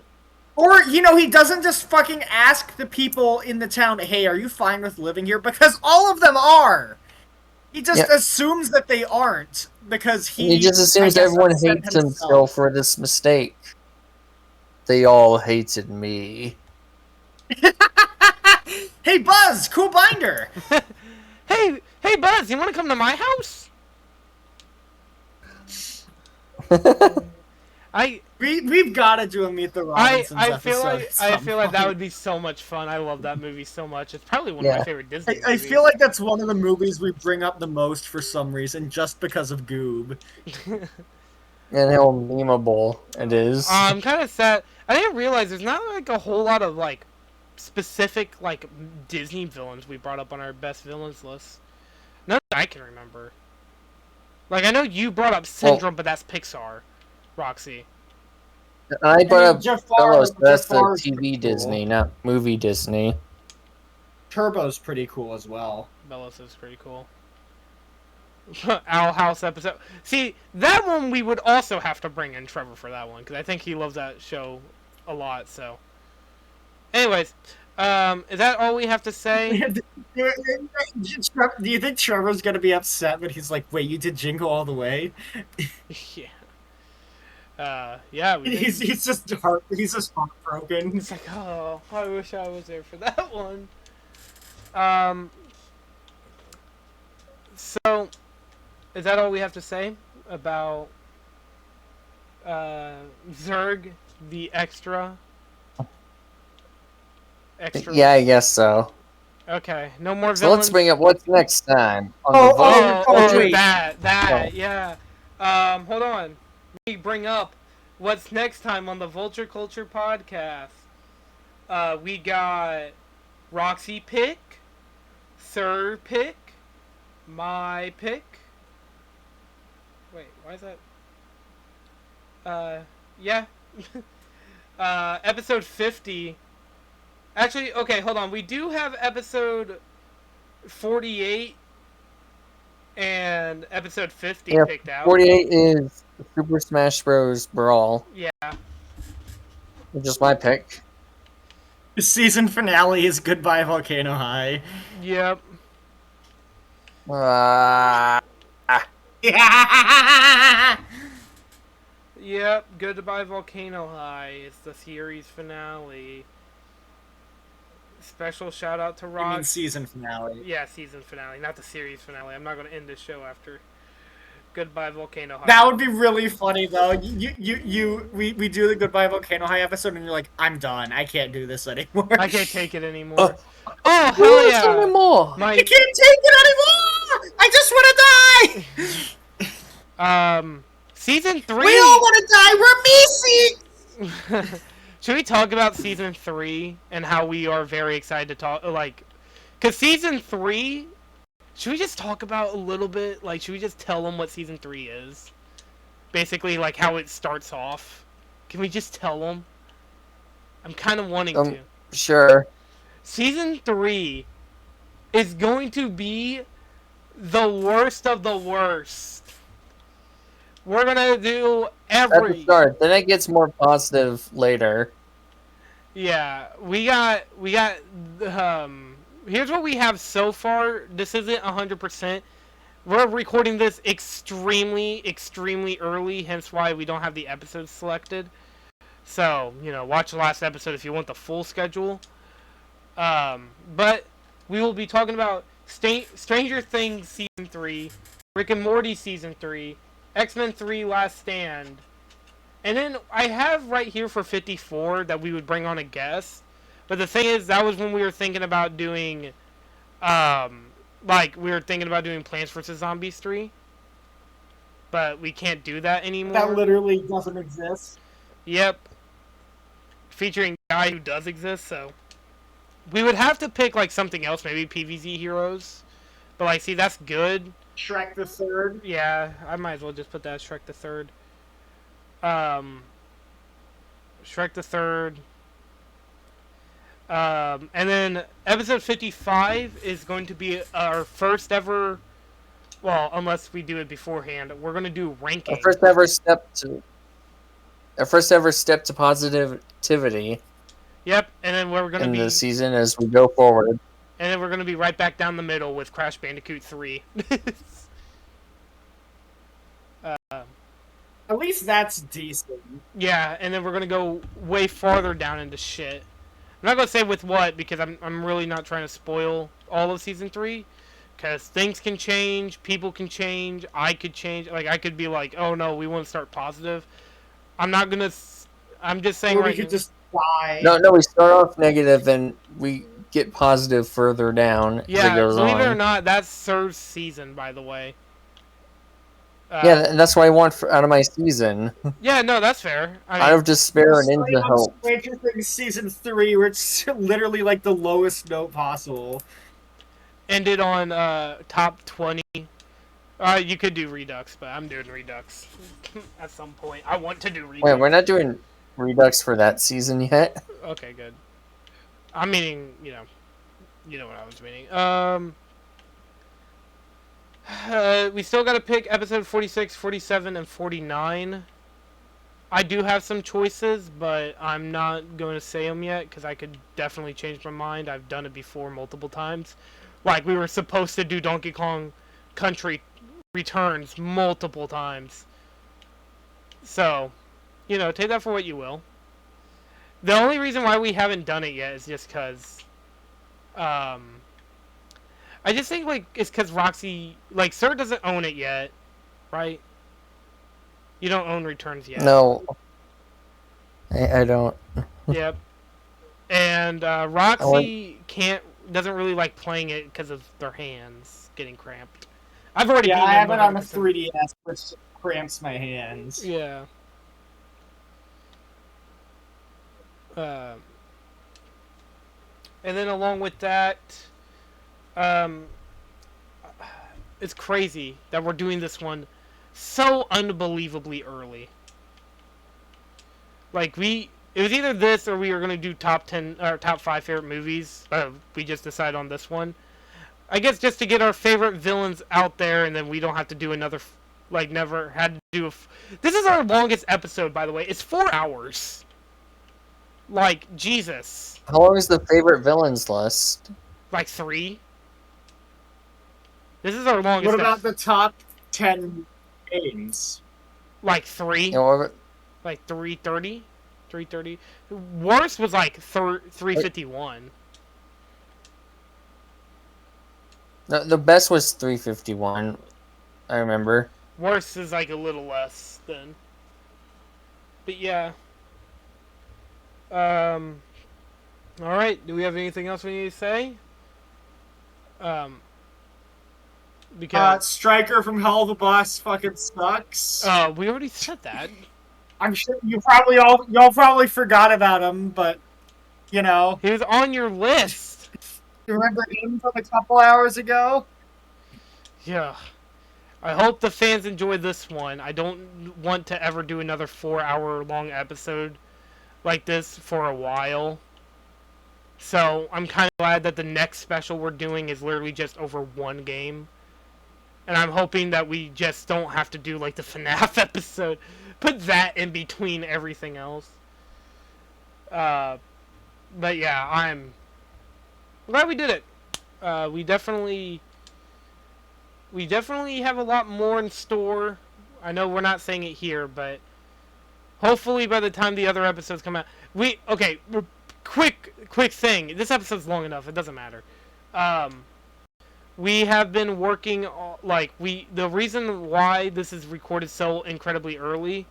Or, he doesn't just fucking ask the people in the town, hey, are you fine with living here? Because all of them are! He just assumes that they aren't, because he just assumes everyone hates him still for this mistake. They all hated me. Hey, Buzz! Cool binder! Hey, Buzz! You want to come to my house? We've got to do a Meet the Robinsons episode. I feel like that would be so much fun. I love that movie so much. It's probably one of my favorite Disney movies. I feel like that's one of the movies we bring up the most for some reason, just because of Goob. And how memeable it is. I'm kind of sad. I didn't realize there's not like a whole lot of like specific like Disney villains we brought up on our best villains list. None that I can remember. Like I know you brought up Syndrome, but that's Pixar. Roxy. I brought up Jafar, that's the Jafar's TV cool. Disney, not movie Disney. Turbo's pretty cool as well. Bellos is pretty cool. Owl House episode. See, that one we would also have to bring in Trevor for that one because I think he loves that show a lot. So, anyways, is that all we have to say? Do you think Trevor's gonna be upset when he's like, "Wait, you did Jingle All the Way"? Yeah. Yeah. He's just heartbroken. It's like, oh, I wish I was there for that one. So, is that all we have to say about Zerg, the extra? Yeah, I guess so. Okay, no more villains. So let's bring up what's next time on Oh, the Vulture. oh, wait. that, Oh. yeah. Hold on. Let me bring up what's next time on the Vulture Culture podcast. We got Roxy pick, Sir pick, my pick. Wait, why is that? Yeah. Episode 50. Actually, okay, hold on. We do have episode 48 and episode 50 Yeah, picked out. 48 is Super Smash Bros. Brawl, Yeah. which is my pick. The season finale is Goodbye Volcano High. Yep. Yeah. Yep. Goodbye Volcano High is the series finale. Special shout out to I mean Roxy. season finale. Yeah, season finale, not the series finale. I'm not going to end this show after Goodbye Volcano High. That would be really funny though. We do the Goodbye Volcano High episode and you're like, I'm done. I can't do this anymore. I can't take it anymore. Oh, hell yeah. Anymore. I can't take it anymore. I just want to die. Season 3. We all want to die. We're Missy. Should we talk about season 3 and how we are very excited to talk? Because season 3, should we just talk about a little bit? Like, should we just tell them what season 3 is? Basically, like, how it starts off. Can we just tell them? I'm kind of wanting to. Sure. Season 3 is going to be the worst of the worst. We're gonna do At the start, then it gets more positive later. Yeah, we got here's what we have so far. This isn't 100%. We're recording this extremely early, hence why we don't have the episodes selected. So, watch the last episode if you want the full schedule. But we will be talking about Stranger Things Season 3, Rick and Morty Season 3, X-Men 3 Last Stand. And then I have right here for 54 that we would bring on a guest. But the thing is, that was when we were thinking about doing, we were thinking about doing Plants vs. Zombies 3. But we can't do that anymore. That literally doesn't exist. Yep. Featuring a guy who does exist, so. We would have to pick, something else, maybe PvZ Heroes. But, see, that's good. Shrek the Third. Yeah, I might as well just put that as Shrek the Third. Shrek the Third. And then episode 55 is going to be our first ever. Well, unless we do it beforehand, we're going to do ranking. Our first ever step to positivity. Yep, and then we're going to be in the season as we go forward. And then we're going to be right back down the middle with Crash Bandicoot 3. At least that's decent. Yeah, and then we're going to go way farther down into shit. I'm not going to say with what, because I'm really not trying to spoil all of Season 3. Because things can change, people can change, I could change. I could be like, oh no, we want to start positive. I'm not going to... I'm just saying we could just die. No, we start off negative and we get positive further down as it goes on. Believe it or not, that's Sir's season, by the way. Yeah, and that's what I want out of my season. Yeah, no, that's fair. Out of despair and into hope. Stranger Things Season 3, where it's literally the lowest note possible. Ended on top 20. You could do Redux, but I'm doing Redux at some point. I want to do Redux. Wait, we're not doing Redux for that season yet? Okay, good. I'm meaning, you know what I was meaning. We still gotta pick episode 46, 47, and 49. I do have some choices, but I'm not going to say them yet, because I could definitely change my mind. I've done it before multiple times. Like, we were supposed to do Donkey Kong Country Returns multiple times. So, you know, take that for what you will. The only reason why we haven't done it yet is just because... I just think, like, it's because Roxy... Like, Sir doesn't own it yet, right? You don't own Returns yet. No. I don't. Yep. And Roxy doesn't really like playing it because of their hands getting cramped. I've already Yeah, beaten I have them it on the 100%. 3DS, which cramps my hands. Yeah. And then along with that, it's crazy that we're doing this one so unbelievably early. Like, it was either this or we were gonna do top 10 or top 5 favorite movies. We just decided on this one. I guess just to get our favorite villains out there, and then we don't have to do another, like, never had to do this is our longest episode, by the way. It's 4 hours. Like, Jesus. How long is the favorite villains list? Like 3. This is our longest. What about the top 10 games? Like 3. You know, Like 330? 330? Worst was like 351. the best was 351. I remember. Worst is like a little less than. But yeah. Alright, do we have anything else we need to say? Because Striker from Hell of a Boss fucking sucks. we already said that. I'm sure y'all probably forgot about him, but you know, He was on your list. you remember him from a couple hours ago? Yeah. I hope the fans enjoy this one. I don't want to ever do another 4-hour long episode like this for a while. So I'm kind of glad that the next special we're doing is literally just over one game. And I'm hoping that we just don't have to do like the FNAF episode. Put that in between everything else. But yeah, I'm glad we did it. We definitely have a lot more in store. I know we're not saying it here, but hopefully by the time the other episodes come out, quick thing. This episode's long enough. It doesn't matter. We have been working the reason why this is recorded so incredibly early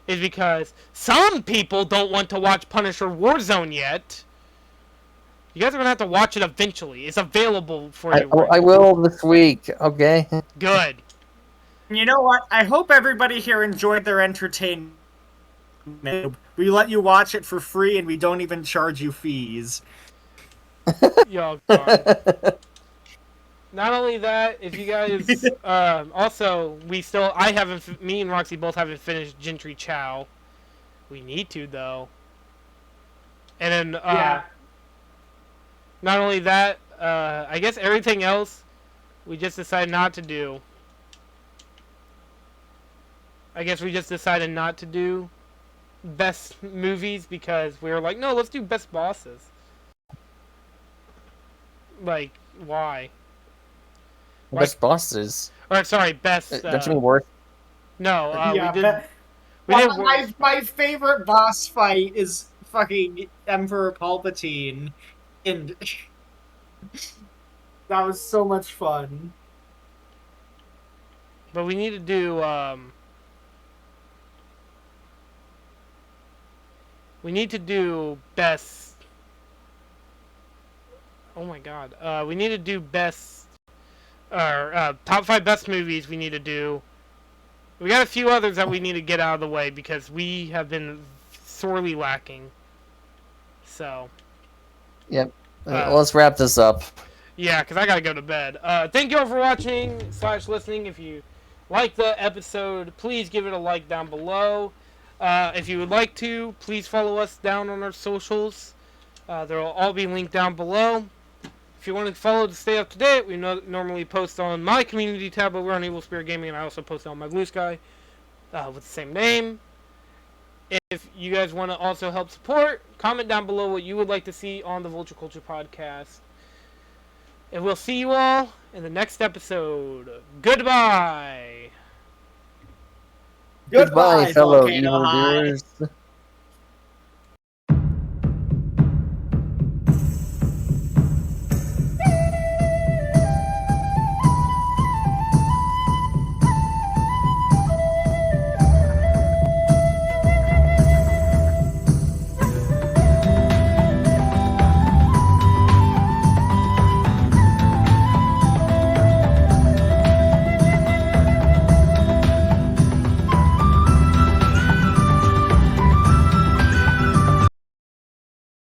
is because some people don't want to watch Punisher Warzone yet. You guys are gonna have to watch it eventually. It's available for you. I will this week. Okay. Good. You know what? I hope everybody here enjoyed their entertainment. We let you watch it for free, and we don't even charge you fees. Yo, God. Not only that, if you guys, also, me and Roxy both haven't finished Gentry Chow. We need to, though. And then, Yeah. not only that, I guess everything else, we just decided not to do. I guess we just decided not to do best movies because we were like, no, let's do best bosses. Like, why? Best bosses. Or sorry, best. Don't you mean worst? No, Yeah, we did. We did. my favorite boss fight is fucking Emperor Palpatine, and that was so much fun. But we need to do. We need to do best. Oh my God. We need to do best. Or top 5 best movies. We need to do. We got a few others that we need to get out of the way because we have been sorely lacking. So. Yep. Let's wrap this up. Yeah, because I gotta go to bed. Thank you all for watching / listening. If you like the episode, please give it a like down below. If you would like to, please follow us down on our socials. They'll all be linked down below. If you want to follow to stay up to date, we normally post on my community tab over on Evil Spirit Gaming, and I also post on my Blue Sky with the same name. If you guys want to also help support, comment down below what you would like to see on the Vulture Culture Podcast. And we'll see you all in the next episode. Goodbye! Goodbye, fellow Volcano evil High. viewers.